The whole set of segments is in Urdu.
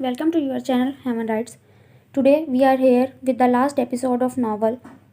welcome to your channel Human Rights. Today we are here with the last episode of novel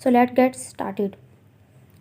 So let's get started.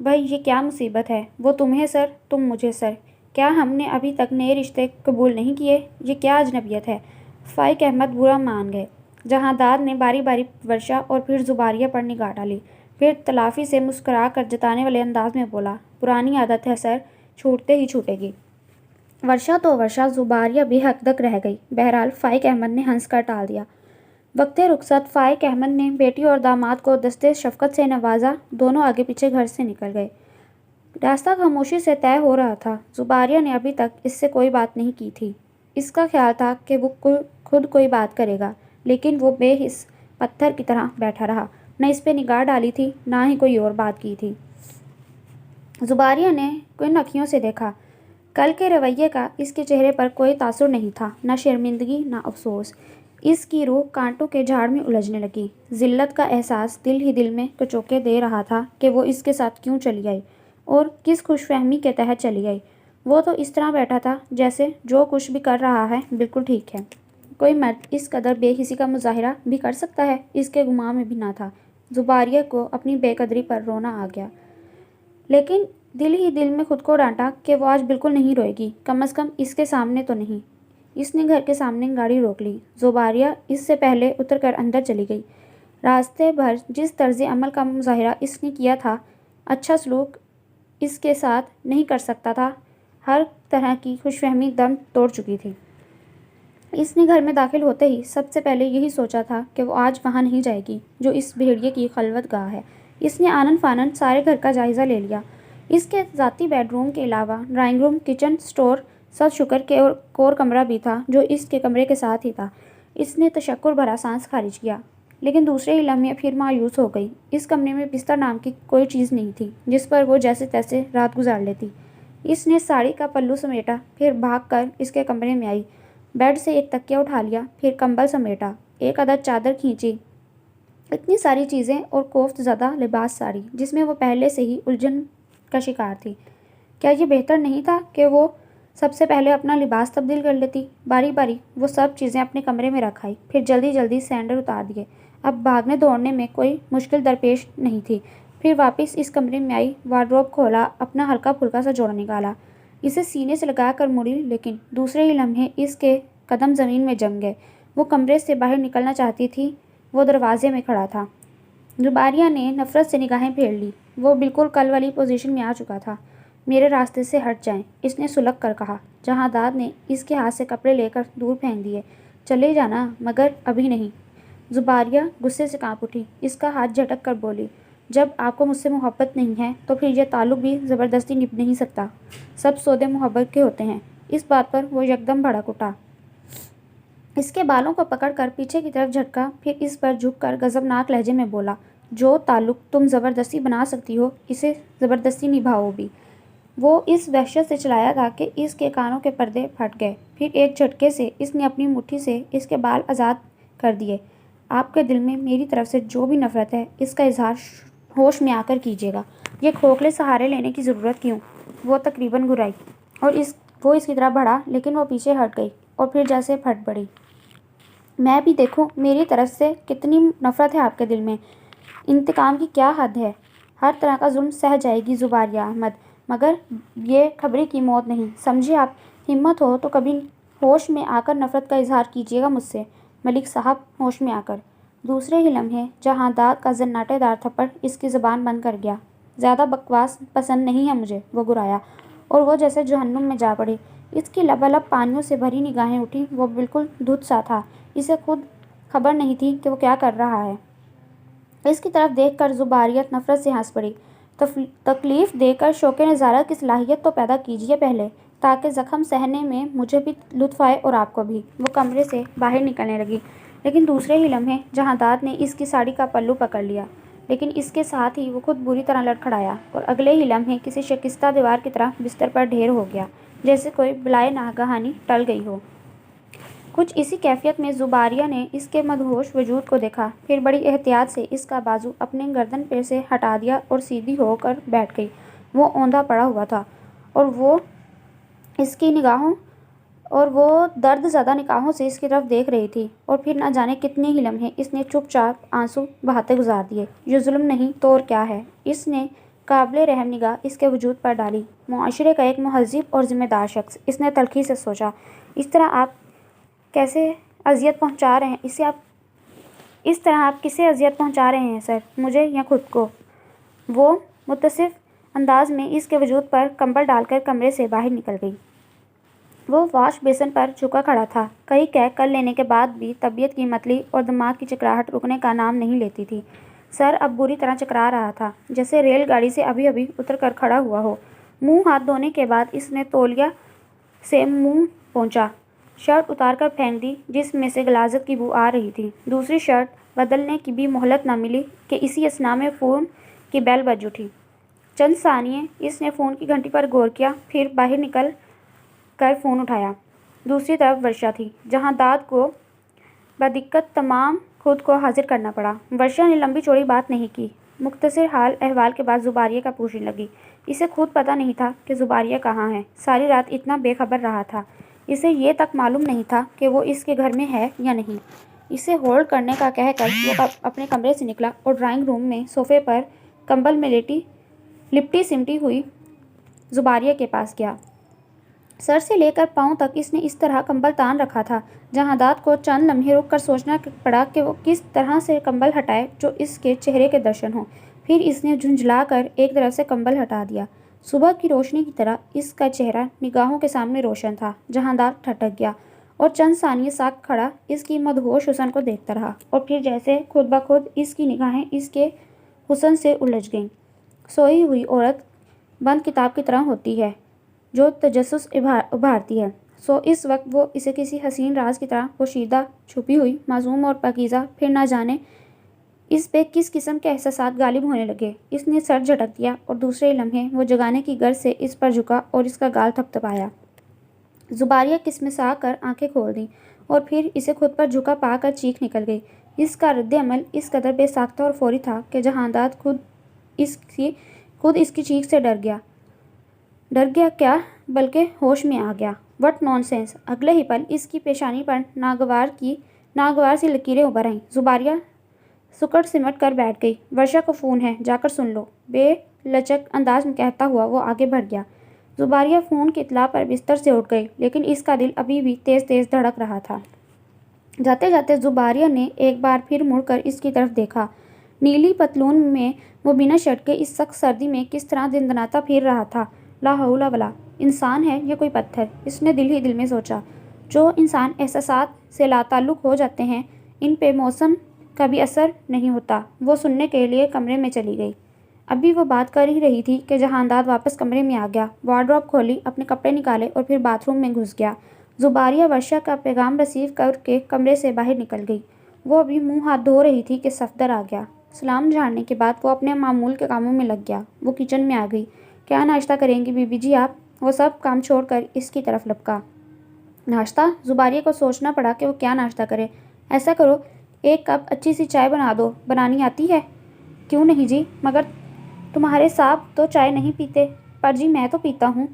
بھائی یہ کیا مصیبت ہے؟ وہ تمہیں سر، تم مجھے سر، کیا ہم نے ابھی تک نئے رشتے قبول نہیں کیے؟ یہ کیا اجنبیت ہے؟ فائق احمد برا مان گئے۔ جہاں داد نے باری باری ورشا اور پھر زباریہ پر نگاہ ڈالی، پھر تلافی سے مسکرا کر جتانے والے انداز میں بولا، پرانی عادت ہے سر، چھوٹتے ہی چھوٹے گی۔ ورشا تو ورشا، زباریہ بے حق دک رہ گئی۔ بہرحال فائق احمد نے ہنس کر ٹال دیا۔ وقت رخصت فائق احمد نے بیٹی اور داماد کو دستے شفقت سے نوازا، دونوں آگے پیچھے گھر سے نکل گئے۔ راستہ خاموشی سے طے ہو رہا تھا۔ زباریہ نے ابھی تک اس سے کوئی بات نہیں کی تھی۔ اس کا خیال تھا کہ وہ خود کوئی بات کرے گا، لیکن وہ بے حس پتھر کی طرح بیٹھا رہا، نہ اس پہ نگاہ ڈالی تھی، نہ ہی کوئی اور بات کی تھی۔ زباریہ نے کن اکھیوں سے دیکھا۔ کل کے رویے کا اس کے چہرے پر کوئی تاثر نہیں تھا، نہ شرمندگی، نہ افسوس۔ اس کی روح کانٹوں کے جھاڑ میں الجھنے لگی۔ ذلت کا احساس دل ہی دل میں کچوکے دے رہا تھا کہ وہ اس کے ساتھ کیوں چلی آئی اور کس خوش فہمی کے تحت چلی آئی۔ وہ تو اس طرح بیٹھا تھا جیسے جو کچھ بھی کر رہا ہے بالکل ٹھیک ہے۔ کوئی مرد اس قدر بے حسی کا مظاہرہ بھی کر سکتا ہے؟ اس کے گمان میں بھی نہ تھا۔ زباریہ کو اپنی بے قدری پر رونا آ گیا، لیکن دل ہی دل میں خود کو ڈانٹا کہ وہ آج بالکل نہیں روئے گی، کم از کم اس کے سامنے تو نہیں۔ اس نے گھر کے سامنے گاڑی روک لی۔ زباریہ اس سے پہلے اتر کر اندر چلی گئی۔ راستے بھر جس طرز عمل کا مظاہرہ اس نے کیا تھا، اچھا سلوک اس کے ساتھ نہیں کر سکتا تھا، ہر طرح کی خوش فہمی دم توڑ چکی تھی۔ اس نے گھر میں داخل ہوتے ہی سب سے پہلے یہی سوچا تھا کہ وہ آج وہاں نہیں جائے گی جو اس بھیڑیے کی خلوت گاہ ہے۔ اس نے آنن فانن سارے گھر کا جائزہ لے لیا۔ اس کے ذاتی بیڈ روم کے علاوہ ڈرائنگ روم، کچن، اسٹور، سد شکر کے ایک اور کمرہ بھی تھا جو اس کے کمرے کے ساتھ ہی تھا۔ اس نے تشکر بھرا سانس خارج کیا، لیکن دوسرے ہی لمحے پھر مایوس ہو گئی۔ اس کمرے میں بستر نام کی کوئی چیز نہیں تھی جس پر وہ جیسے تیسے رات گزار لیتی۔ اس نے ساڑی کا پلو سمیٹا، پھر بھاگ کر اس کے کمرے میں آئی، بیڈ سے ایک تکیہ اٹھا لیا، پھر کمبل سمیٹا، ایک عدد چادر کھینچی۔ اتنی ساری چیزیں اور کوفت زدہ لباس ساری، جس میں وہ پہلے سے ہی الجھن کا شکار تھی۔ کیا یہ بہتر نہیں تھا کہ وہ سب سے پہلے اپنا لباس تبدیل کر لیتی؟ باری باری وہ سب چیزیں اپنے کمرے میں رکھ آئی، پھر جلدی جلدی سینڈل اتار دیے۔ اب بھاگنے دوڑنے میں کوئی مشکل درپیش نہیں تھی۔ پھر واپس اس کمرے میں آئی، وارڈروب کھولا، اپنا ہلکا پھلکا سا جوڑا نکالا، اسے سینے سے لگا کر مڑی، لیکن دوسرے ہی لمحے اس کے قدم زمین میں جم گئے۔ وہ کمرے سے باہر نکلنا چاہتی تھی، وہ دروازے میں کھڑا تھا۔ زباریہ نے نفرت سے نگاہیں پھیر لی۔ وہ بالکل کل والی پوزیشن میں آ چکا تھا۔ میرے راستے سے ہٹ جائیں، اس نے سلگ کر کہا۔ جہاں داد نے اس کے ہاتھ سے کپڑے لے کر دور پھینک دیے۔ چلے جانا، مگر ابھی نہیں۔ زباریہ غصے سے کانپ اٹھی، اس کا ہاتھ جھٹک کر بولی، جب آپ کو مجھ سے محبت نہیں ہے تو پھر یہ تعلق بھی زبردستی نبھ نہیں سکتا۔ سب سودے محبت کے ہوتے ہیں۔ اس بات پر وہ یکدم بھڑک اٹھا۔ اس کے بالوں کو پکڑ کر پیچھے کی طرف جھٹکا، پھر اس پر جھک کر غضبناک لہجے میں بولا، جو تعلق تم زبردستی بنا سکتی ہو، اسے زبردستی نبھاؤ بھی۔ وہ اس وحشت سے چلایا تھا کہ اس کے کانوں کے پردے پھٹ گئے۔ پھر ایک جھٹکے سے اس نے اپنی مٹھی سے اس کے بال آزاد کر دیے۔ آپ کے دل میں میری طرف سے جو بھی نفرت ہے، اس کا اظہار ہوش میں آ کر کیجیے گا۔ یہ کھوکھلے سہارے لینے کی ضرورت کیوں؟ وہ تقریباً گھرائی اور وہ اس کی طرف بڑھا، لیکن وہ پیچھے ہٹ گئی اور پھر جیسے پھٹ پڑی۔ میں بھی دیکھوں میری طرف سے کتنی نفرت ہے آپ کے دل میں۔ انتقام کی کیا حد ہے؟ ہر طرح کا ظلم سہہ جائے گی زباریہ احمد، مگر یہ خبری کی موت نہیں، سمجھے آپ؟ ہمت ہو تو کبھی ہوش میں آ کر نفرت کا اظہار کیجیے گا مجھ سے، ملک صاحب، ہوش میں آ کر۔ دوسرے ہی لمحے جہاں داد کا زناٹے دار تھپڑ اس کی زبان بند کر گیا۔ زیادہ بکواس پسند نہیں ہے مجھے، وہ گرایا، اور وہ جیسے جہنم میں جا پڑی۔ اس کی لبالب پانیوں سے بھری نگاہیں اٹھی، وہ بالکل دھت سا تھا، اسے خود خبر نہیں تھی کہ وہ کیا کر رہا ہے۔ اس کی طرف دیکھ کر زباریہ نفرت سے ہنس پڑی۔ تکلیف دے کر شوق نظارت کی صلاحیت تو پیدا کیجیے پہلے، تاکہ زخم سہنے میں مجھے بھی لطف آئے اور آپ کو بھی۔ وہ کمرے سے باہر نکلنے لگی، لیکن دوسرے ہی لمحے جہاں داد نے اس کی ساڑی کا پلو پکڑ لیا، لیکن اس کے ساتھ ہی وہ خود بری طرح لڑکھڑایا اور اگلے ہی لمحے کسی شکستہ دیوار کی طرح بستر پر ڈھیر ہو گیا، جیسے کوئی بلائے ناگہانی ٹل گئی ہو۔ کچھ اسی کیفیت میں زباریہ نے اس کے مدہوش وجود کو دیکھا، پھر بڑی احتیاط سے اس کا بازو اپنے گردن پہ سے ہٹا دیا اور سیدھی ہو کر بیٹھ گئی۔ وہ اوندا پڑا ہوا تھا اور وہ درد زدہ نگاہوں سے اس کی طرف دیکھ رہی تھی، اور پھر نہ جانے کتنے ہی لمحے اس نے چپ چاپ آنسو بہاتے گزار دیے۔ یہ ظلم نہیں تو اور کیا ہے؟ اس نے قابل رحم نگاہ اس کے وجود پر ڈالی۔ معاشرے کا ایک مہذب اور ذمہ دار شخص، اس نے تلخی سے سوچا۔ اس طرح آپ کیسے اذیت پہنچا رہے ہیں اس طرح آپ کسے اذیت پہنچا رہے ہیں سر، مجھے یا خود کو؟ وہ متصف انداز میں اس کے وجود پر کمبل ڈال کر کمرے سے باہر نکل گئی۔ وہ واش بیسن پر جھکا کھڑا تھا۔ کئی کیک کر لینے کے بعد بھی طبیعت کی متلی اور دماغ کی چکراہٹ رکنے کا نام نہیں لیتی تھی۔ سر اب بری طرح چکرا رہا تھا، جیسے ریل گاڑی سے ابھی ابھی اتر کر کھڑا ہوا ہو۔ منہ ہاتھ دھونے کے بعد اس نے تولیہ سے منہ پونچھا، شرٹ اتار کر پھینک دی جس میں سے غلاظت کی بو آ رہی تھی۔ دوسری شرٹ بدلنے کی بھی مہلت نہ ملی کہ اسی اثنا میں فون کی بیل بج اٹھی۔ چند ثانیے اس نے فون کی گھنٹی پر غور کیا، پھر باہر نکل کر فون اٹھایا۔ دوسری طرف ورشا تھی، جہاں داد کو بدقت تمام خود کو حاضر کرنا پڑا۔ ورشا نے لمبی چوڑی بات نہیں کی، مختصر حال احوال کے بعد زباریہ کا پوچھنے لگی۔ اسے خود پتہ نہیں تھا کہ زباریہ کہاں ہے۔ ساری رات اتنا بے خبر رہا تھا، اسے یہ تک معلوم نہیں تھا کہ وہ اس کے گھر میں ہے یا نہیں۔ اسے ہولڈ کرنے کا کہہ کر وہ اپنے کمرے سے نکلا اور ڈرائنگ روم میں صوفے پر کمبل میں لپٹی سمٹی ہوئی زباریہ کے پاس گیا۔ سر سے لے کر پاؤں تک اس نے اس طرح کمبل تان رکھا تھا، جہاں داد کو چند لمحے رک کر سوچنا پڑا کہ وہ کس طرح سے کمبل ہٹائے جو اس کے چہرے کے درشن ہوں۔ پھر اس نے جھنجھلا کر ایک طرف سے کمبل ہٹا دیا۔ صبح کی روشنی کی طرح اس کا چہرہ نگاہوں کے سامنے روشن تھا۔ جہاں داد ٹھٹک گیا اور چند ثانیے ساکت کھڑا اس کی مدہوش حسن کو دیکھتا رہا، اور پھر جیسے خود بخود اس کی نگاہیں اس کے حسن سے الجھ گئیں۔ سوئی ہوئی عورت بند کتاب کی طرح ہوتی ہے جو تجسس ابھارتی ہے، سو اس وقت وہ اسے کسی حسین راز کی طرح پوشیدہ، چھپی ہوئی، معصوم اور پاکیزہ۔ پھر نہ جانے اس پہ کس قسم کے احساسات غالب ہونے لگے۔ اس نے سر جھٹک دیا اور دوسرے لمحے وہ جگانے کی غرض سے اس پر جھکا اور اس کا گال تھپتھپایا۔ زباریہ کسمسا کر آنکھیں کھول دیں اور پھر اسے خود پر جھکا پا کر چیخ نکل گئی۔ اس کا رد عمل اس قدر بے ساختہ اور فوری تھا کہ جہانداد خود اس کی چیخ سے ڈر گیا کیا بلکہ ہوش میں آ گیا۔ What naan sense! اگلے ہی پل اس کی پیشانی پر ناگوار سی لکیریں ابھر آئیں۔ زباریہ سکڑ سمٹ کر بیٹھ گئی۔ ورشا کو فون ہے، جا کر سن لو، بے لچک انداز میں کہتا ہوا وہ آگے بڑھ گیا۔ زباریہ فون کی اطلاع پر بستر سے اٹھ گئی، لیکن اس کا دل ابھی بھی تیز تیز دھڑک رہا تھا۔ جاتے جاتے زباریہ نے ایک بار پھر مڑ کر اس کی طرف دیکھا۔ نیلی پتلون میں وہ بنا شرٹ کے اس سخت سردی میں کس طرح دندناتا پھر رہا تھا۔ لا حول ولا، انسان ہے یا کوئی پتھر؟ اس نے دل ہی دل میں سوچا۔ جو انسان احساسات سے لاتعلق ہو جاتے ہیں، ان پہ موسم کا بھی اثر نہیں ہوتا۔ وہ سننے کے لیے کمرے میں چلی گئی۔ ابھی وہ بات کر ہی رہی تھی کہ جہانداد واپس کمرے میں آ گیا، وارڈروب کھولی، اپنے کپڑے نکالے اور پھر باتھ روم میں گھس گیا۔ زباریہ ورشا کا پیغام ریسیو کر کے کمرے سے باہر نکل گئی۔ وہ ابھی منہ ہاتھ دھو رہی تھی کہ صفدر آ گیا۔ سلام جھاڑنے کے بعد وہ اپنے معمول کے کاموں میں لگ گیا۔ وہ کچن میں آ گئی۔ کیا ناشتہ کریں گی بی بی جی آپ؟ وہ سب کام چھوڑ کر اس کی طرف لپکا۔ ناشتہ؟ زباریہ کو سوچنا پڑا کہ وہ کیا ناشتہ کرے۔ ایسا کرو، ایک کپ اچھی سی چائے بنا دو۔ بنانی آتی ہے؟ کیوں نہیں جی، مگر تمہارے صاحب تو چائے نہیں پیتے۔ پر جی میں تو پیتا ہوں۔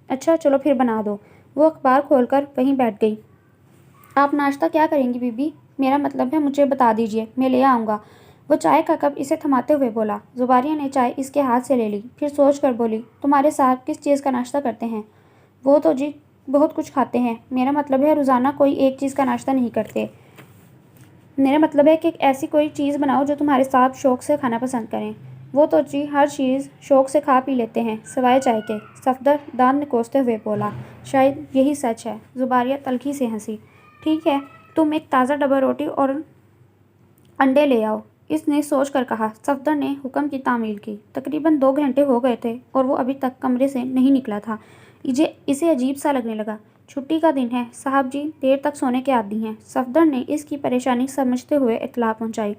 اچھا چلو پھر بنا دو۔ وہ اخبار کھول کر وہیں بیٹھ گئی۔ آپ ناشتہ کیا کریں گی بی بی؟ میرا مطلب ہے مجھے بتا دیجیے، میں لے آؤں گا۔ وہ چائے کا کپ اسے تھماتے ہوئے بولا۔ زباریہ نے چائے اس کے ہاتھ سے لے لی، پھر سوچ کر بولی، تمہارے صاحب کس چیز کا ناشتہ کرتے ہیں؟ وہ تو جی بہت کچھ کھاتے ہیں، میرا مطلب ہے روزانہ کوئی ایک چیز کا ناشتہ نہیں کرتے۔ میرا مطلب ہے کہ ایسی کوئی چیز بناؤ جو تمہارے صاحب شوق سے کھانا پسند کریں۔ وہ تو جی ہر چیز شوق سے کھا پی لیتے ہیں سوائے چائے کے، صفدر دانت نکوستے ہوئے بولا۔ شاید یہی سچ ہے۔ زباریہ تلخی سے ہنسی۔ ٹھیک ہے، تم ایک تازہ ڈبہ روٹی اور انڈے لے آؤ، اس نے سوچ کر کہا۔ صفدر نے حکم کی تعمیل کی۔ تقریباً 2 گھنٹے ہو گئے تھے اور وہ ابھی تک کمرے سے نہیں نکلا تھا۔ اسے عجیب سا لگنے لگا۔ چھٹی کا دن ہے، صاحب جی دیر تک سونے کے عادی ہیں۔ صفدر نے اس کی پریشانی سمجھتے ہوئے اطلاع پہنچائی،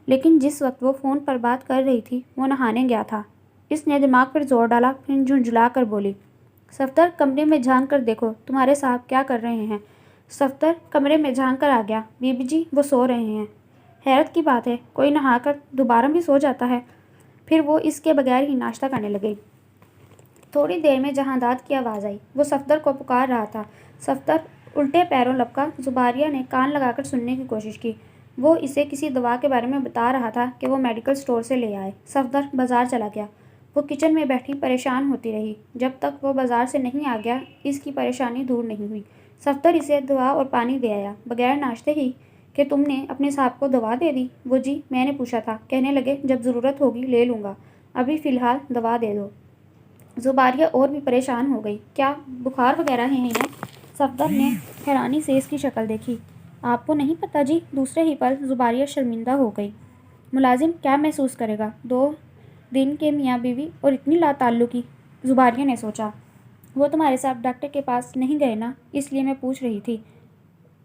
لیکن جس وقت وہ فون پر بات کر رہی تھی وہ نہانے گیا تھا۔ اس نے دماغ پر زور ڈالا، پھر جھنجھلا کر بولی، صفدر کمرے میں جھانک کر دیکھو تمہارے صاحب کیا کر رہے ہیں۔ صفدر کمرے میں جھانک کر آ گیا۔ بی بی جی وہ سو رہے ہیں۔ حیرت کی بات ہے، کوئی نہا کر دوبارہ بھی سو جاتا ہے۔ پھر وہ اس کے بغیر ہی ناشتہ کرنے لگی۔ تھوڑی دیر میں جہانداد کی آواز آئی۔ وہ صفدر کو پکار رہا تھا۔ صفدر الٹے پیروں لپکا۔ زباریہ نے کان لگا کر سننے کی کوشش کی۔ وہ اسے کسی دوا کے بارے میں بتا رہا تھا کہ وہ میڈیکل سٹور سے لے آئے۔ صفدر بازار چلا گیا۔ وہ کچن میں بیٹھی پریشان ہوتی رہی جب تک وہ بازار سے نہیں آ گیا۔ اس کی پریشانی دور نہیں ہوئی۔ صفدر اسے دوا اور پانی دے آیا بغیر ناشتے ہی کہ تم نے اپنے صاحب کو دوا دے دی؟ وہ جی میں نے پوچھا تھا، کہنے لگے جب ضرورت ہوگی لے لوں گا، ابھی فی الحال دوا دے دو۔ زباریہ اور بھی پریشان ہو گئی۔ کیا بخار وغیرہ ہے انہیں؟ صفدر نے حیرانی سے اس کی شکل دیکھی۔ آپ کو نہیں پتہ جی؟ دوسرے ہی پل زباریہ شرمندہ ہو گئی۔ ملازم کیا محسوس کرے گا؟ 2 دن کے میاں بیوی اور اتنی لا تعلقی؟ زباریہ نے سوچا۔ وہ تمہارے ساتھ ڈاکٹر کے پاس نہیں گئے نا، اس لیے میں پوچھ رہی تھی۔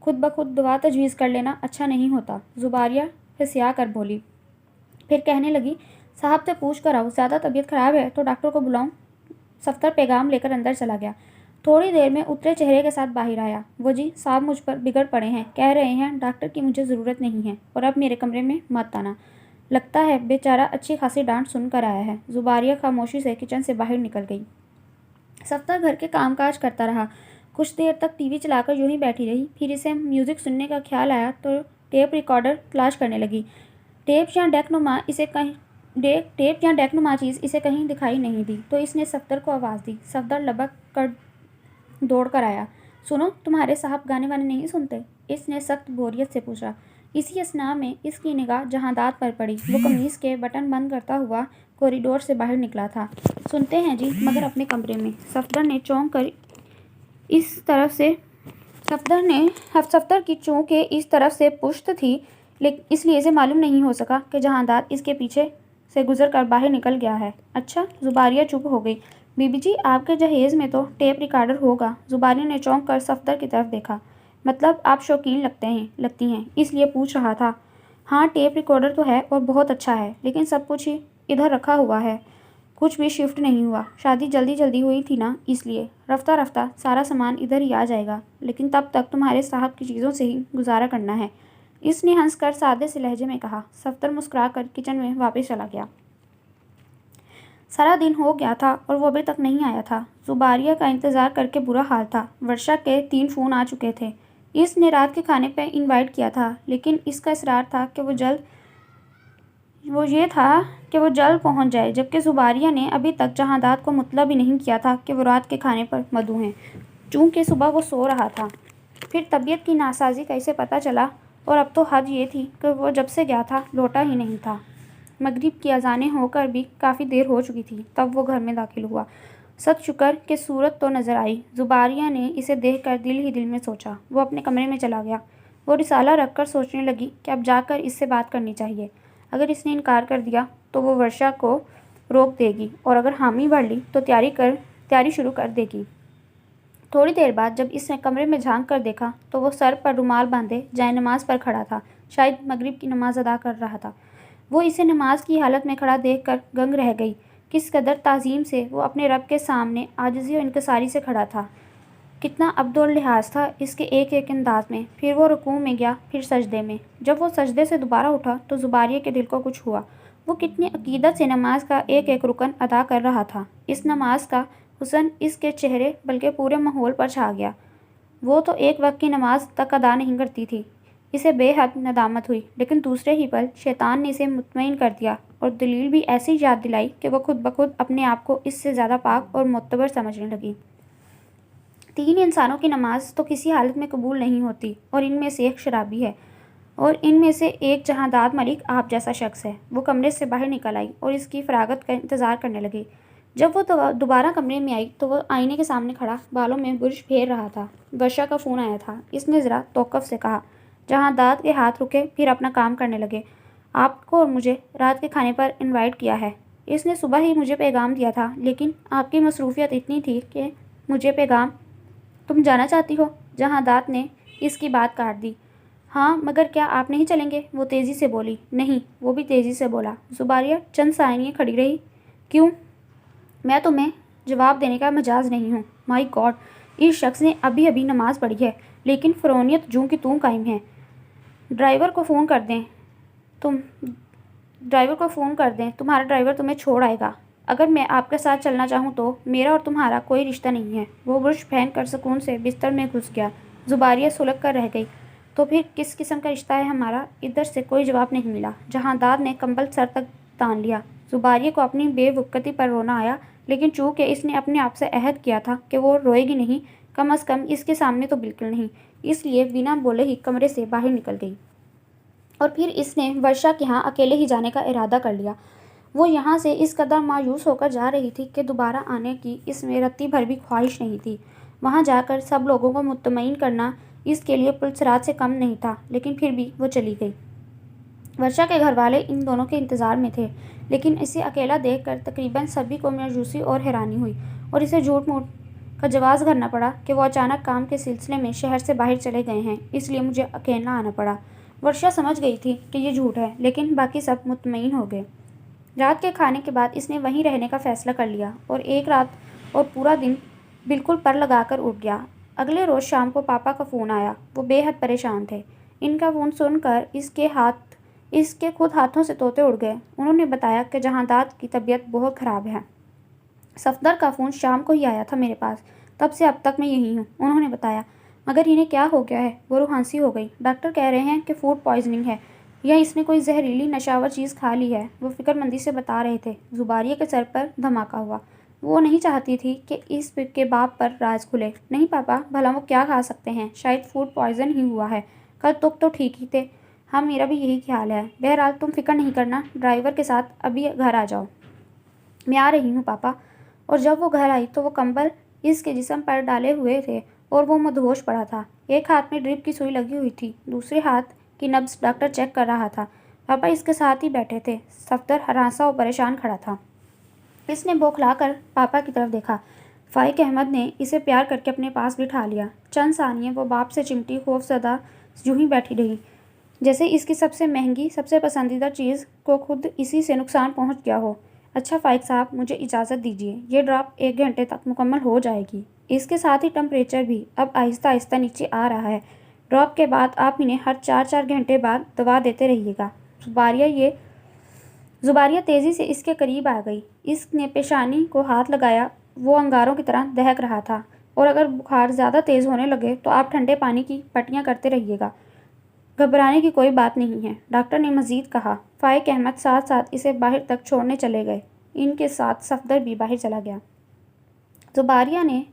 خود بخود دوا تجویز کر لینا اچھا نہیں ہوتا، زباریہ ہسیا کر بولی۔ پھر کہنے لگی صاحب سے پوچھ کر آؤ، زیادہ طبیعت خراب ہے تو ڈاکٹر کو بلاؤں؟ صفدر پیغام لے کر اندر چلا گیا۔ تھوڑی دیر میں اترے چہرے کے ساتھ باہر آیا۔ وہ جی صاحب مجھ پر بگڑ پڑے ہیں، کہہ رہے ہیں ڈاکٹر کی مجھے ضرورت نہیں ہے اور اب میرے کمرے میں مت آنا۔ لگتا ہے بیچارہ اچھی خاصی ڈانٹ سن کر آیا ہے۔ زباریہ خاموشی سے کچن سے باہر نکل گئی۔ صفدر گھر کے کام کاج کرتا رہا۔ کچھ دیر تک ٹی وی چلا کر یوں ہی بیٹھی رہی۔ پھر اسے میوزک سننے کا خیال آیا تو ٹیپ ریکارڈر تلاش کرنے لگی۔ ٹیپ یا ڈیک نما چیز اسے کہیں دکھائی نہیں دی تو اس نے صفدر کو آواز دی۔ صفدر لبک کر دوڑ کر آیا۔ سنو، تمہارے صاحب گانے وانے نہیں سنتے؟ اس نے سخت بوریت سے پوچھا۔ اسی اثنا میں اس کی نگاہ جہانداد پر پڑی۔ وہ قمیص کے بٹن بند کرتا ہوا کوریڈور سے باہر نکلا تھا۔ سنتے ہیں جی، مگر اپنے کمرے میں۔ صفدر نے چونک کر اس طرف سے صفدر کی چونکہ اس طرف سے پشت تھی، اس لیے اسے معلوم نہیں ہو سکا کہ جہانداد اس کے پیچھے سے گزر کر باہر نکل گیا ہے۔ اچھا، زباریہ چپ ہو گئی۔ بی بی جی آپ کے جہیز میں تو ٹیپ ریکارڈر ہوگا۔ زباریہ نے چونک کر صفدر کی طرف دیکھا۔ مطلب آپ شوقین لگتی ہیں، اس لیے پوچھ رہا تھا۔ ہاں ٹیپ ریکارڈر تو ہے اور بہت اچھا ہے، لیکن سب کچھ ہی ادھر رکھا ہوا ہے، کچھ بھی شفٹ نہیں ہوا۔ شادی جلدی ہوئی تھی نا، اس لیے رفتہ رفتہ سارا سامان ادھر ہی آ جائے گا، لیکن تب تک تمہارے صاحب کی چیزوں سے ہی گزارا کرنا ہے، اس نے ہنس کر سادے سے لہجے میں کہا۔ صفدر مسکرا کر کچن میں واپس چلا گیا۔ سارا دن ہو گیا تھا اور وہ ابھی تک نہیں آیا تھا۔ زباریہ کا انتظار کر کے برا حال تھا۔ ورشا کے 3 فون آ چکے تھے۔ اس نے رات کے کھانے پہ انوائٹ کیا تھا، لیکن اس کا اصرار تھا کہ وہ جلد پہنچ جائے، جبکہ زباریہ نے ابھی تک جہانداد کو مطلع بھی نہیں کیا تھا کہ وہ رات کے کھانے پر مدعو ہیں، چونکہ صبح وہ سو رہا تھا۔ پھر طبیعت کی ناسازی کا اسے پتہ چلا، اور اب تو حد یہ تھی کہ وہ جب سے گیا تھا لوٹا ہی نہیں تھا۔ مغرب کی اذانیں ہو کر بھی کافی دیر ہو چکی تھی تب وہ گھر میں داخل ہوا۔ ست شکر کہ صورت تو نظر آئی۔ زباریہ نے اسے دیکھ کر دل ہی دل میں سوچا۔ وہ اپنے کمرے میں چلا گیا۔ وہ رسالہ رکھ کر سوچنے لگی کہ اب جا کر اس سے بات کرنی چاہیے۔ اگر اس نے انکار کر دیا تو وہ ورشا کو روک دے گی، اور اگر حامی بھر لی تو تیاری شروع کر دے گی۔ تھوڑی دیر بعد جب اس نے کمرے میں جھانک کر دیکھا تو وہ سر پر رومال باندھے جائے نماز پر کھڑا تھا، شاید مغرب کی نماز ادا کر رہا تھا۔ وہ اسے نماز کی حالت میں کھڑا دیکھ کر دنگ رہ گئی۔ کس قدر تعظیم سے وہ اپنے رب کے سامنے عاجزی و انکساری سے کھڑا تھا، کتنا عبد اللحاظ تھا اس کے ایک ایک انداز میں۔ پھر وہ رکوع میں گیا، پھر سجدے میں۔ جب وہ سجدے سے دوبارہ اٹھا تو زباریہ کے دل کو کچھ ہوا۔ وہ کتنی عقیدت سے نماز کا ایک ایک رکن ادا کر رہا تھا۔ اس نماز کا حسن اس کے چہرے بلکہ پورے ماحول پر چھا گیا۔ وہ تو ایک وقت کی نماز تک ادا نہیں کرتی تھی۔ اسے بے حد ندامت ہوئی، لیکن دوسرے ہی پل شیطان نے اسے مطمئن کر دیا اور دلیل بھی ایسی یاد دلائی کہ وہ خود بخود اپنے آپ کو اس سے زیادہ پاک اور معتبر سمجھنے لگی۔ 3 انسانوں کی نماز تو کسی حالت میں قبول نہیں ہوتی، اور ان میں سے ایک شرابی ہے، اور ان میں سے ایک جہانداد ملک آپ جیسا شخص ہے۔ وہ کمرے سے باہر نکل آئی اور اس کی فراغت کا انتظار کرنے لگی۔ جب وہ دوبارہ کمرے میں آئی تو وہ آئینے کے سامنے کھڑا بالوں میں برش پھیر رہا تھا۔ ورشا کا فون آیا تھا۔ اس نے ذرا توقف سے کہا۔ جہانداد کے ہاتھ رکے، پھر اپنا کام کرنے لگے۔ آپ کو اور مجھے رات کے کھانے پر انوائٹ کیا ہے۔ اس نے صبح ہی مجھے پیغام دیا تھا، لیکن آپ کی مصروفیت اتنی تھی کہ مجھے پیغام تم جانا چاہتی ہو؟ جہانداد نے اس کی بات کاٹ دی۔ ہاں، مگر کیا آپ نہیں چلیں گے؟ وہ تیزی سے بولی۔ نہیں، وہ بھی تیزی سے بولا۔ زباریہ چند ثانیے کھڑی رہی۔ کیوں؟ میں تمہیں جواب دینے کا مجاز نہیں ہوں۔ مائی گاڈ، اس شخص نے ابھی نماز پڑھی ہے، لیکن فرونیت جوں کی توں قائم ہے۔ ڈرائیور کو فون کر دیں، تمہارا ڈرائیور تمہیں چھوڑ آئے گا۔ اگر میں آپ کے ساتھ چلنا چاہوں تو میرا اور تمہارا کوئی رشتہ نہیں ہے۔ وہ برش پھینک کر سکون سے بستر میں گھس گیا۔ زباریہ سلگ کر رہ گئی۔ تو پھر کس قسم کا رشتہ ہے ہمارا؟ ادھر سے کوئی جواب نہیں ملا۔ جہانداد نے کمبل سر تک تان لیا۔ زباریہ کو اپنی بے وقتی پر رونا آیا، لیکن چونکہ اس نے اپنے آپ سے عہد کیا تھا کہ وہ روئے گی نہیں، کم از کم اس کے سامنے تو بالکل نہیں، اس لیے بنا بولے ہی کمرے سے باہر نکل گئی۔ اور پھر اس نے ورشا کے ہاں اکیلے ہی جانے کا ارادہ کر لیا۔ وہ یہاں سے اس قدر مایوس ہو کر جا رہی تھی کہ دوبارہ آنے کی اس میں رتی بھر بھی خواہش نہیں تھی۔ وہاں جا کر سب لوگوں کو مطمئن کرنا اس کے لیے پلسرات سے کم نہیں تھا، لیکن پھر بھی وہ چلی گئی۔ ورشا کے گھر والے ان دونوں کے انتظار میں تھے، لیکن اسے اکیلا دیکھ کر تقریباً سبھی کو مایوسی اور حیرانی ہوئی، اور اسے جھوٹ موٹ کا جواز کرنا پڑا کہ وہ اچانک کام کے سلسلے میں شہر سے باہر چلے گئے ہیں، اس لیے مجھے اکیلا آنا پڑا۔ ورشا سمجھ گئی تھی کہ یہ جھوٹ ہے، لیکن باقی سب مطمئن ہو گئے۔ رات کے کھانے کے بعد اس نے وہیں رہنے کا فیصلہ کر لیا، اور ایک رات اور پورا دن بالکل پر لگا کر اٹھ گیا۔ اگلے روز شام کو پاپا کا فون آیا۔ وہ بے حد پریشان تھے۔ ان کا فون سن کر اس کے خود ہاتھوں سے طوطے اڑ گئے۔ انہوں نے بتایا کہ جہانداد کی طبیعت بہت خراب ہے۔ صفدر کا فون شام کو ہی آیا تھا میرے پاس، تب سے اب تک میں یہی ہوں، انہوں نے بتایا۔ مگر انہیں کیا ہو گیا ہے؟ وہ روح ہنسی ہو گئی۔ ڈاکٹر کہہ رہے ہیں کہ فوڈ پوائزننگ ہے، یا اس نے کوئی زہریلی نشاور چیز کھا لی ہے، وہ فکر مندی سے بتا رہے تھے۔ زباریہ کے سر پر دھماکہ ہوا۔ وہ نہیں چاہتی تھی کہ اس کے باپ پر راز کھلے۔ نہیں پاپا، بھلا وہ کیا کھا سکتے ہیں؟ شاید فوڈ پوائزن ہی ہوا ہے۔ کل تک تو ٹھیک ہی تھے۔ ہاں، میرا بھی یہی خیال ہے۔ بہرحال تم فکر نہیں کرنا، ڈرائیور کے ساتھ ابھی گھر آ جاؤ۔ میں آ رہی ہوں پاپا۔ اور جب وہ گھر آئی تو وہ کمبل اس کے جسم پر ڈالے ہوئے تھے اور وہ مدہوش پڑا تھا۔ ایک ہاتھ میں ڈرپ کی سوئی لگی ہوئی تھی، دوسرے ہاتھ کی نبض ڈاکٹر چیک کر رہا تھا۔ پاپا اس کے ساتھ ہی بیٹھے تھے۔ صفدر ہراساں اور پریشان کھڑا تھا۔ اس نے بوکھلا کر پاپا کی طرف دیکھا۔ فائق احمد نے اسے پیار کر کے اپنے پاس بٹھا لیا۔ چند ثانیے وہ باپ سے چمٹی خوف زدہ یوں ہی بیٹھی رہی، جیسے اس کی سب سے مہنگی، سب سے پسندیدہ چیز کو خود اسی سے نقصان پہنچ گیا ہو۔ اچھا فائق صاحب، مجھے اجازت دیجیے۔ یہ ڈراپ 1 گھنٹے تک مکمل ہو جائے گی۔ اس کے ساتھ ہی ٹمپریچر بھی اب آہستہ آہستہ نیچے آ رہا ہے۔ ڈراپ کے بعد آپ انہیں ہر 4 گھنٹے بعد دوا دیتے رہیے گا۔ زباریہ تیزی سے اس کے قریب آ گئی۔ اس نے پیشانی کو ہاتھ لگایا۔ وہ انگاروں کی طرح دہک رہا تھا، اور اگر بخار زیادہ تیز ہونے لگے تو آپ ٹھنڈے پانی کی پٹیاں کرتے رہیے گا۔ گھبرانے کی کوئی بات نہیں ہے، ڈاکٹر نے مزید کہا۔ فائق احمد ساتھ ساتھ اسے باہر تک چھوڑنے چلے گئے۔ ان کے ساتھ صفدر بھی باہر چلا گیا۔ زباریہ نے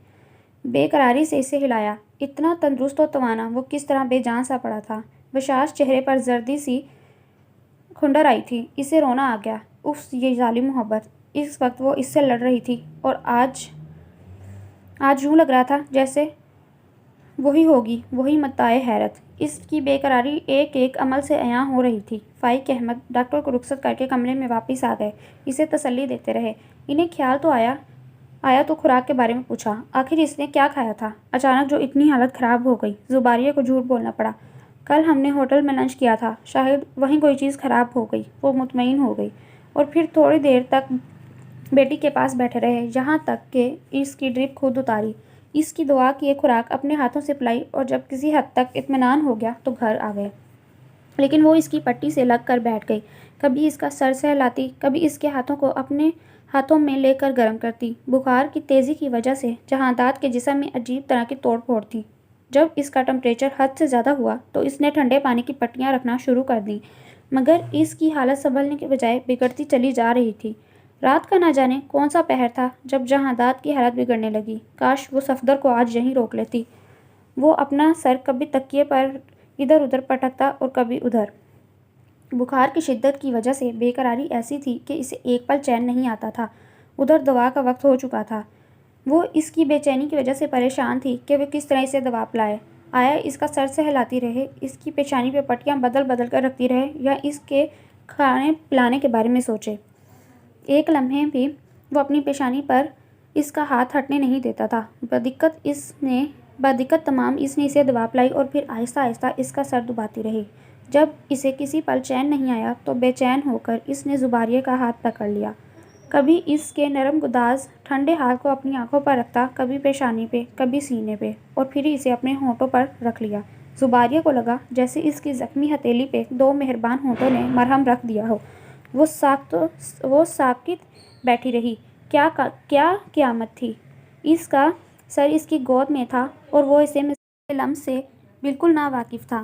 بے قراری سے اسے ہلایا۔ اتنا تندرست و توانا، وہ کس طرح بے جان سا پڑا تھا۔ بشاش چہرے پر زردی سی کھنڈر آئی تھی۔ اسے رونا آ گیا۔ اف، یہ ظالم محبت! اس وقت وہ اس سے لڑ رہی تھی، اور آج یوں لگ رہا تھا جیسے وہی ہوگی، وہی متاع حیرت۔ اس کی بے قراری ایک ایک عمل سے عیاں ہو رہی تھی۔ فائق احمد ڈاکٹر کو رخصت کر کے کمرے میں واپس آ گئے۔ اسے تسلی دیتے رہے۔ انہیں خیال تو آیا تو خوراک کے بارے میں پوچھا۔ آخر اس نے کیا کھایا تھا؟ اچانک جو اتنی حالت خراب ہو گئی، زباریہ کو جھوٹ بولنا پڑا۔ کل ہم نے ہوٹل میں لنچ کیا تھا، شاید وہیں کوئی چیز خراب ہو گئی۔ وہ مطمئن ہو گئی، اور پھر تھوڑی دیر تک بیٹی کے پاس بیٹھے رہے، یہاں تک کہ اس کی ڈرپ خود اتاری، اس کی دوا کی ایک خوراک اپنے ہاتھوں سے پلائی، اور جب کسی حد تک اطمینان ہو گیا تو گھر آ گئے۔ لیکن وہ اس کی پٹی سے لگ کر بیٹھ گئی، کبھی اس کا سر سہلاتی، کبھی اس کے ہاتھوں کو اپنے ہاتھوں میں لے کر گرم کرتی۔ بخار کی تیزی کی وجہ سے جہانداد کے جسم میں عجیب طرح کی توڑ پھوڑ تھی۔ جب اس کا ٹمپریچر حد سے زیادہ ہوا تو اس نے ٹھنڈے پانی کی پٹیاں رکھنا شروع کر دیں، مگر اس کی حالت سنبھلنے کے بجائے بگڑتی چلی جا رہی تھی۔ رات کا نہ جانے کون سا پہر تھا جب جہانداد کی حالت بگڑنے لگی۔ کاش وہ صفدر کو آج یہیں روک لیتی۔ وہ اپنا سر کبھی تکیے پر ادھر ادھر پٹکتا اور کبھی ادھر۔ بخار کی شدت کی وجہ سے بے قراری ایسی تھی کہ اسے ایک پل چین نہیں آتا تھا۔ ادھر دوا کا وقت ہو چکا تھا۔ وہ اس کی بے چینی کی وجہ سے پریشان تھی کہ وہ کس طرح اسے دوا پلائے۔ آیا اس کا سر سہلاتی رہے، اس کی پیشانی پہ پٹیاں بدل بدل کر رکھتی رہے، یا اس کے کھانے پلانے کے بارے میں سوچے۔ ایک لمحے بھی وہ اپنی پیشانی پر اس کا ہاتھ ہٹنے نہیں دیتا تھا۔ بدقت تمام اس نے اسے دوا پلائی، اور پھر آہستہ آہستہ اس کا سر دباتی رہی۔ جب اسے کسی پل چین نہیں آیا تو بے چین ہو کر اس نے زباریہ کا ہاتھ پکڑ لیا۔ کبھی اس کے نرم گداز ٹھنڈے ہاتھ کو اپنی آنکھوں پر رکھتا، کبھی پیشانی پہ، کبھی سینے پہ، اور پھر اسے اپنے ہونٹوں پر رکھ لیا۔ زباریہ کو لگا جیسے اس کی زخمی ہتھیلی پہ 2 مہربان ہونٹوں نے مرہم رکھ دیا ہو۔ وہ ساکت بیٹھی رہی۔ کیا قیامت تھی! اس کا سر اس کی گود میں تھا، اور وہ اسے مسئلے لمس سے بالکل ناواقف تھا۔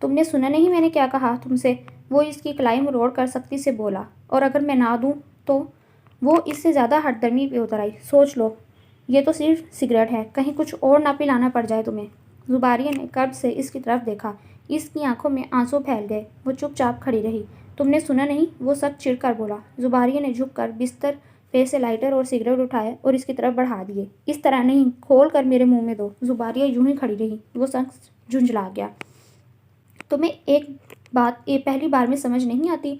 تم نے سنا نہیں میں نے کیا کہا تم سے؟ وہ اس کی کلائی مروڑ کر سختی سے بولا۔ اور اگر میں نہ دوں تو؟ وہ اس سے زیادہ ہٹ درمی پہ اتر آئی۔ سوچ لو، یہ تو صرف سگریٹ ہے، کہیں کچھ اور نہ پلانا پڑ جائے تمہیں۔ زباریہ نے کرب سے اس کی طرف دیکھا۔ اس کی آنکھوں میں آنسو پھیل گئے۔ وہ چپ چاپ کھڑی رہی۔ تم نے سنا نہیں؟ وہ سخت چڑھ کر بولا۔ زباریہ نے جھک کر بستر پہ سے لائٹر اور سگریٹ اٹھائے اور اس کی طرف بڑھا دیے۔ اس طرح نہیں، کھول کر میرے منہ میں دو۔ زباریہ یوں ہی کھڑی رہی۔ وہ سخت جھنجھلا گیا۔ تمہیں ایک بات پہلی بار میں سمجھ نہیں آتی؟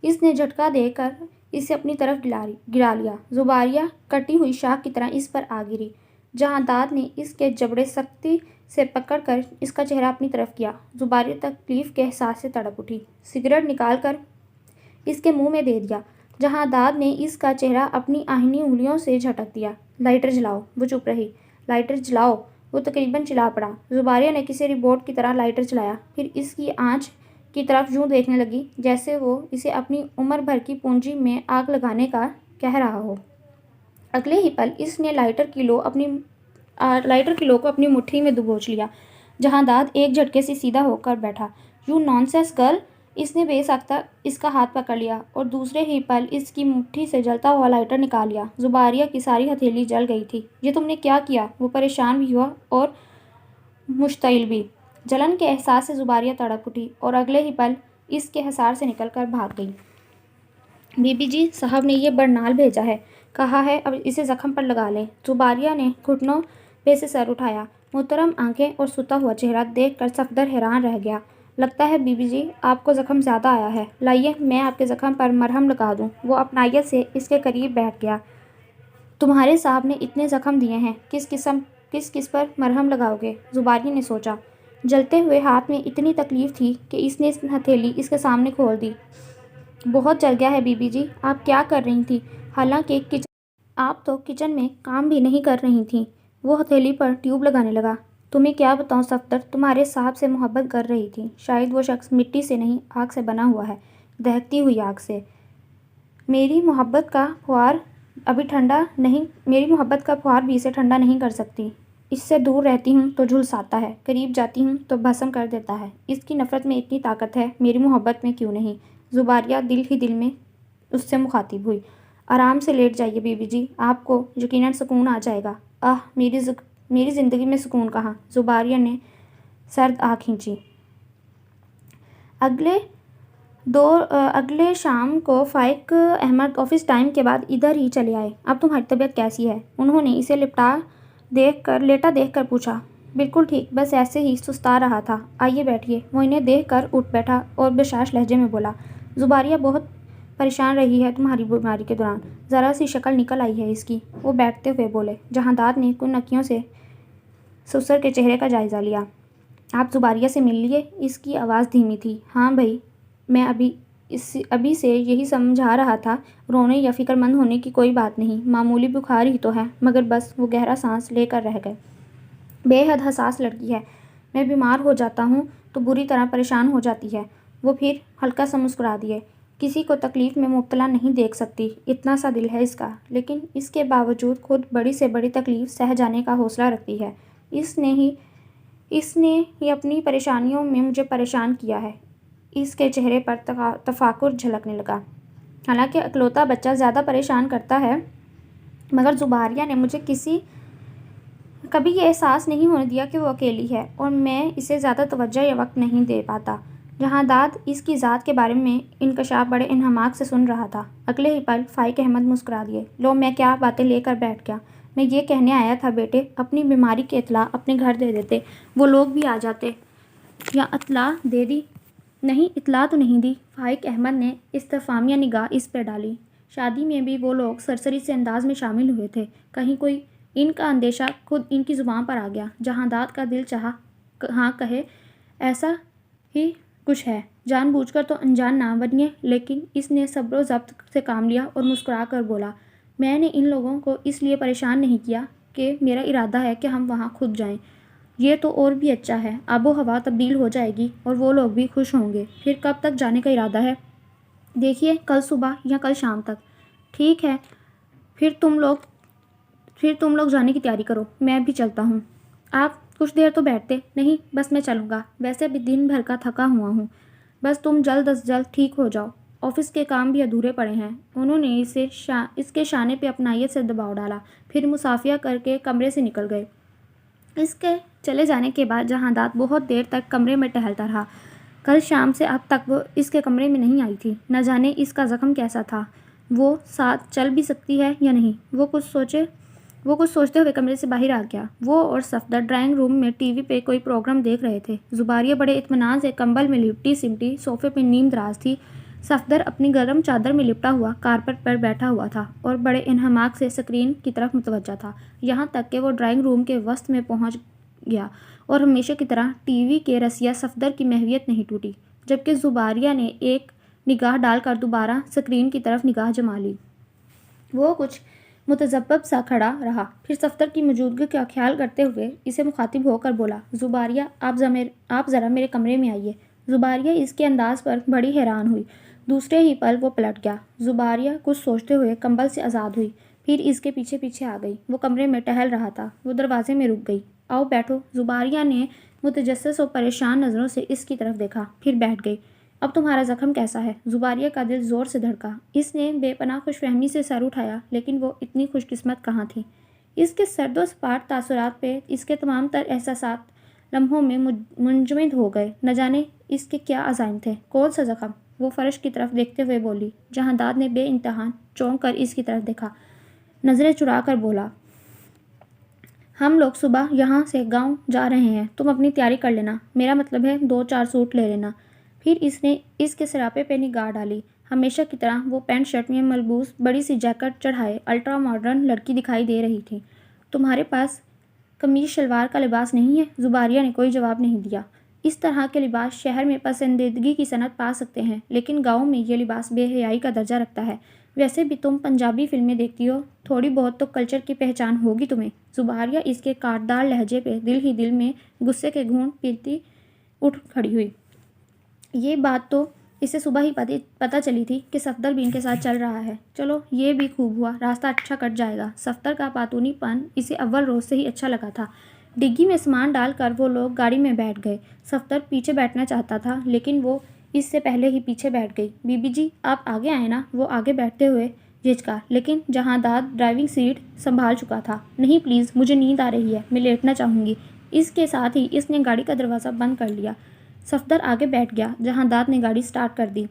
اس نے جھٹکا دے کر اسے اپنی طرف گرا لیا۔ زباریہ کٹی ہوئی شاخ کی طرح اس پر آ گری۔ جہاں داد نے اس کے جبڑے سختی سے پکڑ کر اس کا چہرہ اپنی طرف کیا۔ زباریہ تکلیف کے احساس سے تڑپ اٹھی۔ سگریٹ نکال کر اس کے منہ میں دے دیا۔ جہاں داد نے اس کا چہرہ اپنی آہنی انگلیوں سے جھٹک دیا۔ لائٹر جلاؤ۔ وہ چپ رہی۔ لائٹر جلاؤ، وہ تقریباً چلا پڑا۔ زباریہ نے کسی روبوٹ کی طرح لائٹر جلایا، پھر اس کی آنچ کی طرف یوں دیکھنے لگی جیسے وہ اسے اپنی عمر بھر کی پونجی میں آگ لگانے کا کہہ رہا ہو۔ اگلے ہی پل اس نے لائٹر کی لو کو اپنی مٹھی میں دبوچ لیا۔ جہاں داد ایک جھٹکے سے سیدھا ہو کر بیٹھا۔ You nonsense girl! اس نے بے ساختہ اس کا ہاتھ پکڑ لیا اور دوسرے ہی پل اس کی مٹھی سے جلتا ہوا لائٹر نکال لیا۔ زباریہ کی ساری ہتھیلی جل گئی تھی۔ یہ تم نے کیا کیا؟ وہ پریشان بھی ہوا اور مشتعل بھی۔ جلن کے احساس سے زباریہ تڑپ اٹھی اور اگلے ہی پل اس کے حصار سے نکل کر بھاگ گئی۔ بی بی جی صاحب نے یہ برنال بھیجا ہے، کہا ہے اب اسے زخم پر لگا لیں۔ زباریہ نے گھٹنوں پہ سے سر اٹھایا۔ محترم آنکھیں اور سوتا ہوا چہرہ دیکھ کر صفدر حیران رہ گیا۔ لگتا ہے بی بی جی آپ کو زخم زیادہ آیا ہے، لائیے میں آپ کے زخم پر مرہم لگا دوں۔ وہ اپنائیت سے اس کے قریب بیٹھ گیا۔ تمہارے صاحب نے اتنے زخم دیے ہیں، کس پر مرہم لگاؤ گے؟ زباریہ نے سوچا۔ جلتے ہوئے ہاتھ میں اتنی تکلیف تھی کہ اس نے ہتھیلی اس کے سامنے کھول دی۔ بہت جل گیا ہے بی بی جی۔ آپ کیا کر رہی تھیں؟ حالانکہ آپ تو کچن میں کام بھی نہیں کر رہی تھیں۔ وہ ہتھیلی پر ٹیوب لگانے لگا۔ تمہیں کیا بتاؤں صفدر، تمہارے صاحب سے محبت کر رہی تھی۔ شاید وہ شخص مٹی سے نہیں آگ سے بنا ہوا ہے، دہکتی ہوئی آگ سے۔ میری محبت کا پھوار بھی اسے ٹھنڈا نہیں کر سکتی۔ اس سے دور رہتی ہوں تو جھلساتا ہے، قریب جاتی ہوں تو بھسم کر دیتا ہے۔ اس کی نفرت میں اتنی طاقت ہے، میری محبت میں کیوں نہیں؟ زباریہ دل ہی دل میں اس سے مخاطب ہوئی۔ آرام سے لیٹ جائیے بی بی جی، آپ کو یقیناً سکون آ جائے گا۔ میری زندگی میں سکون کہاں؟ زباریہ نے سرد آہ کھینچی۔ اگلے شام کو فائق احمد آفس ٹائم کے بعد ادھر ہی چلے آئے۔ اب تمہاری طبیعت کیسی ہے؟ انہوں نے اسے لیٹا دیکھ کر پوچھا۔ بالکل ٹھیک، بس ایسے ہی سستا رہا تھا۔ آئیے بیٹھیے۔ وہ انہیں دیکھ کر اٹھ بیٹھا اور بشاش لہجے میں بولا۔ زباریہ بہت پریشان رہی ہے تمہاری بیماری کے دوران، ذرا سی شکل نکل آئی ہے اس کی۔ وہ بیٹھتے ہوئے بولے۔ جہاں داد نے کن نکیوں سے سسر کے چہرے کا جائزہ لیا۔ آپ زباریہ سے مل لیے؟ اس کی آواز دھیمی تھی۔ ہاں بھئی، میں ابھی سے یہی سمجھا رہا تھا، رونے یا فکر مند ہونے کی کوئی بات نہیں، معمولی بخار ہی تو ہے، مگر بس۔ وہ گہرا سانس لے کر رہ گئے۔ بے حد حساس لڑکی ہے، میں بیمار ہو جاتا ہوں تو بری طرح پریشان ہو جاتی ہے۔ وہ پھر ہلکا سا مسکرا دیے۔ کسی کو تکلیف میں مبتلا نہیں دیکھ سکتی، اتنا سا دل ہے اس کا، لیکن اس کے باوجود خود بڑی سے بڑی تکلیف سہہ جانے کا حوصلہ رکھتی ہے۔ اس نے ہی اپنی پریشانیوں میں مجھے پریشان کیا ہے۔ اس کے چہرے پر تفاکر جھلکنے لگا۔ حالانکہ اکلوتا بچہ زیادہ پریشان کرتا ہے، مگر زباریہ نے مجھے کبھی یہ احساس نہیں ہونے دیا کہ وہ اکیلی ہے اور میں اسے زیادہ توجہ یا وقت نہیں دے پاتا۔ جہاں داد اس کی ذات کے بارے میں انکشاف بڑے انہماک سے سن رہا تھا۔ اگلے ہی پل فائق احمد مسکرا دیے۔ لو میں کیا باتیں لے کر بیٹھ گیا۔ میں یہ کہنے آیا تھا بیٹے، اپنی بیماری کی اطلاع اپنے گھر دے دیتے، وہ لوگ بھی آ جاتے۔ یا اطلاع دے دی؟ نہیں، اطلاع تو نہیں دی۔ فائق احمد نے استفہامیہ نگاہ اس پہ ڈالی۔ شادی میں بھی وہ لوگ سرسری سے انداز میں شامل ہوئے تھے، کہیں کوئی ان کا اندیشہ خود ان کی زبان پر آ گیا۔ جہاں داد کا دل چاہا ہاں کہے، ایسا ہی کچھ ہے، جان بوجھ کر تو انجان نہ بنیے، لیکن اس نے صبر و ضبط سے کام لیا اور مسکرا کر بولا۔ میں نے ان لوگوں کو اس لیے پریشان نہیں کیا کہ میرا ارادہ ہے کہ ہم وہاں خود جائیں، یہ تو اور بھی اچھا ہے، آب و ہوا تبدیل ہو جائے گی اور وہ لوگ بھی خوش ہوں گے۔ پھر کب تک جانے کا ارادہ ہے؟ دیکھیے، کل صبح یا کل شام تک۔ ٹھیک ہے، پھر تم لوگ جانے کی تیاری کرو، میں بھی چلتا ہوں۔ آپ کچھ دیر تو بیٹھتے؟ نہیں بس میں چلوں گا، ویسے بھی دن بھر کا تھکا ہوا ہوں، بس تم جلد از جلد ٹھیک ہو جاؤ، آفس کے کام بھی ادھورے پڑے ہیں۔ انہوں نے اس کے شانے پہ اپنائیت سے دباؤ ڈالا، پھر مصافحہ کر کے کمرے سے نکل گئے۔ اس کے چلے جانے کے بعد جہانداد بہت دیر تک کمرے میں ٹہلتا رہا۔ کل شام سے اب تک وہ اس کے کمرے میں نہیں آئی تھی، نہ جانے اس کا زخم کیسا تھا، وہ ساتھ چل بھی سکتی ہے یا نہیں۔ وہ کچھ سوچتے ہوئے کمرے سے باہر آ گیا۔ وہ اور صفدر ڈرائنگ روم میں ٹی وی پہ کوئی پروگرام دیکھ رہے تھے۔ زباریہ بڑے اطمینان سے کمبل میں لپٹی سمٹی صوفے پہ نیم دراز تھی۔ صفدر اپنی گرم چادر میں لپٹا ہوا کارپٹ پر بیٹھا ہوا تھا اور بڑے انہماک سے اسکرین کی طرف متوجہ تھا، یہاں تک کہ وہ ڈرائنگ روم کے وسط میں پہنچ گیا اور ہمیشہ کی طرح ٹی وی کے رسیا صفدر کی محویت نہیں ٹوٹی، جبکہ زباریہ نے ایک نگاہ ڈال کر دوبارہ اسکرین کی طرف نگاہ جما لی۔ وہ کچھ متذبذب سا کھڑا رہا، پھر صفدر کی موجودگی کا خیال کرتے ہوئے اسے مخاطب ہو کر بولا، زباریہ آپ ذرا میرے کمرے میں آئیے۔ زباریہ اس کے انداز پر بڑی حیران ہوئی۔ دوسرے ہی پل وہ پلٹ گیا۔ زباریہ کچھ سوچتے ہوئے کمبل سے آزاد ہوئی، پھر اس کے پیچھے پیچھے آ گئی۔ وہ کمرے میں ٹہل رہا تھا۔ وہ دروازے میں رک گئی۔ آؤ بیٹھو۔ زباریہ نے متجسس و پریشان نظروں سے اس کی طرف دیکھا، پھر بیٹھ گئی۔ اب تمہارا زخم کیسا ہے؟ زباریہ کا دل زور سے دھڑکا۔ اس نے بے پناہ خوش فہمی سے سر اٹھایا، لیکن وہ اتنی خوش قسمت کہاں تھی؟ اس کے سرد و سپاٹ تاثرات پہ اس کے تمام تر احساسات لمحوں میں منجمد ہو گئے۔ نہ جانے اس کے کیا عزائم تھے۔ کون سا زخم؟ وہ فرش کی طرف دیکھتے ہوئے بولی۔ جہانداد نے بے انتہا چونک کر اس کی طرف دیکھا، نظریں چرا کر بولا، ہم لوگ صبح یہاں سے گاؤں جا رہے ہیں، تم اپنی تیاری کر لینا، میرا مطلب ہے 2-4 سوٹ لے لینا۔ پھر اس نے اس کے سراپے پہ نگاہ ڈالی۔ ہمیشہ کی طرح وہ پینٹ شرٹ میں ملبوس بڑی سی جیکٹ چڑھائے الٹرا ماڈرن لڑکی دکھائی دے رہی تھی۔ تمہارے پاس قمیض شلوار کا لباس نہیں ہے؟ زباریہ نے کوئی جواب نہیں دیا۔ اس طرح کے لباس شہر میں پسندیدگی کی صنعت پا سکتے ہیں، لیکن گاؤں میں یہ لباس بے حیائی کا درجہ رکھتا ہے۔ ویسے بھی تم پنجابی فلمیں دیکھتی ہو، تھوڑی بہت تو کلچر کی پہچان ہوگی تمہیں۔ زباریہ اس کے کاٹدار لہجے پہ دل ہی دل میں غصے کے گھونٹ پیتی اٹھ کھڑی ہوئی۔ یہ بات تو اسے صبح ہی پتہ چلی تھی کہ صفدر بھی ان کے ساتھ چل رہا ہے۔ چلو یہ بھی خوب ہوا، راستہ اچھا کٹ جائے گا۔ صفدر کا پاتونی پن اسے اول روز سے ہی اچھا لگا تھا۔ ڈگی میں سامان ڈال کر وہ لوگ گاڑی میں بیٹھ گئے۔ صفدر پیچھے بیٹھنا چاہتا تھا، لیکن وہ اس سے پہلے ہی پیچھے بیٹھ گئی۔ بی بی جی آپ آگے آئیں نا، وہ آگے بیٹھتے ہوئے جھجکا، لیکن جہانداد ڈرائیونگ سیٹ سنبھال چکا تھا۔ نہیں پلیز، مجھے نیند آ رہی ہے، میں لیٹنا چاہوں گی۔ اس کے ساتھ ہی اس نے گاڑی کا دروازہ بند کر لیا۔ صفدر آگے بیٹھ گیا۔ جہانداد نے گاڑی سٹارٹ کر دی۔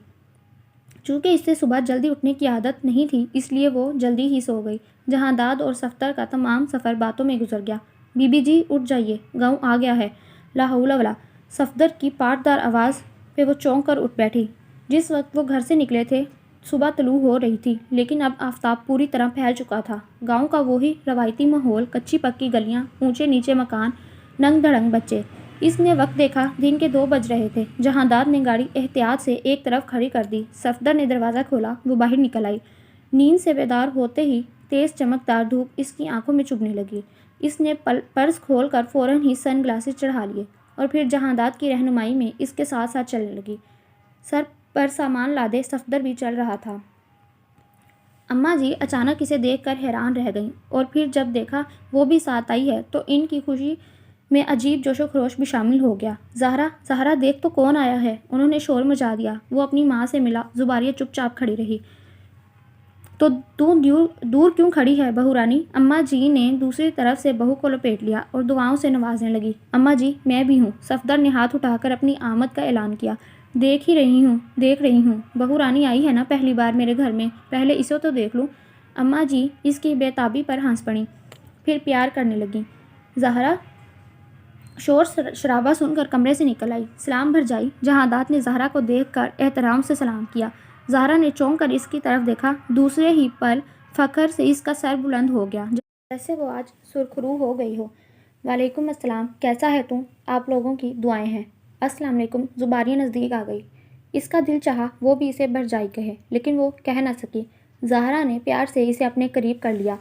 چونکہ اس سے صبح جلدی اٹھنے کی عادت نہیں تھی، اس لیے وہ جلدی ہی سو گئی۔ جہانداد اور صفدر کا تمام سفر باتوں میں گزر گیا۔ بی بی جی اٹھ جائیے، گاؤں آ گیا ہے۔ لا حول ولا۔ صفدر کی پاٹدار آواز پہ وہ چونک کر اٹھ بیٹھی۔ جس وقت وہ گھر سے نکلے تھے صبح طلوع ہو رہی تھی، لیکن اب آفتاب پوری طرح پھیل چکا تھا۔ گاؤں کا وہی روایتی ماحول، کچی پکی گلیاں، اونچے نیچے مکان، ننگ دھڑنگ بچے۔ اس نے وقت دیکھا، دن کے 2 بج رہے تھے۔ جہانداد نے گاڑی احتیاط سے ایک طرف کھڑی کر دی۔ صفدر نے دروازہ کھولا، وہ باہر نکل آئی۔ نیند سے بیدار ہوتے ہی تیز چمکدار دھوپ اس کی آنکھوں میں چبھنے لگی۔ اس نے پرس کھول کر فوراً ہی سن گلاسز چڑھا لیے اور پھر جہانداد کی رہنمائی میں اس کے ساتھ ساتھ چلنے لگی۔ سر پر سامان لادے صفدر بھی چل رہا تھا۔ اماں جی اچانک اسے دیکھ کر حیران رہ گئیں، اور پھر جب دیکھا وہ بھی ساتھ آئی ہے تو ان کی خوشی میں عجیب جوش و خروش بھی شامل ہو گیا۔ زہرا دیکھ تو کون آیا ہے، انہوں نے شور مچا دیا۔ وہ اپنی ماں سے ملا۔ زباریہ چپ چاپ کھڑی رہی۔ تو دور کیوں کھڑی ہے بہو رانی؟ اماں جی نے دوسری طرف سے بہو کو لپیٹ لیا اور دعاؤں سے نوازنے لگی۔ اماں جی میں بھی ہوں۔ صفدر نے ہاتھ اٹھا کر اپنی آمد کا اعلان کیا۔ دیکھ رہی ہوں، بہو رانی آئی ہے نا پہلی بار میرے گھر میں، پہلے اسے تو دیکھ لوں۔ اماں جی اس کی بے تابی پر ہنس پڑیں، پھر پیار کرنے لگیں۔ زہرا شور شرابہ سن کر کمرے سے نکل آئی، سلام بھرجائی۔ جہانداد نے زہرا کو دیکھ کر احترام سے سلام کیا۔ زہرا نے چونک کر اس کی طرف دیکھا۔ دوسرے ہی پل فخر سے اس کا سر بلند ہو گیا، جیسے وہ آج سرخرو ہو گئی ہو۔ وعلیکم السلام، کیسا ہے تو؟ آپ لوگوں کی دعائیں ہیں۔ السلام علیکم۔ زباریہ نزدیک آ گئی۔ اس کا دل چاہا وہ بھی اسے بھرجائی کہے، لیکن وہ کہہ نہ سکی۔ زہرا نے پیار سے اسے اپنے قریب کر لیا۔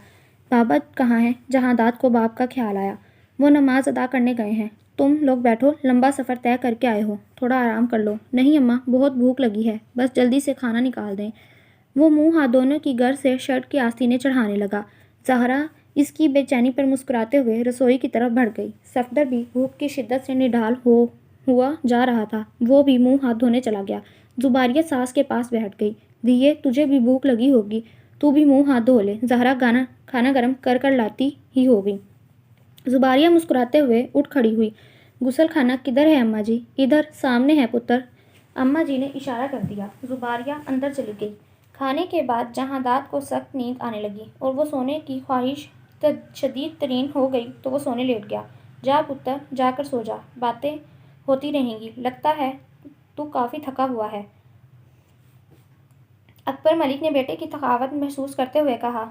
بابا کہاں ہیں؟ جہانداد کو باپ کا خیال آیا۔ وہ نماز ادا کرنے گئے ہیں۔ تم لوگ بیٹھو، لمبا سفر طے کر کے آئے ہو، تھوڑا آرام کر لو۔ نہیں اماں، بہت بھوک لگی ہے، بس جلدی سے کھانا نکال دیں۔ وہ منہ ہاتھ دھونے کی غرض سے شرٹ کی آستینیں چڑھانے لگا۔ زہرا اس کی بے چینی پر مسکراتے ہوئے رسوئی کی طرف بڑھ گئی۔ صفدر بھی بھوک کی شدت سے نڈال ہوا جا رہا تھا، وہ بھی منہ ہاتھ دھونے چلا گیا۔ زباریہ ساس کے پاس بیٹھ گئی۔ دیے تجھے بھی بھوک لگی ہوگی، تو بھی منہ ہاتھ دھو لے، زہرا کھانا گرم کر لاتی ہی ہوگی۔ زباریہ مسکراتے ہوئے اٹھ کھڑی ہوئی۔ غسل خانہ کدھر ہے اماں جی؟ ادھر سامنے ہے پتر، اماں جی نے اشارہ کر دیا۔ زباریہ اندر چلی گئی۔ کھانے کے بعد جہانداد کو سخت نیند آنے لگی اور وہ سونے کی خواہش شدید ترین ہو گئی تو وہ سونے لیٹ گیا۔ جا پتر، جا کر سو جا، باتیں ہوتی رہیں گی، لگتا ہے تو کافی تھکا ہوا ہے۔ اکبر ملک نے بیٹے کی تھکاوٹ محسوس کرتے ہوئے کہا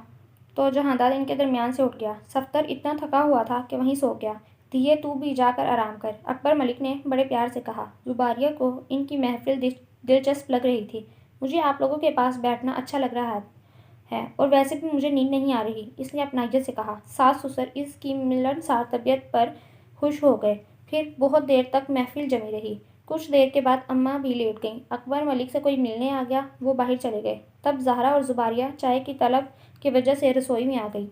تو جہانداد ان کے درمیان سے اٹھ گیا۔ صفدر اتنا تھکا ہوا تھا کہ وہیں سو گیا۔ دیے تو بھی جا کر آرام کر، اکبر ملک نے بڑے پیار سے کہا۔ زباریہ کو ان کی محفل دلچسپ لگ رہی تھی۔ مجھے آپ لوگوں کے پاس بیٹھنا اچھا لگ رہا ہے اور ویسے بھی مجھے نیند نہیں آ رہی، اس نے اپنائیت سے کہا۔ ساس سسر اس کی ملنسار طبیعت پر خوش ہو گئے۔ پھر بہت دیر تک محفل جمی رہی۔ کچھ دیر کے بعد اماں بھی لیٹ گئیں۔ اکبر ملک سے کوئی ملنے آ گیا، وہ باہر چلے گئے۔ تب زہرا اور زباریہ چائے کی طلب کی وجہ سے رسوئی میں آ گئی۔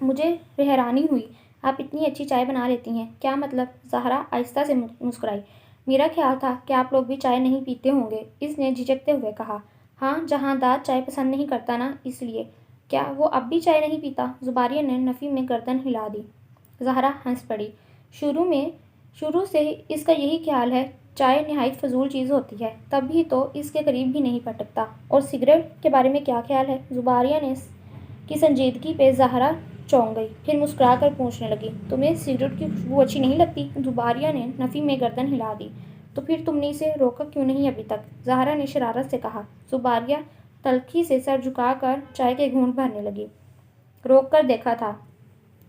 مجھے حیرانی ہوئی، آپ اتنی اچھی چائے بنا لیتی ہیں، کیا مطلب؟ زہرا آہستہ سے مسکرائی۔ میرا خیال تھا کہ آپ لوگ بھی چائے نہیں پیتے ہوں گے، اس نے جھجکتے ہوئے کہا۔ ہاں، جہانداد چائے پسند نہیں کرتا نا، اس لیے۔ کیا وہ اب بھی چائے نہیں پیتا؟ زباریہ نے نفی میں گردن ہلا دی۔ زہرا ہنس پڑی۔ شروع سے اس کا یہی خیال ہے، چائے نہایت فضول چیز ہوتی ہے، تب ہی تو اس کے قریب بھی نہیں پٹکتا۔ اور سگریٹ کے بارے میں کیا خیال ہے؟ زباریہ کی سنجیدگی پہ زہرا چونک گئی، پھر مسکرا کر پوچھنے لگی، تمہیں سگریٹ کی خوشبو اچھی نہیں لگتی؟ زباریہ نے نفی میں گردن ہلا دی۔ تو پھر تم نے اسے روکا کیوں نہیں ابھی تک؟ زہرا نے شرارت سے کہا۔ زباریہ تلخی سے سر جھکا کر چائے کے گھونٹ بھرنے لگی۔ روک کر دیکھا تھا،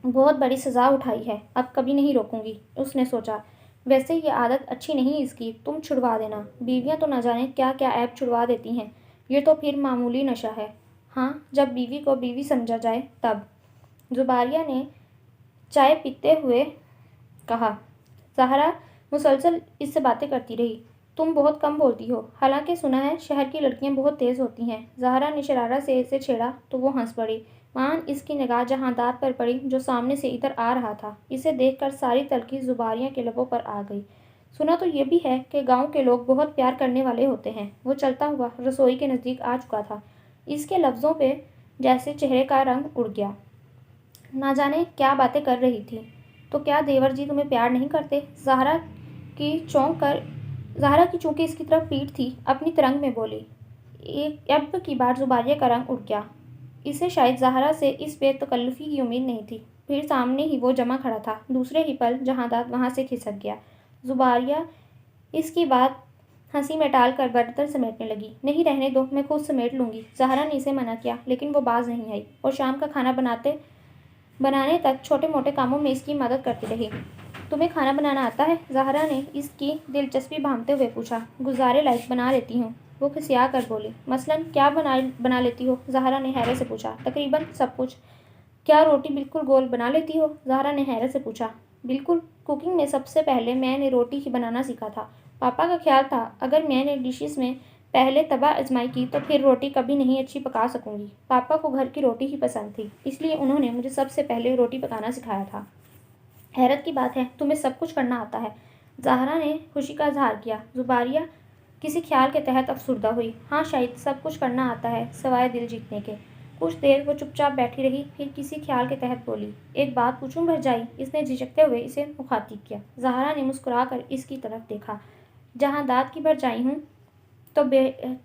بہت بڑی سزا اٹھائی ہے، اب کبھی نہیں روکوں گی، اس نے سوچا۔ ویسے یہ عادت اچھی نہیں اس کی، تم چھڑوا دینا، بیویاں تو نہ جانے کیا کیا عیب چھڑوا دیتی ہیں، یہ تو پھر معمولی نشہ ہے۔ ہاں، جب بیوی کو بیوی سمجھا جائے تب، زباریہ نے چائے پیتے ہوئے کہا۔ زہرا مسلسل اس سے باتیں کرتی رہی۔ تم بہت کم بولتی ہو، حالانکہ سنا ہے شہر کی لڑکیاں بہت تیز ہوتی ہیں۔ زہرا نے شرارت سے اسے چھیڑا تو وہ ہنس پڑی۔ وہاں اس کی نگاہ جہانداد پر پڑی جو سامنے سے ادھر آ رہا تھا۔ اسے دیکھ کر ساری تلخی زباریہ کے لبوں پر آ گئی۔ سنا تو یہ بھی ہے کہ گاؤں کے لوگ بہت پیار کرنے والے ہوتے ہیں۔ وہ چلتا ہوا رسوئی کے نزدیک آ چکا تھا۔ اس کے لفظوں پہ جیسے چہرے کا رنگ اڑ گیا۔ نہ جانے کیا باتیں کر رہی تھی۔ تو کیا دیور جی تمہیں پیار نہیں کرتے؟ زہرا کی چونکہ اس کی طرف پیٹھ تھی، اپنی ترنگ میں بولی۔ اب کی بار زباریہ کا رنگ اڑ گیا۔ اسے شاید زہرا سے اس بے تکلفی کی امید نہیں تھی۔ پھر سامنے ہی وہ جمع کھڑا تھا۔ دوسرے ہی پل جہانداد وہاں سے کھسک گیا۔ زباریہ اس کی بات ہنسی میں ٹال کر برتن سمیٹنے لگی۔ نہیں، رہنے دو، میں خود سمیٹ لوں گی۔ زہرا نے اسے منع کیا لیکن وہ باز نہیں آئی اور شام کا کھانا بنانے تک چھوٹے موٹے کاموں میں اس کی مدد کرتی رہی۔ تمہیں کھانا بنانا آتا ہے؟ زہرا نے اس کی دلچسپی بھانپتے ہوئے پوچھا۔ گزارے لائق بنا لیتی ہوں، وہ کھسیا کر بولی۔ مثلاً کیا بنا لیتی ہو؟ زہرا نے حیرت سے پوچھا۔ تقریباً سب کچھ۔ کیا روٹی بالکل گول بنا لیتی ہو؟ زہرا نے حیرت سے پوچھا۔ بالکل، کوکنگ میں سب سے پہلے میں نے روٹی ہی بنانا سیکھا تھا۔ پاپا کا خیال تھا اگر میں نے ڈشز میں پہلے تباہ آزمائی کی تو پھر روٹی کبھی نہیں اچھی پکا سکوں گی۔ پاپا کو گھر کی روٹی ہی پسند تھی، اس لیے انہوں نے مجھے سب سے پہلے روٹی پکانا سکھایا تھا۔ حیرت کی بات ہے، تمہیں سب کچھ کرنا آتا ہے۔ زہرا نے خوشی کا اظہار کیا۔ زباریہ کسی خیال کے تحت افسردہ ہوئی۔ ہاں، شاید سب کچھ کرنا آتا ہے سوائے دل جیتنے کے۔ کچھ دیر وہ چپ چاپ بیٹھی رہی، پھر کسی خیال کے تحت بولی۔ ایک بات پوچھوں بھرجائی؟ اس نے جھجکتے ہوئے اسے مخاطب کیا۔ زہرا نے مسکرا کر اس کی طرف دیکھا۔ جہانداد کی بھرجائی ہوں تو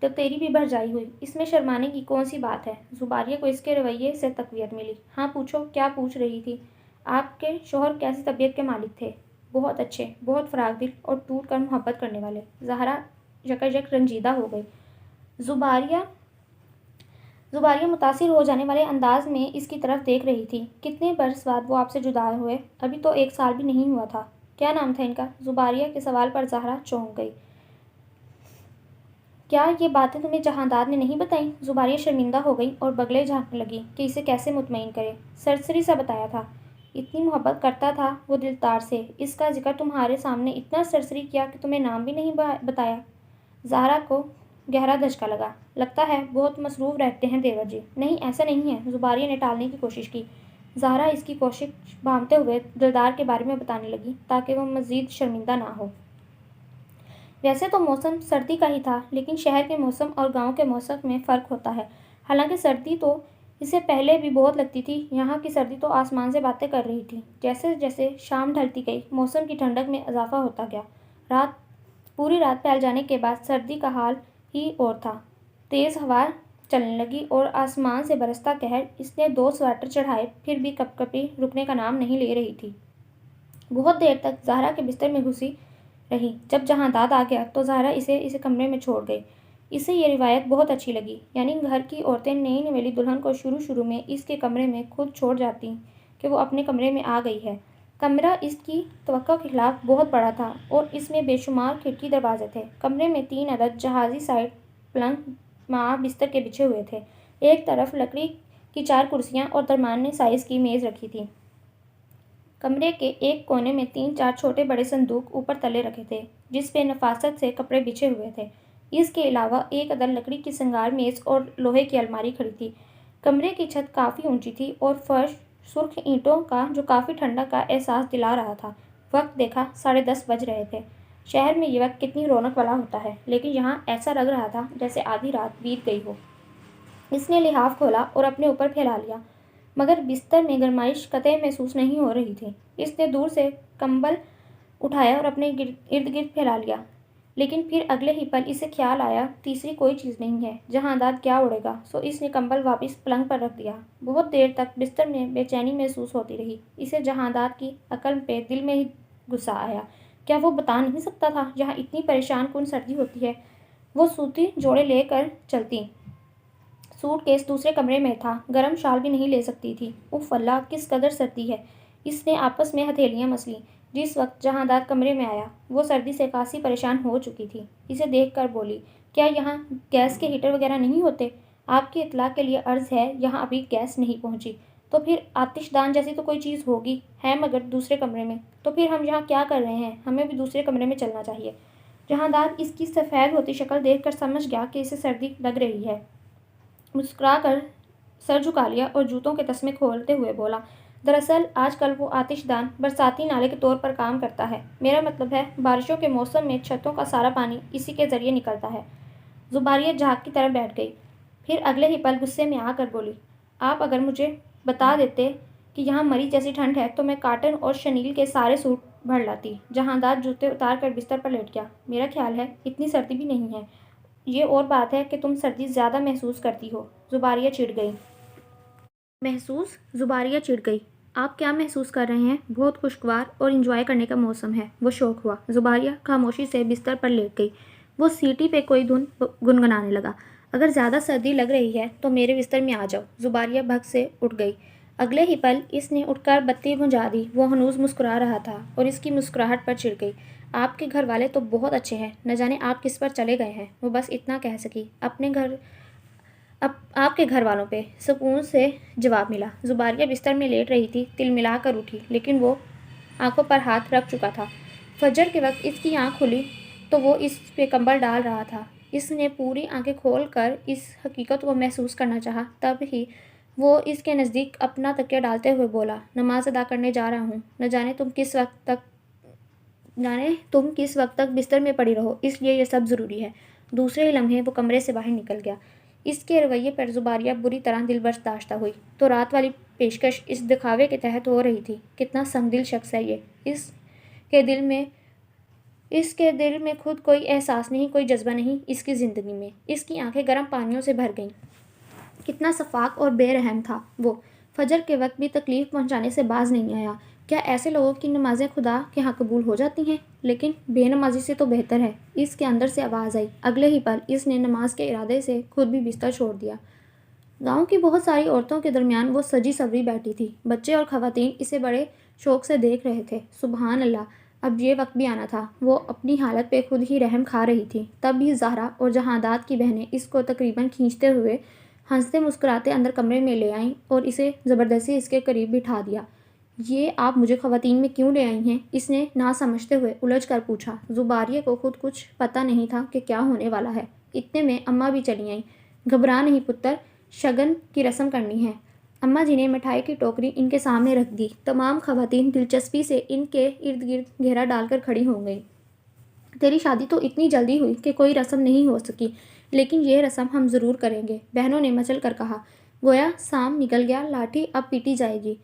تیری بھی بھرجائی ہوئی، اس میں شرمانے کی کون سی بات ہے؟ زباریہ کو اس کے رویے سے تقویت ملی۔ ہاں پوچھو، کیا پوچھ رہی تھی؟ آپ کے شوہر کیسی طبیعت کے مالک تھے؟ بہت اچھے، بہت فراخ دل اور ٹوٹ کر محبت کرنے والے۔ زہرا یکایک رنجیدہ ہو گئی۔ زباریہ متاثر ہو جانے والے انداز میں اس کی طرف دیکھ رہی تھی۔ کتنے برس بعد وہ آپ سے جدا ہوئے؟ ابھی تو 1 سال بھی نہیں ہوا تھا۔ کیا نام تھا ان کا؟ زباریہ کے سوال پر زہرا چونک گئی۔ کیا یہ باتیں تمہیں جہانداد نے نہیں بتائیں؟ زباریہ شرمندہ ہو گئی اور بگلے جھانکنے لگی کہ اسے کیسے مطمئن کرے۔ سرسری سا بتایا تھا، اتنی محبت کرتا تھا وہ دلدار سے، اس کا ذکر تمہارے سامنے اتنا سرسری کیا کہ تمہیں نام بھی نہیں بتایا۔ زہرا کو گہرا دھچکا لگا۔ لگتا ہے بہت مصروف رہتے ہیں دیور جی۔ نہیں، ایسا نہیں ہے، زباریہ نے ٹالنے کی کوشش کی۔ زہرا اس کی کوشش بھانپتے ہوئے دلدار کے بارے میں بتانے لگی تاکہ وہ مزید شرمندہ نہ ہو۔ ویسے تو موسم سردی کا ہی تھا، لیکن شہر کے موسم اور گاؤں کے موسم میں فرق ہوتا ہے۔ حالانکہ سردی تو اسے پہلے بھی بہت لگتی تھی، یہاں کی سردی تو آسمان سے باتیں کر رہی تھی۔ جیسے جیسے شام ڈھلتی گئی، موسم کی ٹھنڈک میں اضافہ ہوتا گیا۔ پوری رات پھیل جانے کے بعد سردی کا حال ہی اور تھا۔ تیز ہوا چلنے لگی اور آسمان سے برستا قہر اس نے 2 سویٹر چڑھائے پھر بھی کپکپی رکنے کا نام نہیں لے رہی تھی۔ بہت دیر تک زہرا کے بستر میں گھسی رہی۔ جب جہانداد آ گیا تو زہرا اسے کمرے میں چھوڑ گئی۔ اسے یہ روایت بہت اچھی لگی، یعنی گھر کی عورتیں نئی نویلی دلہن کو شروع میں اس کے کمرے میں خود چھوڑ جاتی کہ وہ اپنے کمرے میں آ گئی ہے۔ کمرہ اس کی توقع کے خلاف بہت بڑا تھا اور اس میں بے شمار کھڑکی دروازے تھے۔ کمرے میں 3 عدد جہازی سائیڈ پلنگ مع بستر کے بچھے ہوئے تھے۔ ایک طرف لکڑی کی 4 کرسیاں اور درمیانے سائز کی میز رکھی تھی۔ کمرے کے ایک کونے میں 3-4 چھوٹے بڑے صندوق اوپر تلے رکھے تھے جس پہ نفاست سے کپڑے بچھے ہوئے تھے۔ اس کے علاوہ ایک عدد لکڑی کی سنگار میز اور لوہے کی الماری کھڑی تھی۔ کمرے کی چھت کافی اونچی تھی اور فرش سرخ اینٹوں کا جو کافی ٹھنڈک کا احساس دلا رہا تھا۔ وقت دیکھا 10:30 بج رہے تھے۔ شہر میں یہ وقت کتنی رونق والا ہوتا ہے، لیکن یہاں ایسا لگ رہا تھا جیسے آدھی رات بیت گئی ہو۔ اس نے لحاف کھولا اور اپنے اوپر پھیلا لیا، مگر بستر میں گرمائش قطعی محسوس نہیں ہو رہی تھی۔ اس نے دور سے کمبل اٹھایا اور اپنے ارد گرد پھیلا لیا، لیکن پھر اگلے ہی پل اسے خیال آیا تیسری کوئی چیز نہیں ہے، جہانداد کیا اڑے گا، سو اس نے کمبل واپس پلنگ پر رکھ دیا۔ بہت دیر تک بستر میں بے چینی محسوس ہوتی رہی۔ اسے جہانداد کی عقل پہ دل میں ہی غصہ آیا۔ کیا وہ بتا نہیں سکتا تھا جہاں اتنی پریشان کن سردی ہوتی ہے وہ سوتی جوڑے لے کر چلتی؟ سوٹ کیس دوسرے کمرے میں تھا، گرم شال بھی نہیں لے سکتی تھی۔ اف اللہ، کس قدر سردی ہے! اس نے آپس میں ہتھیلیاں مس لیں۔ جس وقت جہانداد کمرے میں آیا وہ سردی سے خاصی پریشان ہو چکی تھی۔ اسے دیکھ کر بولی، کیا یہاں گیس کے ہیٹر وغیرہ نہیں ہوتے؟ آپ کی اطلاع کے لیے عرض ہے یہاں ابھی گیس نہیں پہنچی۔ تو پھر آتش دان جیسی تو کوئی چیز ہوگی، ہے مگر دوسرے کمرے میں۔ تو پھر ہم یہاں کیا کر رہے ہیں؟ ہمیں بھی دوسرے کمرے میں چلنا چاہیے۔ جہانداد اس کی سفید ہوتی شکل دیکھ کر سمجھ گیا کہ اسے سردی لگ رہی ہے۔ مسکرا کر سر جھکا لیا اور جوتوں کے تسمے کھولتے ہوئے بولا، دراصل آج کل وہ آتش دان برساتی نالے کے طور پر کام کرتا ہے۔ میرا مطلب ہے بارشوں کے موسم میں چھتوں کا سارا پانی اسی کے ذریعے نکلتا ہے۔ زباریہ جھاگ کی طرح بیٹھ گئی، پھر اگلے ہی پل غصے میں آ کر بولی، آپ اگر مجھے بتا دیتے کہ یہاں مری جیسی ٹھنڈ ہے تو میں کاٹن اور شنیل کے سارے سوٹ بھر لاتی۔ جہانداد جوتے اتار کر بستر پر لیٹ گیا۔ میرا خیال ہے اتنی سردی بھی نہیں ہے، یہ اور بات ہے کہ تم سردی زیادہ محسوس کرتی ہو۔ زباریہ چڑ گئی۔ محسوس؟ زباریہ چڑ گئی۔ آپ کیا محسوس کر رہے ہیں؟ بہت خوشگوار اور انجوائے کرنے کا موسم ہے، وہ شوق ہوا۔ زباریہ خاموشی سے بستر پر لیٹ گئی۔ وہ سیٹی پہ کوئی دھن گنگنانے لگا، اگر زیادہ سردی لگ رہی ہے تو میرے بستر میں آ جاؤ۔ زباریہ بھگ سے اٹھ گئی۔ اگلے ہی پل اس نے اٹھ کر بتی بجھا دی۔ وہ ہنوز مسکرا رہا تھا اور اس کی مسکراہٹ پر چڑ گئی۔ آپ کے گھر والے تو بہت اچھے ہیں، نہ جانے آپ کس پر چلے گئے ہیں۔ وہ بس اتنا کہہ سکی۔ آپ کے گھر والوں پہ، سکون سے جواب ملا۔ زباریہ بستر میں لیٹ رہی تھی، تل ملا کر اٹھی، لیکن وہ آنکھوں پر ہاتھ رکھ چکا تھا۔ فجر کے وقت اس کی آنکھ کھلی تو وہ اس پہ کمبل ڈال رہا تھا۔ اس نے پوری آنکھیں کھول کر اس حقیقت کو محسوس کرنا چاہا، تب ہی وہ اس کے نزدیک اپنا تکیہ ڈالتے ہوئے بولا، نماز ادا کرنے جا رہا ہوں، نہ جانے تم کس وقت تک بستر میں پڑی رہو، اس لیے یہ سب ضروری ہے۔ دوسرے ہی لمحے وہ کمرے سے باہر نکل گیا۔ اس کے رویے پر زباریہ بری طرح دل برداشتہ ہوئی۔ تو رات والی پیشکش اس دکھاوے کے تحت ہو رہی تھی۔ کتنا سنگ دل شخص ہے یہ! اس کے دل میں خود کوئی احساس نہیں، کوئی جذبہ نہیں اس کی زندگی میں۔ اس کی آنکھیں گرم پانیوں سے بھر گئیں۔ کتنا شفاق اور بے رحم تھا وہ! فجر کے وقت بھی تکلیف پہنچانے سے باز نہیں آیا۔ کیا ایسے لوگوں کی نمازیں خدا کے ہاں قبول ہو جاتی ہیں؟ لیکن بے نمازی سے تو بہتر ہے۔ اس کے اندر سے آواز آئی۔ اگلے ہی پل اس نے نماز کے ارادے سے خود بھی بستر چھوڑ دیا۔ گاؤں کی بہت ساری عورتوں کے درمیان وہ سجی سوری بیٹھی تھی۔ بچے اور خواتین اسے بڑے شوق سے دیکھ رہے تھے۔ سبحان اللہ، اب یہ وقت بھی آنا تھا۔ وہ اپنی حالت پہ خود ہی رحم کھا رہی تھی۔ تب بھی زہرا اور جہانداد کی بہنیں اس کو تقریباً کھینچتے ہوئے ہنستے مسکراتے اندر کمرے میں لے آئیں اور اسے زبردستی اس کے قریب بٹھا دیا۔ یہ آپ مجھے خواتین میں کیوں لے آئی ہیں؟ اس نے نہ سمجھتے ہوئے الجھ کر پوچھا۔ زباریہ کو خود کچھ پتہ نہیں تھا کہ کیا ہونے والا ہے۔ اتنے میں اماں بھی چلی آئیں۔ گھبرا نہیں پتر، شگن کی رسم کرنی ہے۔ اماں جی نے مٹھائی کی ٹوکری ان کے سامنے رکھ دی۔ تمام خواتین دلچسپی سے ان کے ارد گرد گھیرا ڈال کر کھڑی ہو گئیں۔ تیری شادی تو اتنی جلدی ہوئی کہ کوئی رسم نہیں ہو سکی، لیکن یہ رسم ہم ضرور کریں گے، بہنوں نے مچل کر کہا۔ گویا سام نکل گیا، لاٹھی اب پیٹی جائے گی۔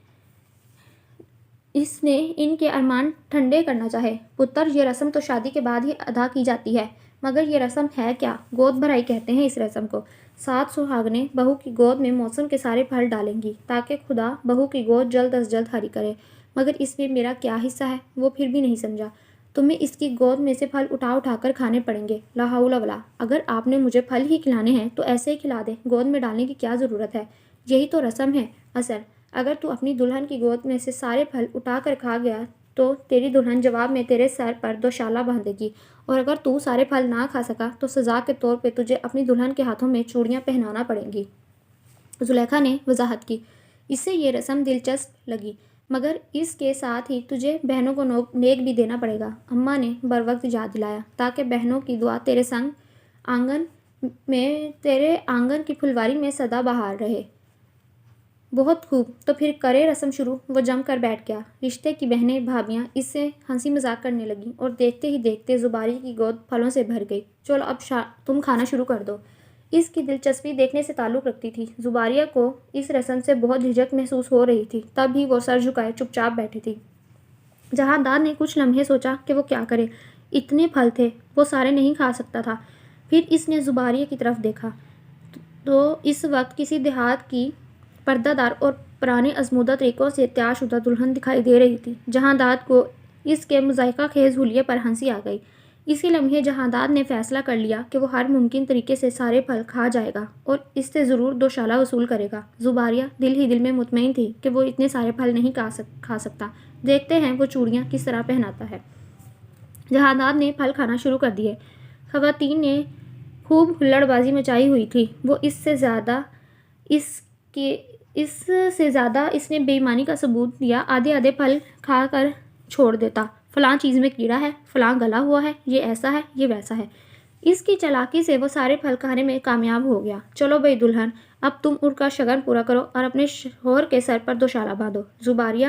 اس نے ان کے ارمان ٹھنڈے کرنا چاہے۔ پتر، یہ رسم تو شادی کے بعد ہی ادا کی جاتی ہے، مگر یہ رسم ہے کیا؟ گود بھرائی کہتے ہیں اس رسم کو۔ 7 سہاگنیں بہو کی گود میں موسم کے سارے پھل ڈالیں گی تاکہ خدا بہو کی گود جلد از جلد ہری کرے۔ مگر اس میں میرا کیا حصہ ہے؟ وہ پھر بھی نہیں سمجھا۔ تمہیں اس کی گود میں سے پھل اٹھا کر کھانے پڑیں گے۔ لا حول ولا، اگر آپ نے مجھے پھل ہی کھلانے ہیں تو ایسے ہی کھلا دیں، گود میں ڈالنے کی کیا ضرورت ہے؟ یہی تو رسم ہے اصل۔ اگر تو اپنی دلہن کی گود میں سے سارے پھل اٹھا کر کھا گیا تو تیری دلہن جواب میں تیرے سر پر دوشالہ باندھے گی، اور اگر تو سارے پھل نہ کھا سکا تو سزا کے طور پہ تجھے اپنی دلہن کے ہاتھوں میں چوڑیاں پہنانا پڑیں گی۔ زلیخا نے وضاحت کی۔ اس سے یہ رسم دلچسپ لگی، مگر اس کے ساتھ ہی تجھے بہنوں کو نیک بھی دینا پڑے گا، اماں نے بروقت یاد دلایا، تاکہ بہنوں کی دعا تیرے آنگن کی پھلواری میں سدا بہار رہے۔ بہت خوب، تو پھر کرے رسم شروع۔ وہ جم کر بیٹھ گیا۔ رشتے کی بہنیں بھابیاں اس سے ہنسی مذاق کرنے لگیں اور دیکھتے ہی دیکھتے زباری کی گود پھلوں سے بھر گئی۔ چلو اب تم کھانا شروع کر دو۔ اس کی دلچسپی دیکھنے سے تعلق رکھتی تھی۔ زباریہ کو اس رسم سے بہت جھجک محسوس ہو رہی تھی، تب بھی وہ سر جھکائے چپ چاپ بیٹھی تھی۔ جہاں داد نے کچھ لمحے سوچا کہ وہ کیا کرے۔ اتنے پھل تھے، وہ سارے نہیں کھا سکتا تھا۔ پھر اس نے زباریہ کی طرف دیکھا تو اس وقت کسی دیہات کی پردہ دار اور پرانے ازمودہ طریقوں سے تیار شدہ دلہن دکھائی دے رہی تھی۔ جہاں داد کو اس کے مذائقہ خیز حلیے پر ہنسی آ گئی۔ اسی لمحے جہاں داد نے فیصلہ کر لیا کہ وہ ہر ممکن طریقے سے سارے پھل کھا جائے گا اور اس سے ضرور دوشالہ وصول کرے گا۔ زباریہ دل ہی دل میں مطمئن تھی کہ وہ اتنے سارے پھل نہیں کھا سکتا۔ دیکھتے ہیں وہ چوڑیاں کس طرح پہناتا ہے۔ جہاں داد نے پھل کھانا شروع کر دیے۔ خواتین نے خوب ہلڑ بازی مچائی ہوئی تھی۔ وہ اس سے زیادہ اس نے بے ایمانی کا ثبوت دیا۔ آدھے پھل کھا کر چھوڑ دیتا۔ فلاں چیز میں کیڑا ہے، فلاں گلا ہوا ہے، یہ ایسا ہے، یہ ویسا ہے۔ اس کی چالاکی سے وہ سارے پھل کھانے میں کامیاب ہو گیا۔ چلو بھئی دلہن، اب تم اڑ کر شگن پورا کرو اور اپنے شوہر کے سر پر دوشالہ باندھو۔ زباریہ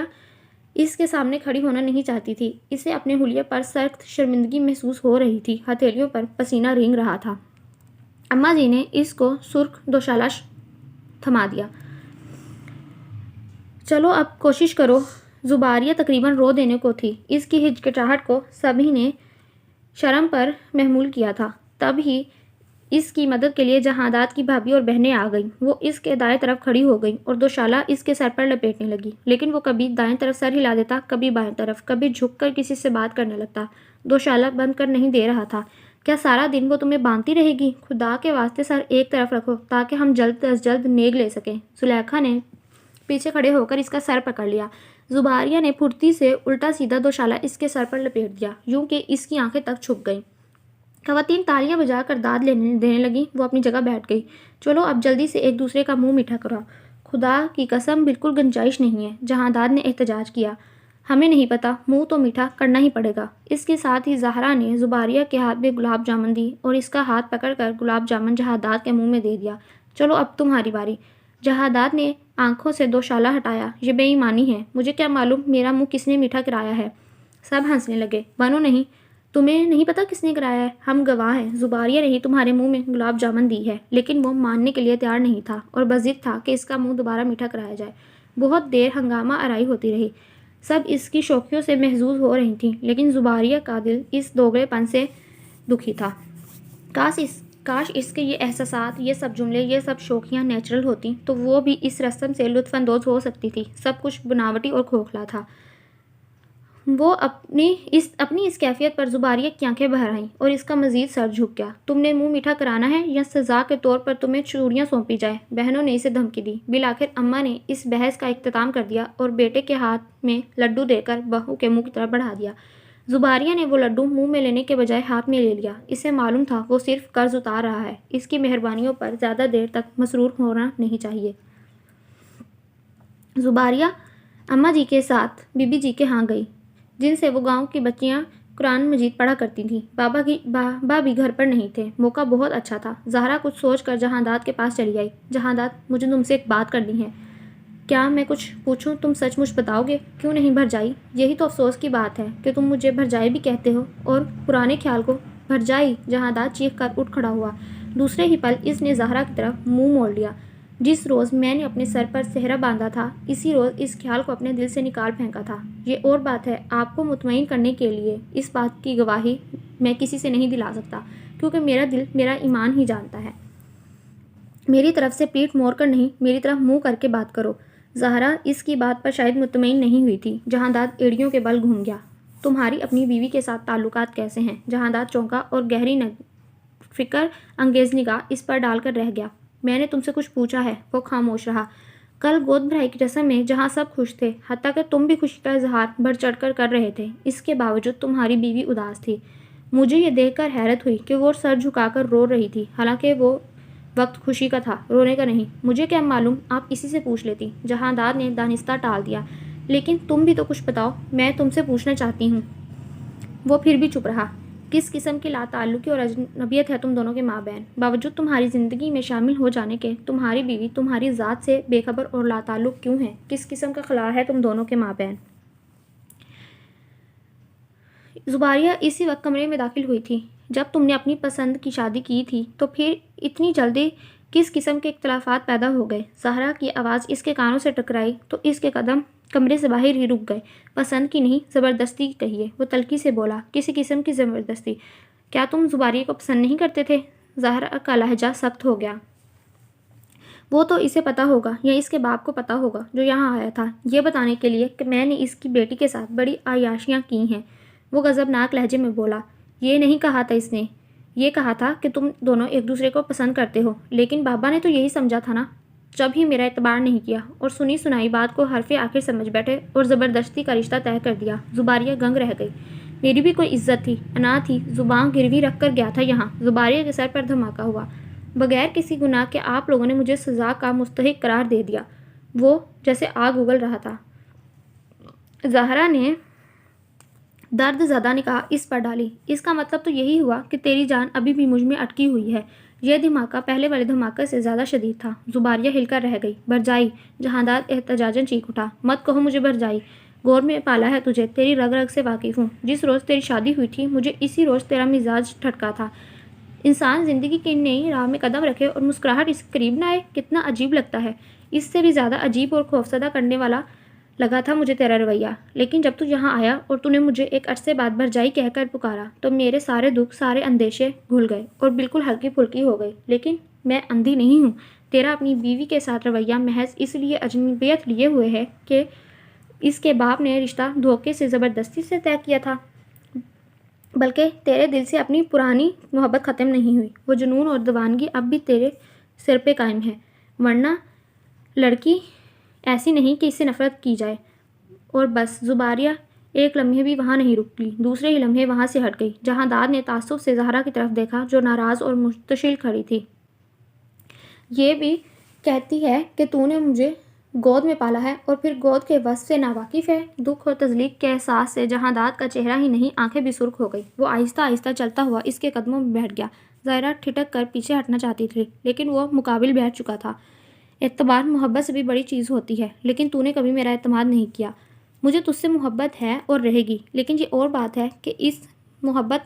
اس کے سامنے کھڑی ہونا نہیں چاہتی تھی۔ اسے اپنے حلیے پر سخت شرمندگی محسوس ہو رہی تھی۔ ہتھیلیوں پر پسینہ رینگ رہا تھا۔ اماں جی نے اس کو سرخ دوشالہ تھما دیا۔ چلو اب کوشش کرو۔ زباریہ تقریباً رو دینے کو تھی۔ اس کی ہچکچاہٹ کو سبھی نے شرم پر محمول کیا تھا۔ تب ہی اس کی مدد کے لیے جہاں داد کی بھابھی اور بہنیں آ گئیں۔ وہ اس کے دائیں طرف کھڑی ہو گئیں اور دوشالہ اس کے سر پر لپیٹنے لگی، لیکن وہ کبھی دائیں طرف سر ہلا دیتا، کبھی بائیں طرف، کبھی جھک کر کسی سے بات کرنے لگتا۔ دوشالہ بند کر نہیں دے رہا تھا۔ کیا سارا دن وہ تمہیں باندھتی رہے گی؟ خدا کے واسطے سر ایک طرف رکھو تاکہ ہم جلد از جلد نیگ لے سکیں۔ زلیخا نے پیچھے کھڑے ہو کر اس کا سر پکڑ لیا۔ زباریہ نے پھرتی سے الٹا سیدھا دوشالہ اس کے سر پر لپیٹ دیا، یوں کہ اس کی آنکھیں تک چھپ گئیں۔ خواتین تالیاں بجا کر داد دینے لگیں۔ وہ اپنی جگہ بیٹھ گئی۔ چلو اب جلدی سے ایک دوسرے کا منہ میٹھا کرو۔ خدا کی قسم بالکل گنجائش نہیں ہے، جہاں داد نے احتجاج کیا۔ ہمیں نہیں پتہ، منہ تو میٹھا کرنا ہی پڑے گا۔ اس کے ساتھ ہی زہرا نے زباریہ کے ہاتھ میں گلاب جامن دی اور اس کا ہاتھ پکڑ کر گلاب جامن جہاں داد کے منہ میں دے دیا۔ چلو اب تمہاری باری۔ جہاں داد نے آنکھوں سے دوشالہ ہٹایا۔ یہ بے ایمانی ہے، مجھے کیا معلوم میرا منہ کس نے میٹھا کرایا ہے۔ سب ہنسنے لگے۔ بنو نہیں، تمہیں نہیں پتا کس نے کرایا ہے، ہم گواہ ہیں، زباریہ نے ہی تمہارے منہ میں گلاب جامن دی ہے۔ لیکن وہ ماننے کے لیے تیار نہیں تھا اور بضد تھا کہ اس کا منہ دوبارہ میٹھا کرایا جائے۔ بہت دیر ہنگامہ آرائی ہوتی رہی۔ سب اس کی شوخیوں سے محظوظ ہو رہی تھیں، لیکن زباریہ کا دل اس دوگلے پن سے دکھی تھا۔ کاش اس کے یہ احساسات، یہ سب جملے، یہ سب شوخیاں نیچرل ہوتی تو وہ بھی اس رسم سے لطف اندوز ہو سکتی تھی۔ سب کچھ بناوٹی اور کھوکھلا تھا۔ وہ اپنی اس کیفیت پر زباریہ کی آنکھیں بھر آئیں اور اس کا مزید سر جھک گیا۔ تم نے منہ میٹھا کرانا ہے یا سزا کے طور پر تمہیں چوڑیاں سونپی جائے؟ بہنوں نے اسے دھمکی دی۔ بالآخر اماں نے اس بحث کا اختتام کر دیا اور بیٹے کے ہاتھ میں لڈو دے کر بہو کے منہ کی طرف بڑھا دیا۔ زباریہ نے وہ لڈو منہ میں لینے کے بجائے ہاتھ میں لے لیا۔ اسے معلوم تھا وہ صرف قرض اتار رہا ہے، اس کی مہربانیوں پر زیادہ دیر تک مسرور ہونا نہیں چاہیے۔ زباریہ اماں جی کے ساتھ بی بی جی کے ہاں گئی، جن سے وہ گاؤں کی بچیاں قرآن مجید پڑھا کرتی تھیں۔ بابا بھی گھر پر نہیں تھے۔ موقع بہت اچھا تھا۔ زہرا کچھ سوچ کر جہاں داد کے پاس چلی آئی۔ جہاں داد، مجھے تم سے ایک بات کرنی ہے۔ کیا میں کچھ پوچھوں؟ تم سچ مچ بتاؤ گے؟ کیوں نہیں بھرجائی؟ یہی تو افسوس کی بات ہے کہ تم مجھے بھرجائی بھی کہتے ہو اور پرانے خیال کو بھرجائی۔ جہانداد چیخ کر اٹھ کھڑا ہوا۔ دوسرے ہی پل اس نے زہرا کی طرف منہ موڑ لیا۔ جس روز میں نے اپنے سر پر صحرا باندھا تھا اسی روز اس خیال کو اپنے دل سے نکال پھینکا تھا۔ یہ اور بات ہے، آپ کو مطمئن کرنے کے لیے اس بات کی گواہی میں کسی سے نہیں دلا سکتا، کیونکہ میرا دل میرا ایمان ہی جانتا ہے۔ میری طرف سے پیٹھ موڑ کر نہیں، میری طرف منہ کر کے بات کرو۔ زہرا اس کی بات پر شاید مطمئن نہیں ہوئی تھی۔ جہانداد ایڑیوں کے بل گھوم گیا۔ تمہاری اپنی بیوی کے ساتھ تعلقات کیسے ہیں؟ جہانداد چونکا اور گہری فکر انگیز نگاہ اس پر ڈال کر رہ گیا۔ میں نے تم سے کچھ پوچھا ہے؟ وہ خاموش رہا۔ کل گود بھرائی کی رسم میں جہاں سب خوش تھے، حتیٰ کہ تم بھی خوشی کا اظہار بڑھ چڑھ کر رہے تھے، اس کے باوجود تمہاری بیوی اداس تھی۔ مجھے یہ دیکھ کر حیرت ہوئی کہ وہ سر جھکا کر رو رہی تھی، حالانکہ وہ وقت خوشی کا تھا، رونے کا نہیں۔ مجھے کیا معلوم، آپ اسی سے پوچھ لیتی۔ جہانداد نے دانستہ ٹال دیا۔ لیکن تم بھی تو کچھ بتاؤ، میں تم سے پوچھنا چاہتی ہوں۔ وہ پھر بھی چپ رہا۔ کس قسم کی لاتعلقی اور اجنبیت ہے تم دونوں کے مابین؟ باوجود تمہاری زندگی میں شامل ہو جانے کے تمہاری بیوی تمہاری ذات سے بے خبر اور لاتعلق کیوں ہے؟ کس قسم کا خلا ہے تم دونوں کے مابین؟ زباریہ اسی وقت کمرے میں داخل ہوئی تھی۔ جب تم نے اپنی پسند کی شادی کی تھی تو پھر اتنی جلدی کس قسم کے اختلافات پیدا ہو گئے؟ زہرا کی آواز اس کے کانوں سے ٹکرائی تو اس کے قدم کمرے سے باہر ہی رک گئے۔ پسند کی نہیں، زبردستی کی کہیے، وہ تلخی سے بولا۔ کسی قسم کی زبردستی؟ کیا تم زباریہ کو پسند نہیں کرتے تھے؟ زہرا کا لہجہ سخت ہو گیا۔ وہ تو اسے پتا ہوگا یا اس کے باپ کو پتا ہوگا جو یہاں آیا تھا یہ بتانے کے لیے کہ میں نے اس کی بیٹی کے ساتھ بڑی عیاشیاں کی ہیں۔ وہ غضبناک لہجے میں بولا۔ یہ نہیں کہا تھا اس نے، یہ کہا تھا کہ تم دونوں ایک دوسرے کو پسند کرتے ہو، لیکن بابا نے تو یہی سمجھا تھا نا، جب ہی میرا اعتبار نہیں کیا اور سنی سنائی بات کو حرف آخر سمجھ بیٹھے اور زبردستی کا رشتہ طے کر دیا۔ زباریہ گنگ رہ گئی۔ میری بھی کوئی عزت تھی، انا تھی، زباں گروی رکھ کر گیا تھا یہاں۔ زباریہ کے سر پر دھماکہ ہوا۔ بغیر کسی گناہ کے آپ لوگوں نے مجھے سزا کا مستحق قرار دے دیا۔ وہ جیسے آگ اگل رہا تھا۔ زہرا نے درد زدہ نگاہ اس پر ڈالی۔ اس کا مطلب تو یہی ہوا کہ تیری جان ابھی بھی مجھ میں اٹکی ہوئی ہے۔ یہ دھماکہ پہلے والے دھماکے سے زیادہ شدید تھا۔ زباریہ ہل کر رہ گئی۔ بھرجائی! جہانداد احتجاجاً چیخ اٹھا۔ مت کہو مجھے بھرجائی، گور میں پالا ہے تجھے، تیری رگ رگ سے واقف ہوں۔ جس روز تیری شادی ہوئی تھی مجھے اسی روز تیرا مزاج ٹھٹکا تھا۔ انسان زندگی کی نئی راہ میں قدم رکھے اور مسکراہٹ اس کے قریب نہ آئے، کتنا عجیب لگتا ہے۔ اس سے بھی زیادہ عجیب اور خوفزدہ کرنے والا لگا تھا مجھے تیرا رویہ۔ لیکن جب تو یہاں آیا اور تو نے مجھے ایک عرصے بعد بھرجائی کہہ کر پکارا تو میرے سارے دکھ، سارے اندیشے گھل گئے اور بالکل ہلکی پھلکی ہو گئی۔ لیکن میں اندھی نہیں ہوں۔ تیرا اپنی بیوی کے ساتھ رویہ محض اس لیے اجنبیت لیے ہوئے ہے کہ اس کے باپ نے رشتہ دھوکے سے زبردستی سے طے کیا تھا، بلکہ تیرے دل سے اپنی پرانی محبت ختم نہیں ہوئی۔ وہ جنون اور دیوانگی اب بھی تیرے سر پہ قائم ہے، ورنہ لڑکی ایسی نہیں کہ اس سے نفرت کی جائے۔ اور بس۔ زباریہ ایک لمحے بھی وہاں نہیں رکی، دوسرے ہی لمحے وہاں سے ہٹ گئی۔ جہانداد نے تعصب سے زہرا کی طرف دیکھا جو ناراض اور مستشل کھڑی تھی۔ یہ بھی کہتی ہے کہ تو نے مجھے گود میں پالا ہے اور پھر گود کے وصف سے ناواقف ہے؟ دکھ اور تذلیق کے احساس سے جہانداد کا چہرہ ہی نہیں، آنکھیں بھی سرخ ہو گئی۔ وہ آہستہ آہستہ چلتا ہوا اس کے قدموں میں بیٹھ گیا۔ زہرا ٹھٹک کر پیچھے ہٹنا چاہتی تھی، لیکن وہ مقابل بیٹھ چکا تھا۔ اعتبار محبت سے بھی بڑی چیز ہوتی ہے، لیکن تو نے کبھی میرا اعتماد نہیں کیا۔ مجھے تجھ سے محبت ہے اور رہے گی، لیکن یہ اور بات ہے کہ اس محبت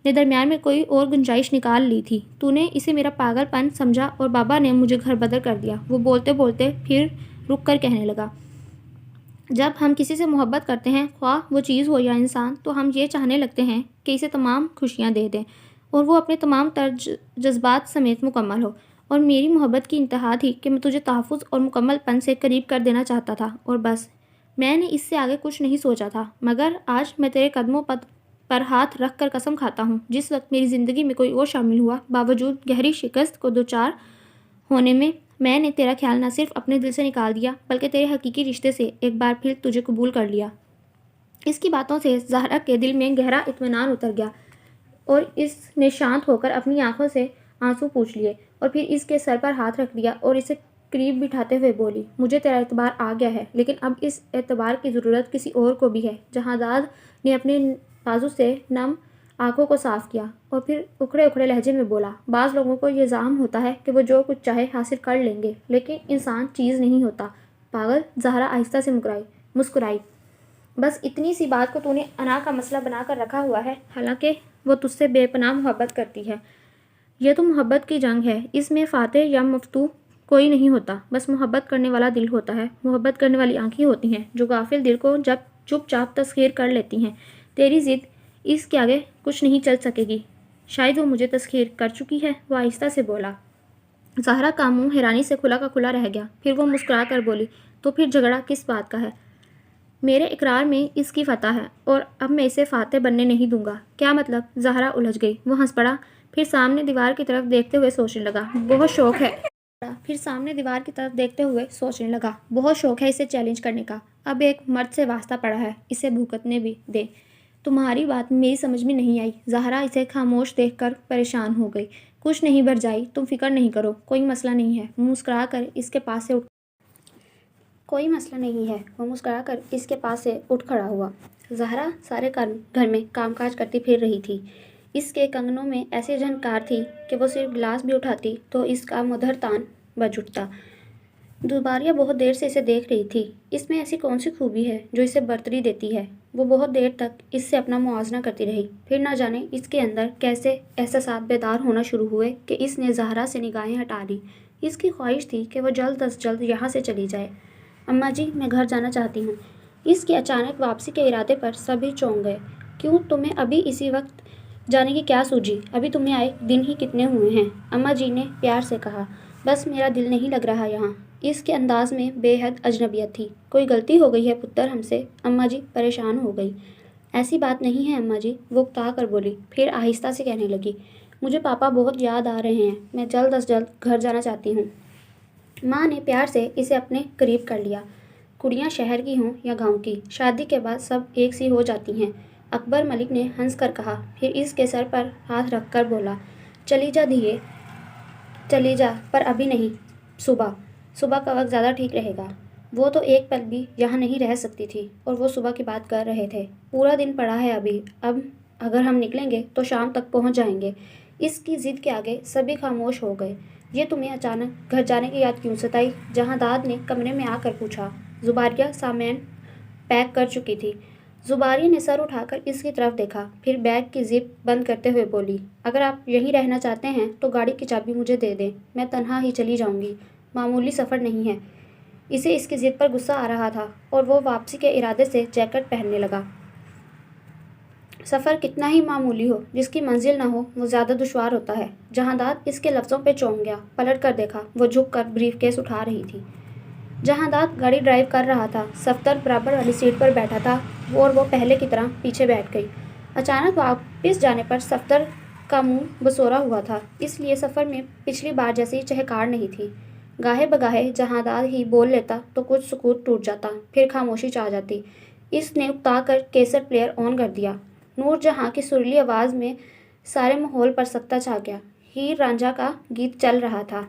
نے درمیان میں کوئی اور گنجائش نکال لی تھی۔ تو نے اسے میرا پاگل پن سمجھا اور بابا نے مجھے گھر بدر کر دیا۔ وہ بولتے بولتے پھر رک کر کہنے لگا۔ جب ہم کسی سے محبت کرتے ہیں، خواہ وہ چیز ہو یا انسان، تو ہم یہ چاہنے لگتے ہیں کہ اسے تمام خوشیاں دے دیں اور وہ اپنے تمام جذبات سمیت مکمل ہو۔ اور میری محبت کی انتہا تھی کہ میں تجھے تحفظ اور مکمل پن سے قریب کر دینا چاہتا تھا، اور بس۔ میں نے اس سے آگے کچھ نہیں سوچا تھا، مگر آج میں تیرے قدموں پر ہاتھ رکھ کر قسم کھاتا ہوں، جس وقت میری زندگی میں کوئی اور شامل ہوا، باوجود گہری شکست کو دوچار ہونے میں نے تیرا خیال نہ صرف اپنے دل سے نکال دیا، بلکہ تیرے حقیقی رشتے سے ایک بار پھر تجھے قبول کر لیا۔ اس کی باتوں سے زہرا کے دل میں گہرا اطمینان اتر گیا اور اس نے شانت ہو کر اپنی آنکھوں سے آنسو پوچھ لیے اور پھر اس کے سر پر ہاتھ رکھ دیا اور اسے قریب بٹھاتے ہوئے بولی، مجھے تیرا اعتبار آ گیا ہے، لیکن اب اس اعتبار کی ضرورت کسی اور کو بھی ہے۔ جہانداد نے اپنے بازو سے نم آنکھوں کو صاف کیا اور پھر اکھڑے اکھڑے لہجے میں بولا، بعض لوگوں کو یہ زعم ہوتا ہے کہ وہ جو کچھ چاہے حاصل کر لیں گے، لیکن انسان چیز نہیں ہوتا، پاگل، زہرا آہستہ سے مسکرائی۔ بس اتنی سی بات کو تو نے انا کا مسئلہ بنا کر رکھا ہوا ہے، حالانکہ وہ تجھ سے بے پناہ محبت کرتی ہے۔ یہ تو محبت کی جنگ ہے، اس میں فاتح یا مفتو کوئی نہیں ہوتا، بس محبت کرنے والا دل ہوتا ہے، محبت کرنے والی آنکھیں ہوتی ہیں جو غافل دل کو جب چپ چاپ تسخیر کر لیتی ہیں۔ تیری ضد اس کے آگے کچھ نہیں چل سکے گی۔ شاید وہ مجھے تسخیر کر چکی ہے، وہ آہستہ سے بولا۔ زہرا کا منہ حیرانی سے کھلا کا کھلا رہ گیا، پھر وہ مسکرا کر بولی، تو پھر جھگڑا کس بات کا ہے؟ میرے اقرار میں اس کی فتح ہے اور اب میں اسے فاتح بننے نہیں دوں گا۔ کیا مطلب؟ زہرا الجھ گئی۔ وہ ہنس پڑا، پھر سامنے دیوار کی طرف دیکھتے ہوئے سوچنے لگا، بہت شوق ہے اسے چیلنج کرنے کا۔ اب ایک مرد سے واسطہ پڑا ہے، اسے بھگتنے بھی دے۔ تمہاری بات میری سمجھ میں نہیں آئی۔ زہرا اسے خاموش دیکھ کر پریشان ہو گئی۔ کچھ نہیں بھرجائی، تم فکر نہیں کرو، کوئی مسئلہ نہیں ہے۔ وہ مسکرا کر اس کے پاس سے اٹھ کھڑا ہوا۔ زہرا سارے گھر میں کام کاج کرتی پھر رہی تھی۔ اس کے کنگنوں میں ایسی جھنکار تھی کہ وہ صرف گلاس بھی اٹھاتی تو اس کا مدھر تان بج اٹھتا۔ دوباریہ بہت دیر سے اسے دیکھ رہی تھی۔ اس میں ایسی کون سی خوبی ہے جو اسے برتری دیتی ہے؟ وہ بہت دیر تک اس سے اپنا موازنہ کرتی رہی، پھر نہ جانے اس کے اندر کیسے احساسات بیدار ہونا شروع ہوئے کہ اس نے زہرا سے نگاہیں ہٹا لی۔ اس کی خواہش تھی کہ وہ جلد از جلد یہاں سے چلی جائے۔ اماں جی، میں گھر جانا چاہتی ہوں۔ اس کی اچانک واپسی کے ارادے پر سبھی چونک گئے۔ کیوں، تمہیں ابھی اسی وقت جانے کی کیا سوجی؟ ابھی تمہیں آئے دن ہی کتنے ہوئے ہیں؟ اماں جی نے پیار سے کہا۔ بس میرا دل نہیں لگ رہا یہاں۔ اس کے انداز میں بے حد اجنبیت تھی۔ کوئی غلطی ہو گئی ہے پتر ہم سے؟ اماں جی پریشان ہو گئی۔ ایسی بات نہیں ہے اماں جی، وہ اکتا کر بولی، پھر آہستہ سے کہنے لگی، مجھے پاپا بہت یاد آ رہے ہیں، میں جلد از جلد گھر جانا چاہتی ہوں۔ ماں نے پیار سے اسے اپنے قریب کر لیا۔ کڑیاں شہر کی ہوں یا گاؤں کی، شادی کے بعد سب ایک سی ہو جاتی ہیں، اکبر ملک نے ہنس کر کہا، پھر اس کے سر پر ہاتھ رکھ کر بولا، چلی جا دھیے، چلی جا، پر ابھی نہیں، صبح کا وقت زیادہ ٹھیک رہے گا۔ وہ تو ایک پل بھی یہاں نہیں رہ سکتی تھی، اور وہ صبح کی بات کر رہے تھے۔ پورا دن پڑا ہے ابھی، اب اگر ہم نکلیں گے تو شام تک پہنچ جائیں گے۔ اس کی ضد کے آگے سبھی خاموش ہو گئے۔ یہ تمہیں اچانک گھر جانے کی یاد کیوں ستائی؟ جہاں داد نے کمرے میں آ کر پوچھا۔ زباریہ سامان پیک کر چکی تھی۔ زباریہ نے سر اٹھا کر اس کی طرف دیکھا، پھر بیگ کی زپ بند کرتے ہوئے بولی، اگر آپ یہیں رہنا چاہتے ہیں تو گاڑی کی چابی مجھے دے دیں، میں تنہا ہی چلی جاؤں گی، معمولی سفر نہیں ہے۔ اسے اس کی ضد پر غصہ آ رہا تھا اور وہ واپسی کے ارادے سے جیکٹ پہننے لگا۔ سفر کتنا ہی معمولی ہو، جس کی منزل نہ ہو وہ زیادہ دشوار ہوتا ہے۔ جہاں داد اس کے لفظوں پہ چونک گیا، پلٹ کر دیکھا، وہ جھک کر بریف کیس اٹھا رہی تھی۔ جہاں داد گاڑی ڈرائیو کر رہا تھا، صفدر برابر والی سیٹ پر بیٹھا تھا اور وہ پہلے کی طرح پیچھے بیٹھ گئی۔ اچانک واپس جانے پر صفدر کا منہ بسورا ہوا تھا، اس لیے سفر میں پچھلی بار جیسی چہکار نہیں تھی۔ گاہے بگاہے جہاں داد ہی بول لیتا تو کچھ سکوت ٹوٹ جاتا، پھر خاموشی چھا جاتی۔ اس نے اکتا کر کیسٹ پلیئر آن کر دیا۔ نور جہاں کی سریلی آواز میں سارے ماحول پر سکتہ چھا گیا۔ ہیر رانجھا کا گیت چل رہا تھا۔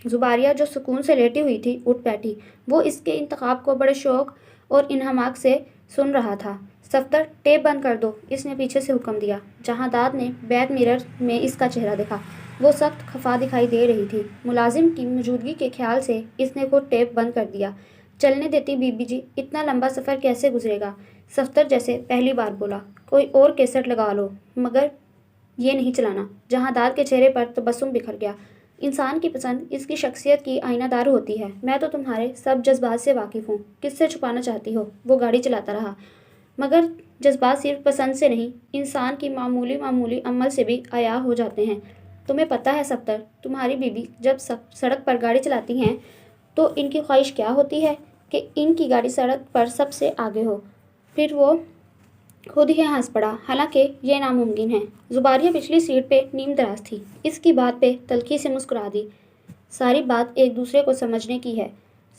زباریہ جو سکون سے لیٹی ہوئی تھی اٹھ بیٹھی، وہ اس کے انتخاب کو بڑے شوق اور انہماک سے سن رہا تھا۔ صفدر، ٹیپ بند کر دو، اس نے پیچھے سے حکم دیا۔ جہاں داد نے بیک میرر میں اس کا چہرہ دیکھا، وہ سخت خفا دکھائی دے رہی تھی۔ ملازم کی موجودگی کے خیال سے اس نے خود ٹیپ بند کر دیا۔ چلنے دیتی بی بی جی، اتنا لمبا سفر کیسے گزرے گا؟ صفدر جیسے پہلی بار بولا، کوئی اور کیسٹ لگا لو، مگر یہ نہیں چلانا۔ جہاں داد کے چہرے پر تبسم بکھر گیا۔ انسان کی پسند اس کی شخصیت کی آئینہ دار ہوتی ہے۔ میں تو تمہارے سب جذبات سے واقف ہوں، کس سے چھپانا چاہتی ہو؟ وہ گاڑی چلاتا رہا، مگر جذبات صرف پسند سے نہیں، انسان کی معمولی عمل سے بھی عیاں ہو جاتے ہیں۔ تمہیں پتہ ہے صفدر، تمہاری بیوی جب سڑک پر گاڑی چلاتی ہیں تو ان کی خواہش کیا ہوتی ہے کہ ان کی گاڑی سڑک پر سب سے آگے ہو۔ پھر وہ خود ہی ہنس پڑا، حالانکہ یہ ناممکن ہے۔ زباریہ پچھلی سیٹ پہ نیم دراز تھی، اس کی بات پہ تلخی سے مسکرا دی۔ ساری بات ایک دوسرے کو سمجھنے کی ہے۔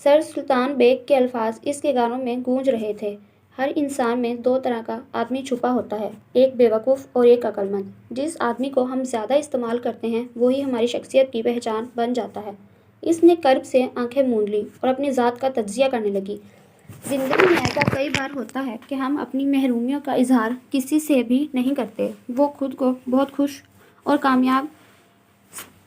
سر سلطان بیگ کے الفاظ اس کے کانوں میں گونج رہے تھے۔ ہر انسان میں دو طرح کا آدمی چھپا ہوتا ہے، ایک بے وقوف اور ایک عقل مند۔ جس آدمی کو ہم زیادہ استعمال کرتے ہیں وہی ہماری شخصیت کی پہچان بن جاتا ہے۔ اس نے کرب سے آنکھیں موند لی اور اپنی ذات کا تجزیہ کرنے لگی۔ زندگی میں ایسا کئی بار ہوتا ہے کہ ہم اپنی محرومیوں کا اظہار کسی سے بھی نہیں کرتے۔ وہ خود کو بہت خوش اور کامیاب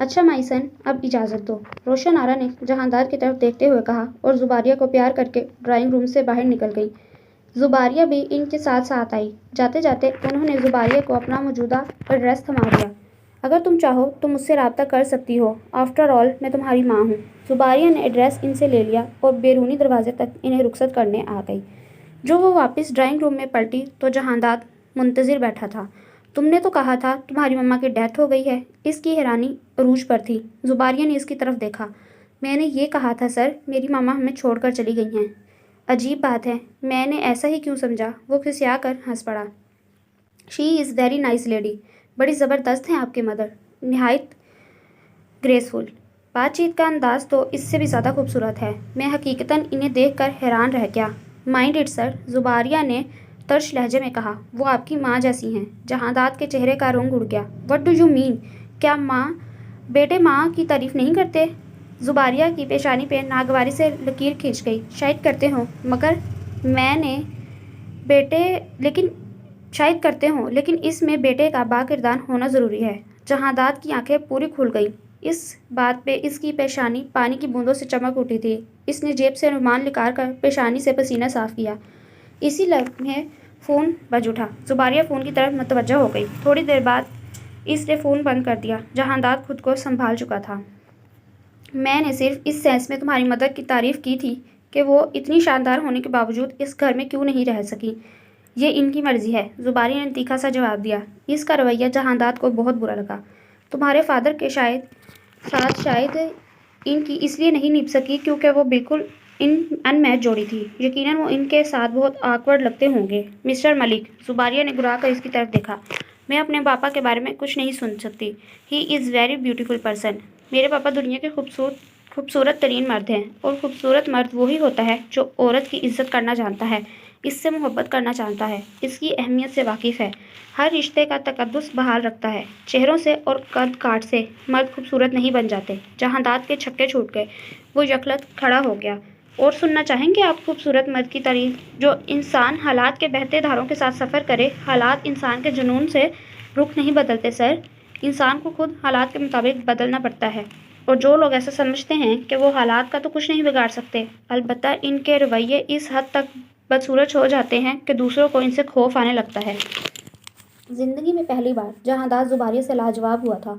اچھا مائسن، اب اجازت دو، روشن آرا نے جہاندار کی طرف دیکھتے ہوئے کہا اور زباریہ کو پیار کر کے ڈرائنگ روم سے باہر نکل گئی۔ زباریہ بھی ان کے ساتھ ساتھ آئی۔ جاتے جاتے انہوں نے زباریہ کو اپنا موجودہ ایڈریس تھما دیا۔ اگر تم چاہو تو مجھ سے رابطہ کر سکتی ہو، آفٹر آل میں تمہاری ماں ہوں۔ زباریہ نے ایڈریس ان سے لے لیا اور بیرونی دروازے تک انہیں رخصت کرنے آ گئی۔ جو وہ واپس ڈرائنگ روم میں پلٹی تو جہانداد منتظر بیٹھا تھا۔ تم نے تو کہا تھا تمہاری مما کی ڈیتھ ہو گئی ہے۔ اس کی حیرانی عروج پر تھی۔ زباریہ نے اس کی طرف دیکھا۔ میں نے یہ کہا تھا سر، میری ماما ہمیں چھوڑ کر چلی گئی ہیں۔ عجیب بات ہے، میں نے ایسا ہی کیوں سمجھا؟ وہ کھسیا کر ہنس پڑا۔ شی از ویری نائس لیڈی، بڑی زبردست ہیں آپ کی مدر، نہایت گریسفل۔ بات چیت کا انداز تو اس سے بھی زیادہ خوبصورت ہے۔ میں حقیقتاً انہیں دیکھ کر حیران رہ گیا۔ مائنڈ اٹ سر، زباریہ نے ترش لہجے میں کہا، وہ آپ کی ماں جیسی ہیں۔ جہانداد کے چہرے کا رنگ اڑ گیا۔ What do you mean? کیا بیٹے ماں کی تعریف نہیں کرتے؟ زباریہ کی پیشانی پہ ناگواری سے لکیر کھینچ گئی۔ شاید کرتے ہوں، لیکن اس میں بیٹے کا با کردار ہونا ضروری ہے۔ جہانداد کی آنکھیں پوری کھل گئیں۔ اس بات پہ اس کی پیشانی پانی کی بوندوں سے چمک اٹھی تھی۔ اس نے جیب سے رومال نکال کر پیشانی سے پسینہ صاف کیا۔ اسی لمحے فون بج اٹھا۔ زباریہ فون کی طرف متوجہ ہو گئی۔ تھوڑی دیر بعد اس نے فون بند کر دیا۔ جہانداد خود کو سنبھال چکا تھا۔ میں نے صرف اس سینس میں تمہاری مدر کی تعریف کی تھی کہ وہ اتنی شاندار ہونے کے باوجود اس گھر میں کیوں نہیں رہ سکی۔ یہ ان کی مرضی ہے، زباریہ نے تیکھا سا جواب دیا۔ اس کا رویہ جہانداد کو بہت برا لگا۔ تمہارے فادر کے ساتھ شاید ان کی اس لیے نہیں نبھ سکی کیونکہ وہ بالکل ان میچ جوڑی تھی۔ یقیناً وہ ان کے ساتھ بہت آکورڈ لگتے ہوں گے۔ مسٹر ملک، زباریہ نے گھبرا کر اس کی طرف دیکھا۔ میں اپنے پاپا کے بارے میں کچھ نہیں سن سکتی۔ ہی از ویری بیوٹیفل پرسن۔ میرے پاپا دنیا کے خوبصورت ترین مرد ہیں، اور خوبصورت مرد وہی ہوتا ہے جو عورت کی عزت کرنا جانتا ہے، اس سے محبت کرنا جانتا ہے، اس کی اہمیت سے واقف ہے، ہر رشتے کا تقدس بحال رکھتا ہے۔ چہروں سے اور قد کاٹ سے مرد خوبصورت نہیں بن جاتے۔ جہانداد کے چھکے چھوٹ گئے۔ وہ یکلخت کھڑا ہو گیا۔ اور سننا چاہیں گے آپ خوبصورت مرد کی تعریف؟ جو انسان حالات کے بہتے دھاروں کے ساتھ سفر کرے۔ حالات انسان کے جنون سے رخ نہیں بدلتے سر، انسان کو خود حالات کے مطابق بدلنا پڑتا ہے۔ اور جو لوگ ایسا سمجھتے ہیں کہ وہ حالات کا تو کچھ نہیں بگاڑ سکتے، البتہ ان کے رویے اس حد تک بدصورت ہو جاتے ہیں کہ دوسروں کو ان سے خوف آنے لگتا ہے۔ زندگی میں پہلی بار جہانداد زباریہ سے لاجواب ہوا تھا،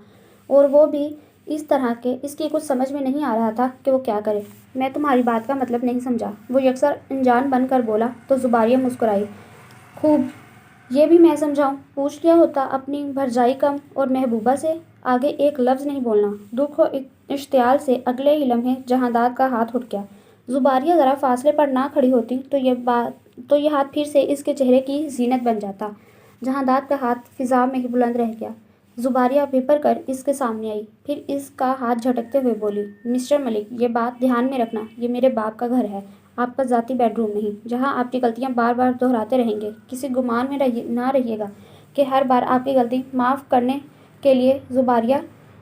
اور وہ بھی اس طرح کہ اس کی کچھ سمجھ میں نہیں آ رہا تھا کہ وہ کیا کرے۔ میں تمہاری بات کا مطلب نہیں سمجھا، وہ یکسر انجان بن کر بولا تو زباریہ مسکرائی۔ خوب، یہ بھی میں سمجھاؤں؟ پوچھ لیا ہوتا اپنی بھرجائی کم اور محبوبہ سے۔ آگے ایک لفظ نہیں بولنا۔ دکھ و اشتعال سے اگلے ہی لمحے جہانداد کا ہاتھ اٹھ گیا۔ زباریہ ذرا فاصلے پر نہ کھڑی ہوتی تو یہ ہاتھ پھر سے اس کے چہرے کی زینت بن جاتا۔ جہانداد کا ہاتھ فضا میں ہی بلند رہ گیا۔ زباریہ بھپر کر اس کے سامنے آئی، پھر اس کا ہاتھ جھٹکتے ہوئے بولی، مسٹر ملک، یہ بات دھیان میں رکھنا، یہ میرے باپ کا گھر ہے، آپ کا ذاتی بیڈ روم نہیں، جہاں آپ کی غلطیاں بار بار دہراتے رہیں گے۔ کسی گمان میں نہ رہیے گا کہ ہر بار آپ کی غلطی معاف کرنے کے لیے زباریہ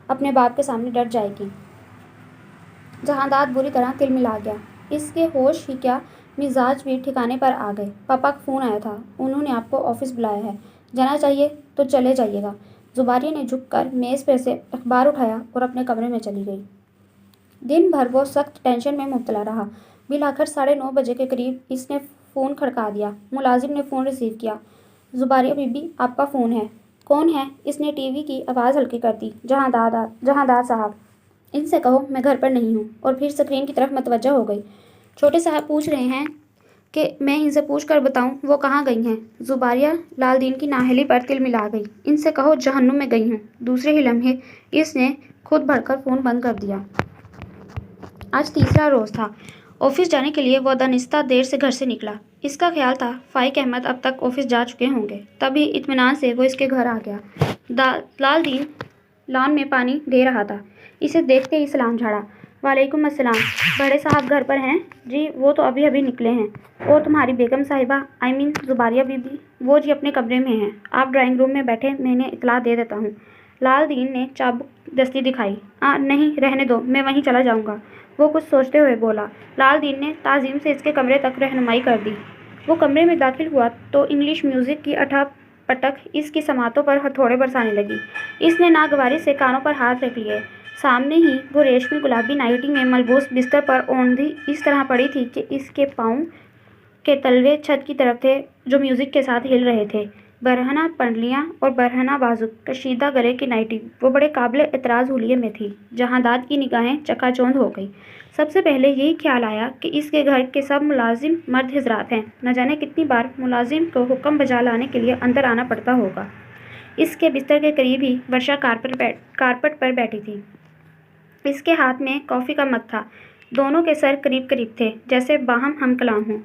اپنے باپ کے سامنے ڈٹ جائے گی۔ جہانداد بری طرح تلملا گیا۔ اس کے ہوش ہی کیا مزاج بھی ٹھکانے پر آ گئے۔ پاپا کا فون آیا تھا، انہوں نے آپ کو آفس بلایا ہے، جانا چاہیے تو چلے جائیے گا۔ زباریہ نے جھک کر میز پر سے اخبار اٹھایا اور اپنے کمرے میں چلی گئی۔ دن بھر وہ سخت ٹینشن میں مبتلا رہا۔ بالآخر 9:30 بجے کے قریب اس نے فون کھڑکا دیا۔ ملازم نے فون ریسیو کیا۔ زباریہ بی بی، آپ کا فون ہے۔ کون ہے؟ اس نے ٹی وی کی آواز ہلکی کر دی۔ جہانداد صاحب، ان سے کہو میں گھر پر نہیں ہوں، اور پھر اسکرین کی طرف متوجہ ہو گئی۔ چھوٹے صاحب پوچھ رہے ہیں کہ میں ان سے پوچھ کر بتاؤں وہ کہاں گئی ہیں؟ زباریہ لال دین کی نااہلی پر تلملا گئی۔ ان سے کہو جہنم میں گئی ہوں۔ دوسرے ہی لمحے اس نے خود بڑھ کر فون بند کر دیا۔ آج تیسرا روز تھا۔ آفس جانے کے لیے وہ دانستہ دیر سے گھر سے نکلا۔ اس کا خیال تھا فائق احمد اب تک آفس جا چکے ہوں گے، تبھی اطمینان سے وہ اس کے گھر آ گیا۔ لال دین لان میں پانی دے رہا تھا۔ اسے دیکھتے ہی سلام جھاڑا۔ وعلیکم السلام، بڑے صاحب گھر پر ہیں؟ جی، وہ تو ابھی ابھی نکلے ہیں۔ اور تمہاری بیگم صاحبہ، زباریہ بی بی؟ وہ جی اپنے کمرے میں ہیں، آپ ڈرائنگ روم میں بیٹھے، میں انہیں اطلاع دے دیتا ہوں۔ لال دین نے چابک دستی دکھائی۔ نہیں، رہنے دو، میں وہیں چلا جاؤں گا، وہ کچھ سوچتے ہوئے بولا۔ لال دین نے تعظیم سے اس کے کمرے تک رہنمائی کر دی۔ وہ کمرے میں داخل ہوا تو انگلش میوزک کی اٹھا پٹک اس کی سماعتوں پر ہتھوڑے برسانے لگی۔ اس نے ناگواری سے کانوں پر ہاتھ رکھ لیے۔ سامنے ہی وہ ریشمی گلابی نائٹی میں ملبوس بستر پر اوندھی اس طرح پڑی تھی کہ اس کے پاؤں کے تلوے چھت کی طرف تھے جو میوزک کے ساتھ ہل رہے تھے۔ برہنہ پنڈلیاں اور برہنہ بازو، کشیدہ گلے کی نائٹی، وہ بڑے قابل اعتراض حلیے میں تھی۔ جہانداد کی نگاہیں چکا چوندھ ہو گئی۔ سب سے پہلے یہی خیال آیا کہ اس کے گھر کے سب ملازم مرد حضرات ہیں۔ نہ جانے کتنی بار ملازم کو حکم بجا لانے کے لیے اندر آنا پڑتا ہوگا۔ اس کے بستر کے قریب ہی ورشا کارپٹ پر بیٹھی تھی۔ اس کے ہاتھ میں کافی کا مگ تھا۔ دونوں کے سر قریب قریب تھے، جیسے باہم ہم کلام ہوں۔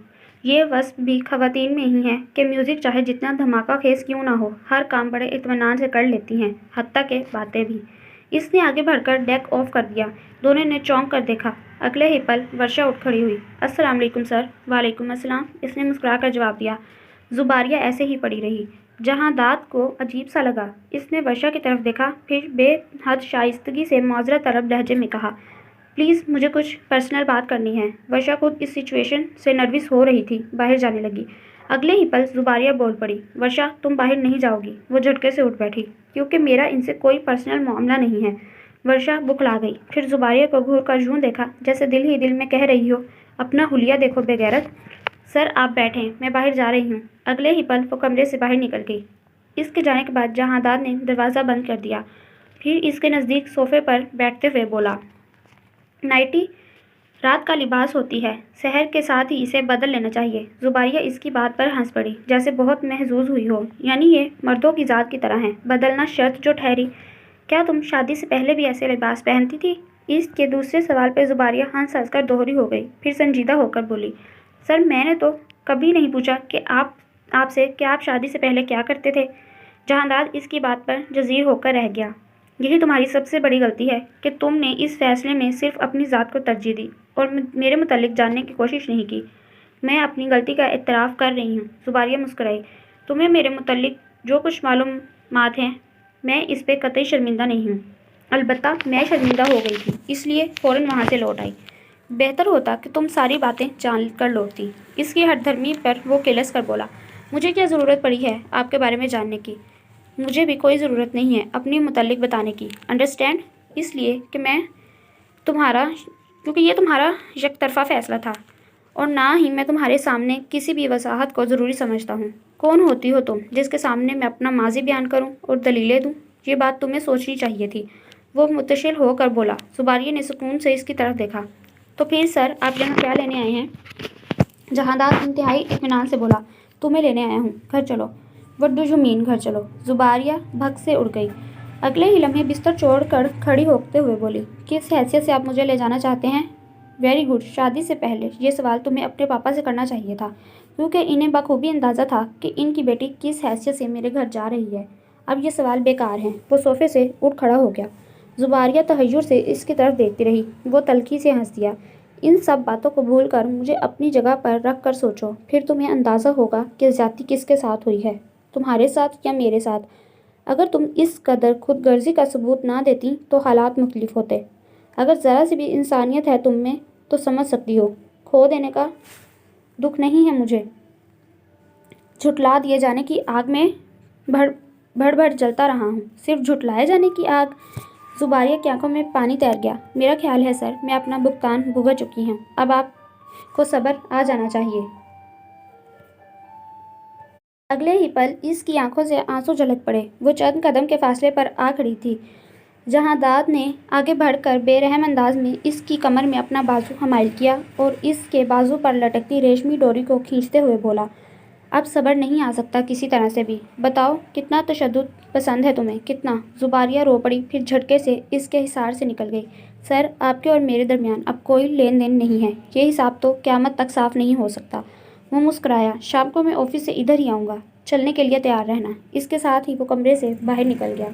یہ وصف بھی خواتین میں ہی ہے کہ میوزک چاہے جتنا دھماکہ خیز کیوں نہ ہو، ہر کام بڑے اطمینان سے کر لیتی ہیں، حتیٰ کہ باتیں بھی۔ اس نے آگے بڑھ کر ڈیک آف کر دیا۔ دونوں نے چونک کر دیکھا۔ اگلے ہی پل ورشا اٹھ کھڑی ہوئی۔ السلام علیکم سر۔ وعلیکم السلام، اس نے مسکرا کر جواب دیا۔ زباریہ ایسے ہی پڑی رہی۔ جہانداد کو عجیب سا لگا۔ اس نے ورشا کی طرف دیکھا، پھر بے حد شائستگی سے معذرت طلب لہجے میں کہا، پلیز مجھے کچھ پرسنل بات کرنی ہے۔ ورشا خود اس سچویشن سے نروس ہو رہی تھی، باہر جانے لگی۔ اگلے ہی پل زباریہ بول پڑی، ورشا تم باہر نہیں جاؤ گی۔ وہ جھٹکے سے اٹھ بیٹھی، کیونکہ میرا ان سے کوئی پرسنل معاملہ نہیں ہے۔ ورشا بکھلا گئی، پھر زباریہ کو گھور کر یوں دیکھا جیسے دل ہی دل میں کہہ رہی ہو، اپنا حلیہ دیکھو بے غیرت۔ سر آپ بیٹھیں، میں باہر جا رہی ہوں۔ اگلے ہی پل وہ کمرے سے باہر نکل گئی۔ اس کے جانے کے بعد جہانداد نے دروازہ بند کر دیا، پھر اس کے نزدیک صوفے پر بیٹھتے ہوئے بولا، نائٹی رات کا لباس ہوتی ہے، سحر کے ساتھ ہی اسے بدل لینا چاہیے۔ زباریہ اس کی بات پر ہنس پڑی، جیسے بہت محظوظ ہوئی ہو، یعنی یہ مردوں کی ذات کی طرح ہے، بدلنا شرط جو ٹھہری۔ کیا تم شادی سے پہلے بھی ایسے لباس پہنتی تھی؟ اس کے دوسرے سوال پہ زباریہ ہنس ہنس کر دوہری ہو گئی، پھر سنجیدہ ہو کر بولی، سر میں نے تو کبھی نہیں پوچھا کہ آپ سے کہ آپ شادی سے پہلے کیا کرتے تھے۔ جہانداد اس کی بات پر جزیر ہو کر رہ گیا۔ یہی تمہاری سب سے بڑی غلطی ہے کہ تم نے اس فیصلے میں صرف اپنی ذات کو ترجیح دی اور میرے متعلق جاننے کی کوشش نہیں کی۔ میں اپنی غلطی کا اعتراف کر رہی ہوں۔ زباریہ مسکرائی، تمہیں میرے متعلق جو کچھ معلومات ہیں، میں اس پہ قطعی شرمندہ نہیں ہوں۔ البتہ میں شرمندہ ہو گئی تھی، اس لیے فوراً وہاں سے لوٹ آئی۔ بہتر ہوتا کہ تم ساری باتیں جان کر لوٹتی۔ اس کی ہٹ دھرمی پر وہ کلس کر بولا، مجھے کیا ضرورت پڑی ہے آپ کے بارے میں جاننے کی؟ مجھے بھی کوئی ضرورت نہیں ہے اپنے متعلق بتانے کی، انڈرسٹینڈ؟ اس لیے کہ کیونکہ یہ تمہارا یک طرفہ فیصلہ تھا، اور نہ ہی میں تمہارے سامنے کسی بھی وضاحت کو ضروری سمجھتا ہوں۔ کون ہوتی ہو تم جس کے سامنے میں اپنا ماضی بیان کروں اور دلیلیں دوں؟ یہ بات تمہیں سوچنی چاہیے تھی۔ وہ متشل ہو کر بولا۔ زباریہ نے سکون سے اس کی طرف دیکھا، تو پھر سر آپ یہاں کیا لینے آئے ہیں؟ جہانداد انتہائی اطمینان سے بولا، تمہیں لینے آیا ہوں، گھر چلو۔ وٹ ڈو یو مین گھر چلو؟ زباریہ بھگ سے اڑ گئی۔ اگلے ہی لمحے بستر چھوڑ کر کھڑی ہوتے ہوئے بولی، کس حیثیت سے آپ مجھے لے جانا چاہتے ہیں؟ ویری گڈ، شادی سے پہلے یہ سوال تمہیں اپنے پاپا سے کرنا چاہیے تھا، کیونکہ انہیں بخوبی اندازہ تھا کہ ان کی بیٹی کس حیثیت سے میرے گھر جا رہی ہے۔ اب یہ سوال بیکار ہے۔ وہ صوفے سے اٹھ کھڑا ہو گیا۔ زباریہ تحیر سے اس کی طرف دیکھتی رہی۔ وہ تلخی سے ہنس دیا، ان سب باتوں کو بھول کر مجھے اپنی جگہ پر رکھ کر سوچو، پھر تمہیں اندازہ ہوگا کہ زیادتی کس کے ساتھ ہوئی ہے، تمہارے ساتھ یا میرے ساتھ۔ اگر تم اس قدر خود غرضی کا ثبوت نہ دیتی تو حالات مختلف ہوتے۔ اگر ذرا سی بھی انسانیت ہے تم میں تو سمجھ سکتی ہو، کھو دینے کا دکھ نہیں ہے مجھے، جھٹلا دیے جانے کی آگ میں بھڑ جلتا رہا ہوں، صرف جھٹلائے جانے کی آگ۔ زباریہ کی آنکھوں میں پانی تیر گیا۔ میرا خیال ہے سر میں اپنا بھگتان بھگت چکی ہوں، اب آپ کو صبر آ جانا چاہیے۔ اگلے ہی پل اس کی آنکھوں سے آنسو جھلک پڑے۔ وہ چند قدم کے فاصلے پر آ کھڑی تھی۔ جہانداد نے آگے بڑھ کر بے رحم انداز میں اس کی کمر میں اپنا بازو حمائل کیا اور اس کے بازو پر لٹکتی ریشمی ڈوری کو کھینچتے ہوئے بولا، اب صبر نہیں آ سکتا کسی طرح سے بھی، بتاؤ کتنا تشدد پسند ہے تمہیں، کتنا؟ زباریہ رو پڑی، پھر جھٹکے سے اس کے حصار سے نکل گئی۔ سر آپ کے اور میرے درمیان اب کوئی لین دین نہیں ہے، یہ حساب تو قیامت تک صاف نہیں ہو سکتا۔ وہ مسکرایا، شام کو میں آفس سے ادھر ہی آؤں گا، چلنے کے لیے تیار رہنا۔ اس کے ساتھ ہی وہ کمرے سے باہر نکل گیا۔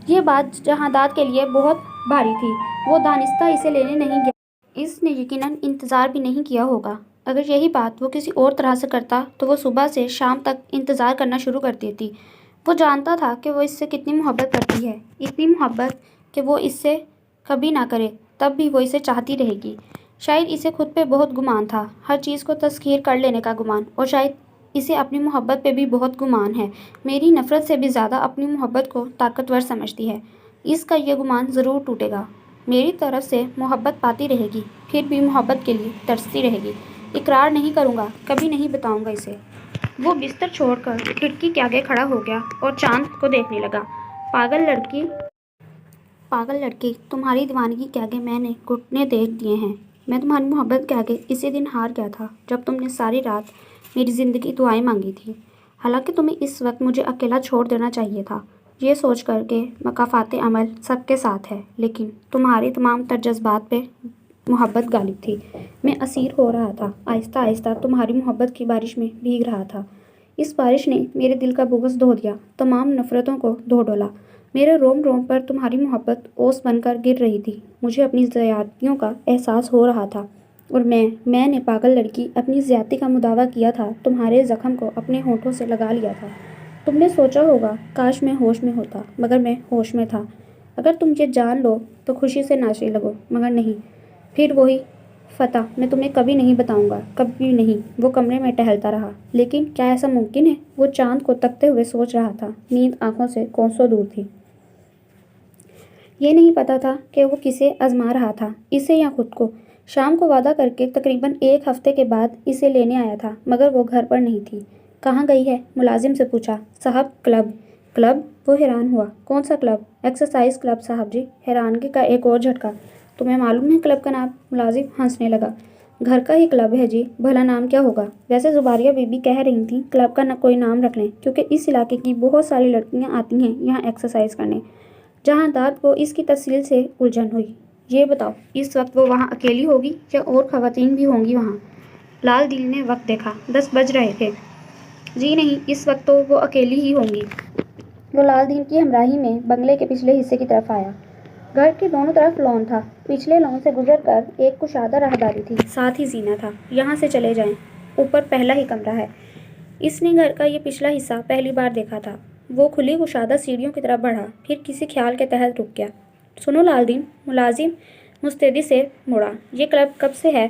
یہ بات جہانداد کے لیے بہت بھاری تھی۔ وہ دانستہ اسے لینے نہیں گیا۔ اس نے یقیناً انتظار بھی نہیں کیا ہوگا۔ اگر یہی بات وہ کسی اور طرح سے کرتا تو وہ صبح سے شام تک انتظار کرنا شروع کر دیتی۔ وہ جانتا تھا کہ وہ اس سے کتنی محبت کرتی ہے، اتنی محبت کہ وہ اس سے کبھی نہ کرے تب بھی وہ اسے چاہتی رہے گی۔ شاید اسے خود پہ بہت گمان تھا، ہر چیز کو تسخیر کر لینے کا گمان، اور شاید اسے اپنی محبت پہ بھی بہت گمان ہے، میری نفرت سے بھی زیادہ اپنی محبت کو طاقتور سمجھتی ہے۔ اس کا یہ گمان ضرور ٹوٹے گا۔ میری طرف سے محبت پاتی رہے گی، پھر بھی محبت کے لیے ترستی رہے گی۔ اقرار نہیں کروں گا، کبھی نہیں بتاؤں گا اسے۔ وہ بستر چھوڑ کر کھڑکی کے آگے کھڑا ہو گیا اور چاند کو دیکھنے لگا۔ پاگل لڑکی، تمہاری دیوانگی کے آگے میں نے گھٹنے ٹیک دیے ہیں۔ میں تمہاری محبت کے آگے اسی دن ہار گیا تھا جب تم نے ساری رات میری زندگی دعائیں مانگی تھیں۔ حالانکہ تمہیں اس وقت مجھے اکیلا چھوڑ دینا چاہیے تھا، یہ سوچ کر کہ مکافات عمل سب کے ساتھ ہے، لیکن تمہاری تمام تر جذبات پہ محبت غالب تھی۔ میں اسیر ہو رہا تھا، آہستہ آہستہ تمہاری محبت کی بارش میں بھیگ رہا تھا۔ اس بارش نے میرے دل کا بغض دھو دیا، تمام نفرتوں کو دھو ڈالا۔ میرے روم روم پر تمہاری محبت اوس بن کر گر رہی تھی۔ مجھے اپنی زیادتیوں کا احساس ہو رہا تھا اور میں نے پاگل لڑکی اپنی زیادتی کا مداوع کیا تھا، تمہارے زخم کو اپنے ہونٹوں سے لگا لیا تھا۔ تم نے سوچا ہوگا کاش میں ہوش میں ہوتا، مگر میں ہوش میں تھا۔ اگر تم یہ جان لو تو خوشی سے ناچنے لگو، مگر نہیں۔ پھر وہی فتح میں تمہیں کبھی نہیں بتاؤں گا، کبھی نہیں۔ وہ کمرے میں ٹہلتا رہا۔ لیکن کیا ایسا ممکن ہے؟ وہ چاند کو تکتے ہوئے سوچ رہا تھا۔ نیند آنکھوں سے کوسوں دور تھی۔ یہ نہیں پتا تھا کہ وہ کسے آزما رہا تھا، اسے یا خود کو۔ شام کو وعدہ کر کے تقریباً 1 ہفتے کے بعد اسے لینے آیا تھا، مگر وہ گھر پر نہیں تھی۔ کہاں گئی ہے؟ ملازم سے پوچھا۔ صاحب، کلب۔ کلب؟ وہ حیران ہوا۔ کون سا کلب؟ ایکسرسائز کلب صاحب جی۔ حیرانگی کا ایک اور جھٹکا۔ تمہیں معلوم ہے کلب کا نام؟ ملازم ہنسنے لگا۔ گھر کا ہی کلب ہے جی، بھلا نام کیا ہوگا؟ ویسے زباریہ بی بی کہہ رہی تھیں کلب کا کوئی نام رکھ لیں، کیونکہ اس علاقے کی بہت ساری لڑکیاں آتی ہیں یہاں ایکسرسائز کرنے۔ جہانداد کو اس کی تفصیل سے الجھن ہوئی۔ یہ بتاؤ، اس وقت وہ وہاں اکیلی ہوگی یا اور خواتین بھی ہوں گی وہاں؟ لال دل نے وقت دیکھا۔ 10 بج رہے تھے۔ جی نہیں، اس وقت تو وہ اکیلی ہی ہوں گی۔ وہ لال دل کی ہمراہی میں بنگلے کے پچھلے حصے کی طرف آیا۔ گھر کے دونوں طرف لان تھا۔ پچھلے لان سے گزر کر ایک کشادہ راہداری تھی، ساتھ ہی زینہ تھا۔ یہاں سے چلے جائیں، اوپر پہلا ہی کمرہ ہے۔ اس نے گھر کا یہ پچھلا حصہ پہلی بار دیکھا تھا۔ وہ کھلی کشادہ سیڑھیوں کی طرف بڑھا، پھر کسی خیال کے تحت رک گیا۔ سنو لال دل، ملازم مستعدی سے مڑا، یہ کلب کب سے ہے؟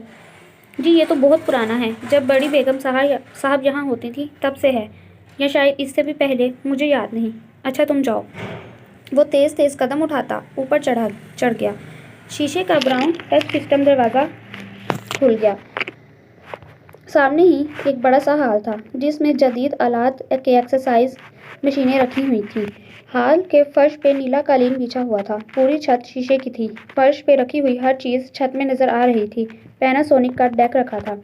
جی یہ تو بہت پرانا ہے، جب بڑی بیگم صاحب یہاں ہوتی تھی تب سے ہے، یا شاید اس سے بھی پہلے، مجھے یاد نہیں۔ اچھا تم جاؤ۔ وہ تیز تیز قدم اٹھاتا اوپر چڑھ گیا۔ شیشے کا براؤن ٹچ سسٹم دروازہ کھل گیا۔ سامنے ہی ایک بڑا سا ہال تھا جس میں جدید آلات کی ایکسرسائز مشینیں رکھی ہوئی تھیں۔ ہال کے فرش پہ نیلا قالین بچھا ہوا تھا، پوری چھت شیشے کی تھی۔ فرش پہ رکھی ہوئی ہر چیز چھت میں نظر آ رہی تھی۔ پیناسونک کا ڈیک رکھا تھا۔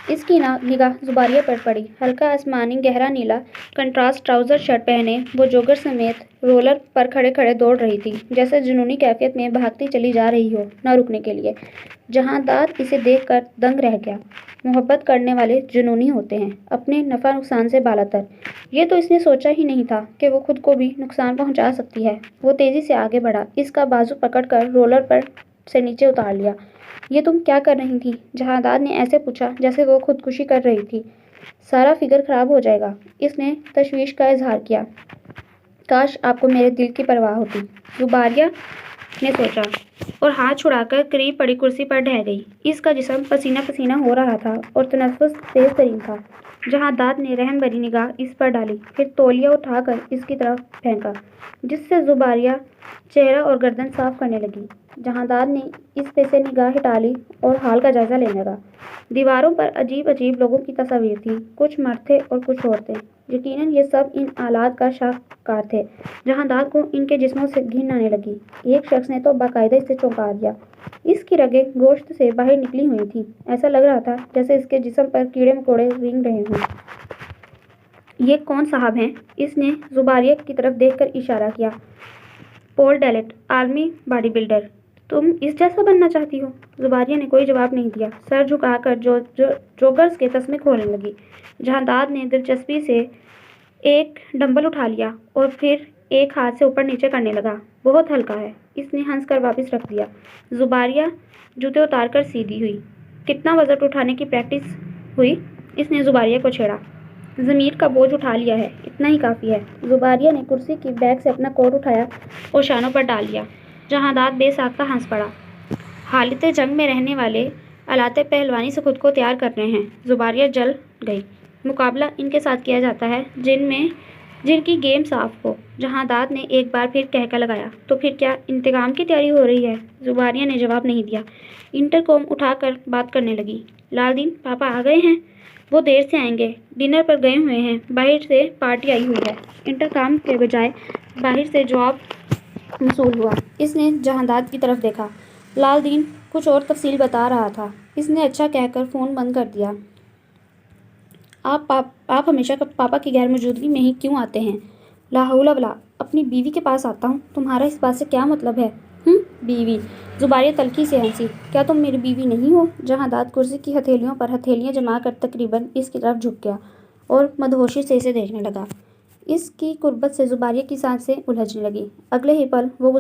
اس کی نگاہ زباریہ پر پڑی۔ ہلکا آسمانی گہرا نیلا کنٹراسٹ ٹراؤزر شرٹ پہنے وہ جوگر سمیت رولر پر کھڑے کھڑے دوڑ رہی تھی، جیسے جنونی کیفیت میں بھاگتی چلی جا رہی ہو، نہ رکنے کے لیے۔ جہانداد اسے دیکھ کر دنگ رہ گیا۔ محبت کرنے والے جنونی ہوتے ہیں، اپنے نفع نقصان سے بالاتر۔ یہ تو اس نے سوچا ہی نہیں تھا کہ وہ خود کو بھی نقصان پہنچا سکتی ہے۔ وہ تیزی سے آگے بڑھا، اس کا بازو پکڑ کر رولر پر سے نیچے اتار لیا۔ یہ تم کیا کر رہی تھی؟ جہانداد نے ایسے پوچھا جیسے وہ خودکشی کر رہی تھی۔ سارا فگر خراب ہو جائے گا، اس نے تشویش کا اظہار کیا۔ کاش آپ کو میرے دل کی پرواہ ہوتی، زباریہ نے سوچا، اور ہاتھ چھڑا کر قریب پڑی کرسی پر ڈھہ گئی۔ اس کا جسم پسینہ پسینہ ہو رہا تھا اور تنفس تیز ترین تھا۔ جہانداد نے رحم بھری نگاہ اس پر ڈالی، پھر تولیہ اٹھا کر اس کی طرف پھینکا، جس سے زباریہ چہرہ اور گردن صاف کرنے لگی۔ جہانداد نے اس پہ سے نگاہ ہٹا لی اور حال کا جائزہ لینے لگا۔ دیواروں پر عجیب عجیب لوگوں کی تصاویر تھیں، کچھ مرد تھے اور کچھ عورتیں۔ یقیناً یہ سب ان آلات کا شاہکار تھے۔ جہانداد کو ان کے جسموں سے گھن آنے لگی۔ ایک شخص نے تو باقاعدہ اسے چونکا دیا۔ اس کی رگیں گوشت سے باہر نکلی ہوئی تھیں، ایسا لگ رہا تھا جیسے اس کے جسم پر کیڑے مکوڑے رینگ رہے ہوں۔ یہ کون صاحب ہیں؟ اس نے زباریہ کی طرف دیکھ کر اشارہ کیا۔ پول ڈیلٹ، عالمی باڈی بلڈر۔ تم اس جیسا بننا چاہتی ہو؟ زباریہ نے کوئی جواب نہیں دیا، سر جھکا کر جوگرز کے تسمے کھولنے لگی۔ جہانداد نے دلچسپی سے ایک ڈمبل اٹھا لیا اور پھر ایک ہاتھ سے اوپر نیچے کرنے لگا۔ بہت ہلکا ہے، اس نے ہنس کر واپس رکھ دیا۔ زباریہ جوتے اتار کر سیدھی ہوئی۔ کتنا وزن اٹھانے کی پریکٹس ہوئی؟ اس نے زباریہ کو چھیڑا۔ ضمیر کا بوجھ اٹھا لیا ہے، اتنا ہی کافی ہے۔ زباریہ نے کرسی کی بیک سے اپنا کوٹ اٹھایا اور شانوں پر ڈال لیا۔ جہانداد بے ساختہ ہنس پڑا۔ حالت جنگ میں رہنے والے آلات پہلوانی سے خود کو تیار کر رہے ہیں۔ زباریہ جل گئی۔ مقابلہ ان کے ساتھ کیا جاتا ہے جن میں جن کی گیم صاف ہو۔ جہانداد نے ایک بار پھر کہکا لگایا، تو پھر کیا انتقام کی تیاری ہو رہی ہے؟ زباریہ نے جواب نہیں دیا۔ انٹرکام اٹھا کر بات کرنے لگی۔ لال دین، پاپا آ گئے ہیں؟ وہ دیر سے آئیں گے، ڈنر پر گئے ہوئے ہیں، باہر سے پارٹی آئی ہوئی ہے۔ انٹرکام کے بجائے باہر سے جواب موصول ہوا۔ اس نے جہانداد کی طرف دیکھا۔ لال دین کچھ اور تفصیل بتا رہا تھا۔ اس نے اچھا کہہ کر فون بند کر دیا۔ آپ ہمیشہ پاپا کی غیر موجودگی میں ہی کیوں آتے ہیں؟ لا حول ولا، اپنی بیوی کے پاس آتا ہوں۔ تمہارا اس بات سے کیا مطلب ہے؟ بیوی؟ زباریہ تلخی سے ہنسی۔ کیا تم میری بیوی نہیں ہو؟ جہانداد کرسی کی ہتھیلیوں پر ہتھیلیاں جما کر تقریباً اس کی طرف جھک گیا اور مدہوشی سے اسے دیکھنے لگا۔ اس کی قربت سے زباریہ کی سانسیں الجھنے لگیں۔ اگلے ہی پل وہ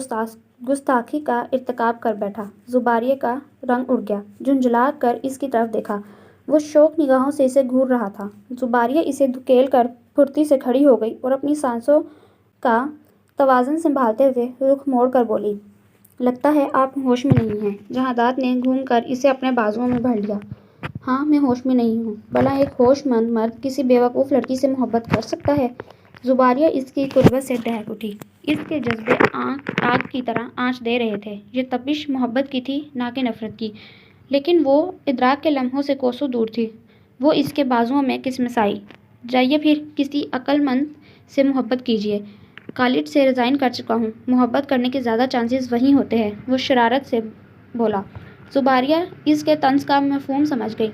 گستاخی کا ارتکاب کر بیٹھا۔ زباریہ کا رنگ اڑ گیا۔ جھنجھلا کر اس کی طرف دیکھا۔ وہ شوق نگاہوں سے اسے گھور رہا تھا۔ زباریہ اسے دھکیل کر پھرتی سے کھڑی ہو گئی اور اپنی سانسوں کا توازن سنبھالتے ہوئے رخ موڑ کر بولی، لگتا ہے آپ ہوش میں نہیں ہیں۔ جہانداد نے گھوم کر اسے اپنے بازوؤں میں بھر لیا۔ ہاں، میں ہوش میں نہیں ہوں۔ بھلا ایک ہوش مند مرد کسی بیوقوف لڑکی سے محبت کر سکتا ہے؟ زباریہ اس کی قربت سے دہک اٹھی۔ اس کے جذبے آگ کی طرح آنچ دے رہے تھے۔ یہ تپش محبت کی تھی، نہ کہ نفرت کی، لیکن وہ ادراک کے لمحوں سے کوسوں دور تھی۔ وہ اس کے بازوؤں میں کسمسائی۔ جائیے پھر کسی عقل مند سے محبت کیجیے۔ کالج سے ریزائن کر چکا ہوں۔ محبت کرنے کے زیادہ چانسز وہیں ہوتے ہیں، وہ شرارت سے بولا۔ زباریہ اس کے طنز کا مفہوم سمجھ گئی۔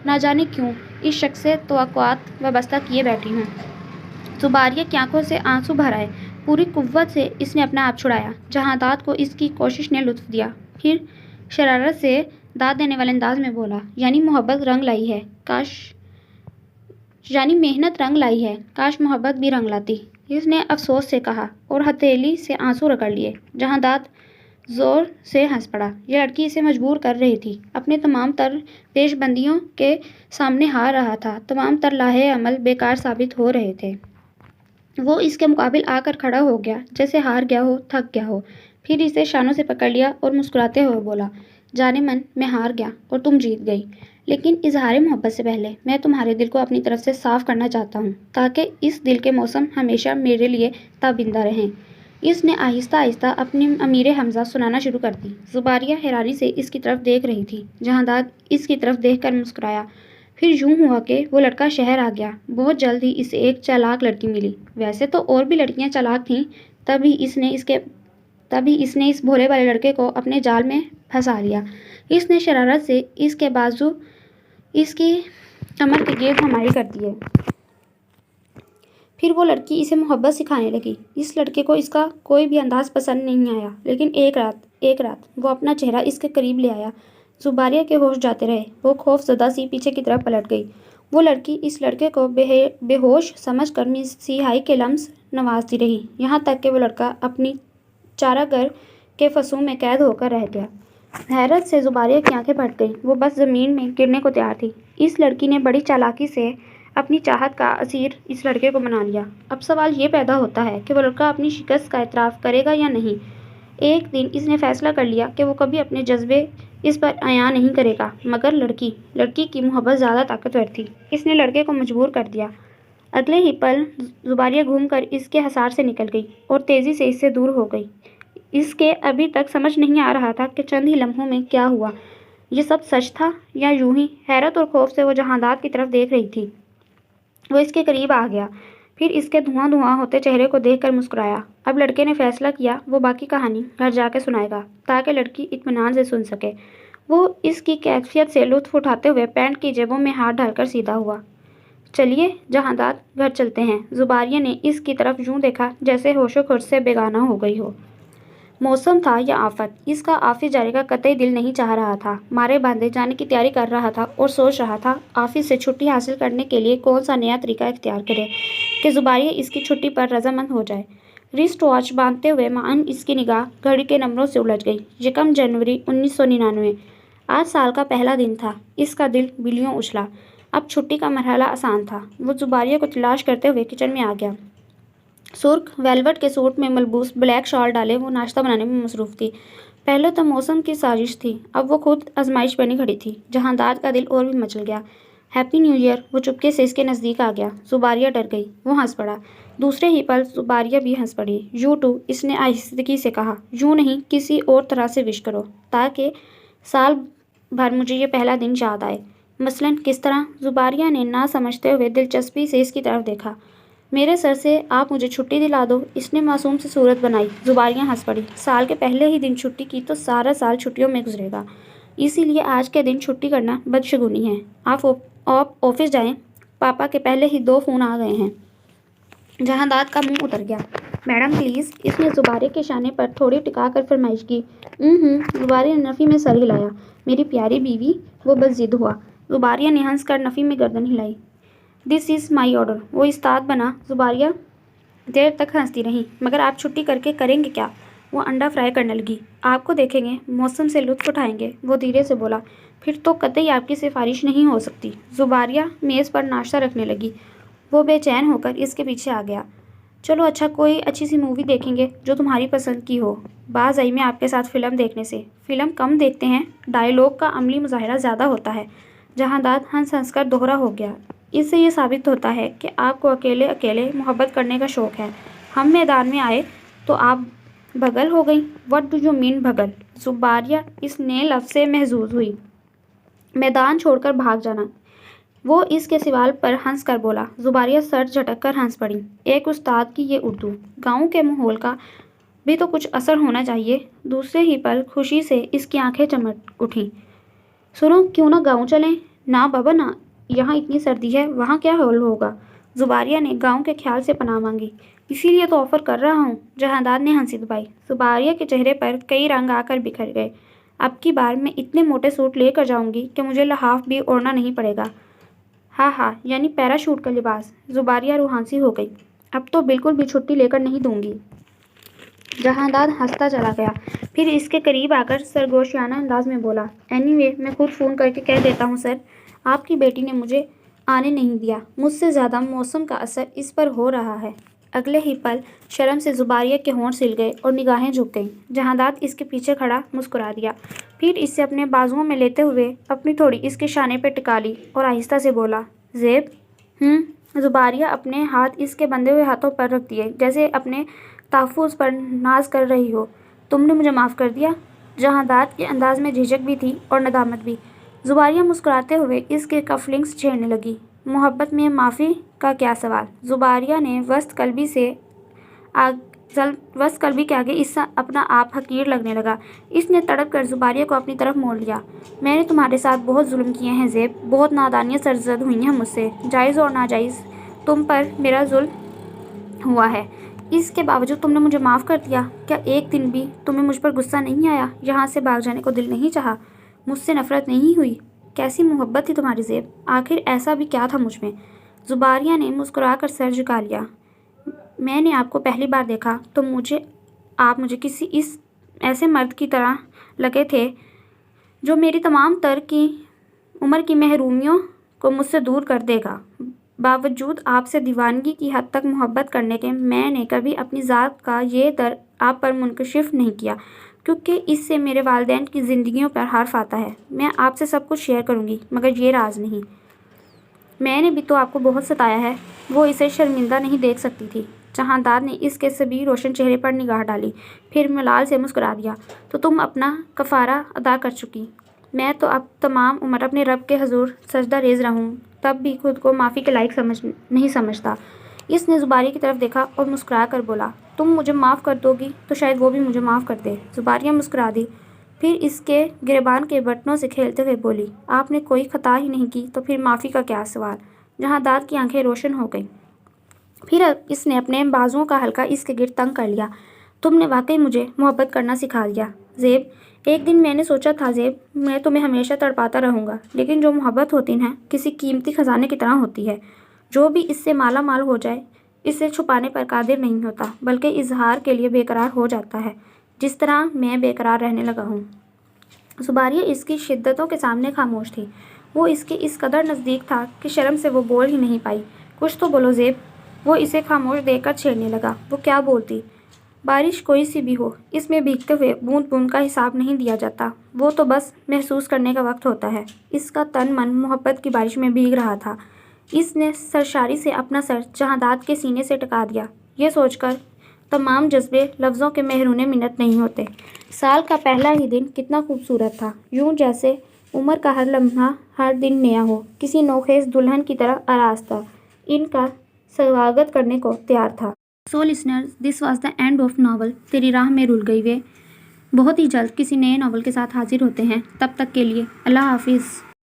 نہ جانے کیوں اس شخص سے توقعات وابستہ کیے بیٹھی ہوں۔ زباریہ کی آنکھوں سے آنسو بھر آئے۔ پوری قوت سے اس نے اپنا آپ چھڑایا۔ جہانداد کو اس کی کوشش نے لطف دیا۔ پھر شرارت سے داد دینے والے انداز میں بولا، یعنی محبت رنگ لائی ہے، یعنی محنت رنگ لائی ہے، کاش محبت بھی رنگ لاتی۔ اس نے افسوس سے کہا اور ہتھیلی سے آنسو رگڑ لیے۔ جہانداد زور سے ہنس پڑا۔ یہ لڑکی اسے مجبور کر رہی تھی، اپنے تمام تر پیش بندیوں کے سامنے ہار رہا تھا، تمام تر لاہے عمل بیکار ثابت ہو رہے تھے۔ وہ اس کے مقابل آ کر کھڑا ہو گیا جیسے ہار گیا ہو، تھک گیا ہو۔ پھر اسے شانوں سے پکڑ لیا اور مسکراتے ہوئے بولا، جانے من میں ہار گیا اور تم جیت گئی، لیکن اظہار محبت سے پہلے میں تمہارے دل کو اپنی طرف سے صاف کرنا چاہتا ہوں، تاکہ اس دل کے موسم ہمیشہ میرے لیے تابندہ رہیں۔ اس نے آہستہ آہستہ اپنی امیر حمزہ سنانا شروع کر دی۔ زباریہ حیرانی سے اس کی طرف دیکھ رہی تھی۔ جہانداد اس کی طرف دیکھ کر مسکرایا۔ پھر یوں ہوا کہ وہ لڑکا شہر آ گیا۔ بہت جلد ہی اسے ایک چالاک لڑکی ملی۔ ویسے تو اور بھی لڑکیاں چالاک تھیں، تبھی اس نے اس بھولے والے لڑکے کو اپنے جال میں پھنسا لیا۔ اس نے شرارت سے اس کے بازو اس کی کمر کے گرد ہماری کر دیے۔ پھر وہ لڑکی اسے محبت سکھانے لگی۔ اس لڑکے کو اس کا کوئی بھی انداز پسند نہیں آیا، لیکن ایک رات وہ اپنا چہرہ اس کے قریب لے آیا۔ زباریہ کے ہوش جاتے رہے۔ وہ خوف زدہ سی پیچھے کی طرف پلٹ گئی۔ وہ لڑکی اس لڑکے کو بے ہوش سمجھ کر مسیحائی کے لمس نوازتی رہی، یہاں تک کہ وہ لڑکا اپنی چارہ گر کے فسوں میں قید ہو کر رہ گیا۔ حیرت سے زباریہ کی آنکھیں پھٹ گئیں۔ وہ بس زمین میں گرنے کو تیار تھی۔ اس لڑکی نے بڑی چالاکی سے اپنی چاہت کا اسیر اس لڑکے کو بنا لیا۔ اب سوال یہ پیدا ہوتا ہے کہ وہ لڑکا اپنی شکست کا اعتراف کرے گا یا نہیں۔ ایک دن اس نے فیصلہ کر لیا کہ وہ کبھی اپنے جذبے اس پر عیاں نہیں کرے گا، مگر لڑکی کی محبت زیادہ طاقتور تھی۔ اس نے لڑکے کو مجبور کر دیا۔ اگلے ہی پل زباریہ گھوم کر اس کے حصار سے نکل گئی اور تیزی سے اس سے دور ہو گئی۔ اس کے ابھی تک سمجھ نہیں آ رہا تھا کہ چند ہی لمحوں میں کیا ہوا، یہ سب سچ تھا یا یوں ہی۔ حیرت اور خوف سے وہ جہانداد کی طرف دیکھ رہی تھی۔ وہ اس کے قریب آ گیا، پھر اس کے دھواں ہوتے چہرے کو دیکھ کر مسکرایا۔ اب لڑکے نے فیصلہ کیا وہ باقی کہانی گھر جا کے سنائے گا، تاکہ لڑکی اطمینان سے سن سکے۔ وہ اس کی کیفیت سے لطف اٹھاتے ہوئے پینٹ کی جیبوں میں ہاتھ ڈال کر سیدھا ہوا۔ چلیے جہانداد، گھر چلتے ہیں۔ زباریہ نے اس کی طرف یوں دیکھا جیسے ہوش و خرد سے بیگانہ ہو گئی ہو۔ موسم تھا یا آفت، اس کا آفس جانے کا قطعی دل نہیں چاہ رہا تھا۔ مارے باندھے جانے کی تیاری کر رہا تھا اور سوچ رہا تھا آفس سے چھٹی حاصل کرنے کے لیے کون سا نیا طریقہ اختیار کرے کہ زباریہ اس کی چھٹی پر رضامند ہو جائے۔ رسٹ واچ باندھتے ہوئے معاً اس کی نگاہ گھڑی کے نمبروں سے الجھ گئی۔ 1 جنوری 1999۔ آج سال کا پہلا دن تھا۔ اس کا دل بلیوں اچھلا۔ اب چھٹی کا مرحلہ آسان تھا۔ وہ زباریہ کو تلاش کرتے ہوئے کچن میں آ گیا۔ سرخ ویلوٹ کے سوٹ میں ملبوس، بلیک شال ڈالے وہ ناشتہ بنانے میں مصروف تھی۔ پہلے تو موسم کی سازش تھی، اب وہ خود آزمائش بنی کھڑی تھی۔ جہانداد کا دل اور بھی مچل گیا۔ Happy new year. وہ چپکے سے اس کے نزدیک آ گیا۔ زباریہ ڈر گئی۔ وہ ہنس پڑا۔ دوسرے ہی پل زباریہ بھی ہنس پڑی۔ یو ٹو، اس نے آہستگی سے کہا۔ یوں نہیں، کسی اور طرح سے وش کرو تاکہ سال بھر مجھے یہ پہلا دن یاد آئے۔ مثلاً کس طرح؟ زباریہ نے نہ سمجھتے ہوئے دلچسپی سے اس کی طرف دیکھا۔ میرے سر سے آپ مجھے چھٹی دلا دو، اس نے معصوم سی صورت بنائی۔ زباریہ ہنس پڑی۔ سال کے پہلے ہی دن چھٹی کی تو سارا سال چھٹیوں میں گزرے گا، اسی لیے آج کے دن چھٹی کرنا بدشگونی ہے۔ آپ آفس جائیں، پاپا کے پہلے ہی 2 فون آ گئے ہیں۔ جہانداد کا منہ اتر گیا۔ میڈم پلیز، اس نے زباریہ کے شانے پر تھوڑی ٹکا کر فرمائش کی۔ زباریہ نے نفی میں سر ہلایا۔ میری پیاری بیوی، وہ بس ضد ہوا۔ زباریہ نے ہنس کر نفی میں گردن ہلائی۔ دس از مائی آرڈر، وہ استاد بنا۔ زباریہ دیر تک ہنستی رہی۔ مگر آپ چھٹی کر کے کریں گے کیا؟ وہ انڈا فرائی کرنے لگی۔ آپ کو دیکھیں گے، موسم سے لطف اٹھائیں گے، وہ دھیرے سے بولا۔ پھر تو قطعی آپ کی سفارش نہیں ہو سکتی۔ زباریہ میز پر ناشتہ رکھنے لگی۔ وہ بے چین ہو کر اس کے پیچھے آ گیا۔ چلو اچھا، کوئی اچھی سی مووی دیکھیں گے جو تمہاری پسند کی ہو۔ باز آئی میں آپ کے ساتھ فلم دیکھنے سے۔ فلم کم دیکھتے ہیں، ڈائیلاگ کا عملی مظاہرہ زیادہ ہوتا ہے۔ جہانداد ہنس ہنس کر دوہرا ہو گیا۔ اس سے یہ ثابت ہوتا ہے کہ آپ کو اکیلے اکیلے محبت کرنے کا شوق ہے۔ ہم میدان میں آئے تو آپ بغل ہو گئیں۔ وٹ ڈو یو مین بغل؟ زباریہ اس نے لفظ سے محظوظ ہوئی۔ میدان چھوڑ کر بھاگ جانا۔ وہ اس کے سوال پر ہنس کر بولا۔ زباریہ سر جھٹک کر ہنس پڑی۔ ایک استاد کی یہ اردو! گاؤں کے ماحول کا بھی تو کچھ اثر ہونا چاہیے۔ دوسرے ہی پل خوشی سے اس کی آنکھیں چمک اٹھیں۔ سنو، کیوں نہ گاؤں چلیں؟ نہ بابا نہ، یہاں اتنی سردی ہے، وہاں کیا حال ہوگا؟ زباریہ نے گاؤں کے خیال سے پناہ مانگی۔ اسی لیے تو آفر کر رہا ہوں۔ جہانداد نے ہنسی دبائی۔ زباریہ کے چہرے پر کئی رنگ آ کر بکھر گئے۔ اب کی بار میں اتنے موٹے سوٹ لے کر جاؤں گی کہ مجھے لحاف بھی اوڑھنا نہیں پڑے گا۔ ہاں ہاں، یعنی پیراشوٹ کا لباس۔ زباریہ روحانسی ہو گئی۔ اب تو بالکل بھی چھٹی لے کر نہیں دوں گی۔ جہانداد ہنستا چلا گیا۔ پھر اس کے قریب آ کر سرگوشیانہ انداز میں بولا۔ اینی وے، میں خود فون کر کے کہہ دیتا ہوں سر، آپ کی بیٹی نے مجھے آنے نہیں دیا۔ مجھ سے زیادہ موسم کا اثر اس پر ہو رہا ہے۔ اگلے ہی پل شرم سے زباریہ کے ہونٹ سل گئے اور نگاہیں جھک گئیں۔ جہانداد اس کے پیچھے کھڑا مسکرا دیا۔ پھر اسے اپنے بازوؤں میں لیتے ہوئے اپنی تھوڑی اس کے شانے پہ ٹکا لی اور آہستہ سے بولا۔ زیب۔ زباریہ اپنے ہاتھ اس کے بندھے ہوئے ہاتھوں پر رکھ دیے، جیسے اپنے تحفظ پر ناز کر رہی ہو۔ تم نے مجھے معاف کر دیا؟ جہانداد کے انداز میں جھجک بھی تھی اور ندامت بھی۔ زباریہ مسکراتے ہوئے اس کے کف لنکس چھیڑنے لگی۔ محبت میں معافی کا کیا سوال؟ زباریہ نے وسط قلبی کے آگے اس سے اپنا آپ حقیر لگنے لگا۔ اس نے تڑپ کر زباریہ کو اپنی طرف موڑ لیا۔ میں نے تمہارے ساتھ بہت ظلم کیے ہیں زیب، بہت نادانیاں سرزد ہوئی ہیں مجھ سے، جائز اور ناجائز تم پر میرا ظلم ہوا ہے۔ اس کے باوجود تم نے مجھے معاف کر دیا۔ کیا ایک دن بھی تمہیں مجھ پر غصہ نہیں آیا؟ یہاں سے بھاگ جانے کو دل نہیں چاہا؟ مجھ سے نفرت نہیں ہوئی؟ کیسی محبت تھی تمہاری زیب؟ آخر ایسا بھی کیا تھا مجھ میں؟ زباریہ نے مسکرا کر سر جھکا لیا۔ میں نے آپ کو پہلی بار دیکھا تو آپ مجھے کسی ایسے مرد کی طرح لگے تھے جو میری تمام تر کی عمر کی محرومیوں کو مجھ سے دور کر دے گا۔ باوجود آپ سے دیوانگی کی حد تک محبت کرنے کے، میں نے کبھی اپنی ذات کا یہ در آپ پر منکشف نہیں کیا، کیونکہ اس سے میرے والدین کی زندگیوں پر حرف آتا ہے۔ میں آپ سے سب کچھ شیئر کروں گی، مگر یہ راز نہیں۔ میں نے بھی تو آپ کو بہت ستایا ہے۔ وہ اسے شرمندہ نہیں دیکھ سکتی تھی۔ جہانداد نے اس کے سبھی روشن چہرے پر نگاہ ڈالی، پھر ملال سے مسکرا دیا۔ تو تم اپنا کفارہ ادا کر چکی۔ میں تو اب تمام عمر اپنے رب کے حضور سجدہ ریز رہوں، تب بھی خود کو معافی کے لائق نہیں سمجھتا۔ اس نے زباریہ کی طرف دیکھا اور مسکرا کر بولا۔ تم مجھے معاف کر دو گی تو شاید وہ بھی مجھے معاف کر دے۔ زباریہ مسکرا دی، پھر اس کے گریبان کے بٹنوں سے کھیلتے ہوئے بولی۔ آپ نے کوئی خطا ہی نہیں کی تو پھر معافی کا کیا سوال؟ جہانداد کی آنکھیں روشن ہو گئیں۔ پھر اس نے اپنے بازوؤں کا حلقہ اس کے گرد تنگ کر لیا۔ تم نے واقعی مجھے محبت کرنا سکھا دیا زیب۔ ایک دن میں نے سوچا تھا زیب، میں تمہیں ہمیشہ تڑپاتا رہوں گا، لیکن جو محبت ہوتی ہے کسی قیمتی خزانے کی طرح ہوتی ہے۔ جو بھی اس سے مالا مال ہو جائے، اسے چھپانے پر قادر نہیں ہوتا، بلکہ اظہار کے لیے بے قرار ہو جاتا ہے، جس طرح میں بے قرار رہنے لگا ہوں۔ زباریہ اس کی شدتوں کے سامنے خاموش تھی۔ وہ اس کے اس قدر نزدیک تھا کہ شرم سے وہ بول ہی نہیں پائی۔ کچھ تو بولو زیب۔ وہ اسے خاموش دیکھ کر چھیڑنے لگا۔ وہ کیا بولتی؟ بارش کوئی سی بھی ہو، اس میں بھیگتے ہوئے بوند بوند کا حساب نہیں دیا جاتا، وہ تو بس محسوس کرنے کا وقت ہوتا ہے۔ اس کا تن من محبت کی بارش میں بھیگ رہا تھا۔ اس نے سرشاری سے اپنا سر جہانداد کے سینے سے ٹکا دیا، یہ سوچ کر تمام جذبے لفظوں کے محرونے منت نہیں ہوتے۔ سال کا پہلا ہی دن کتنا خوبصورت تھا، یوں جیسے عمر کا ہر لمحہ ہر دن نیا ہو، کسی نوخیز دلہن کی طرح آراستہ ان کا سواگت کرنے کو تیار تھا۔ So listeners, this was the end of novel تیری راہ میں رول گئی وے۔ بہت ہی جلد کسی نئے ناول کے ساتھ حاضر ہوتے ہیں، تب تک کے لیے اللہ حافظ۔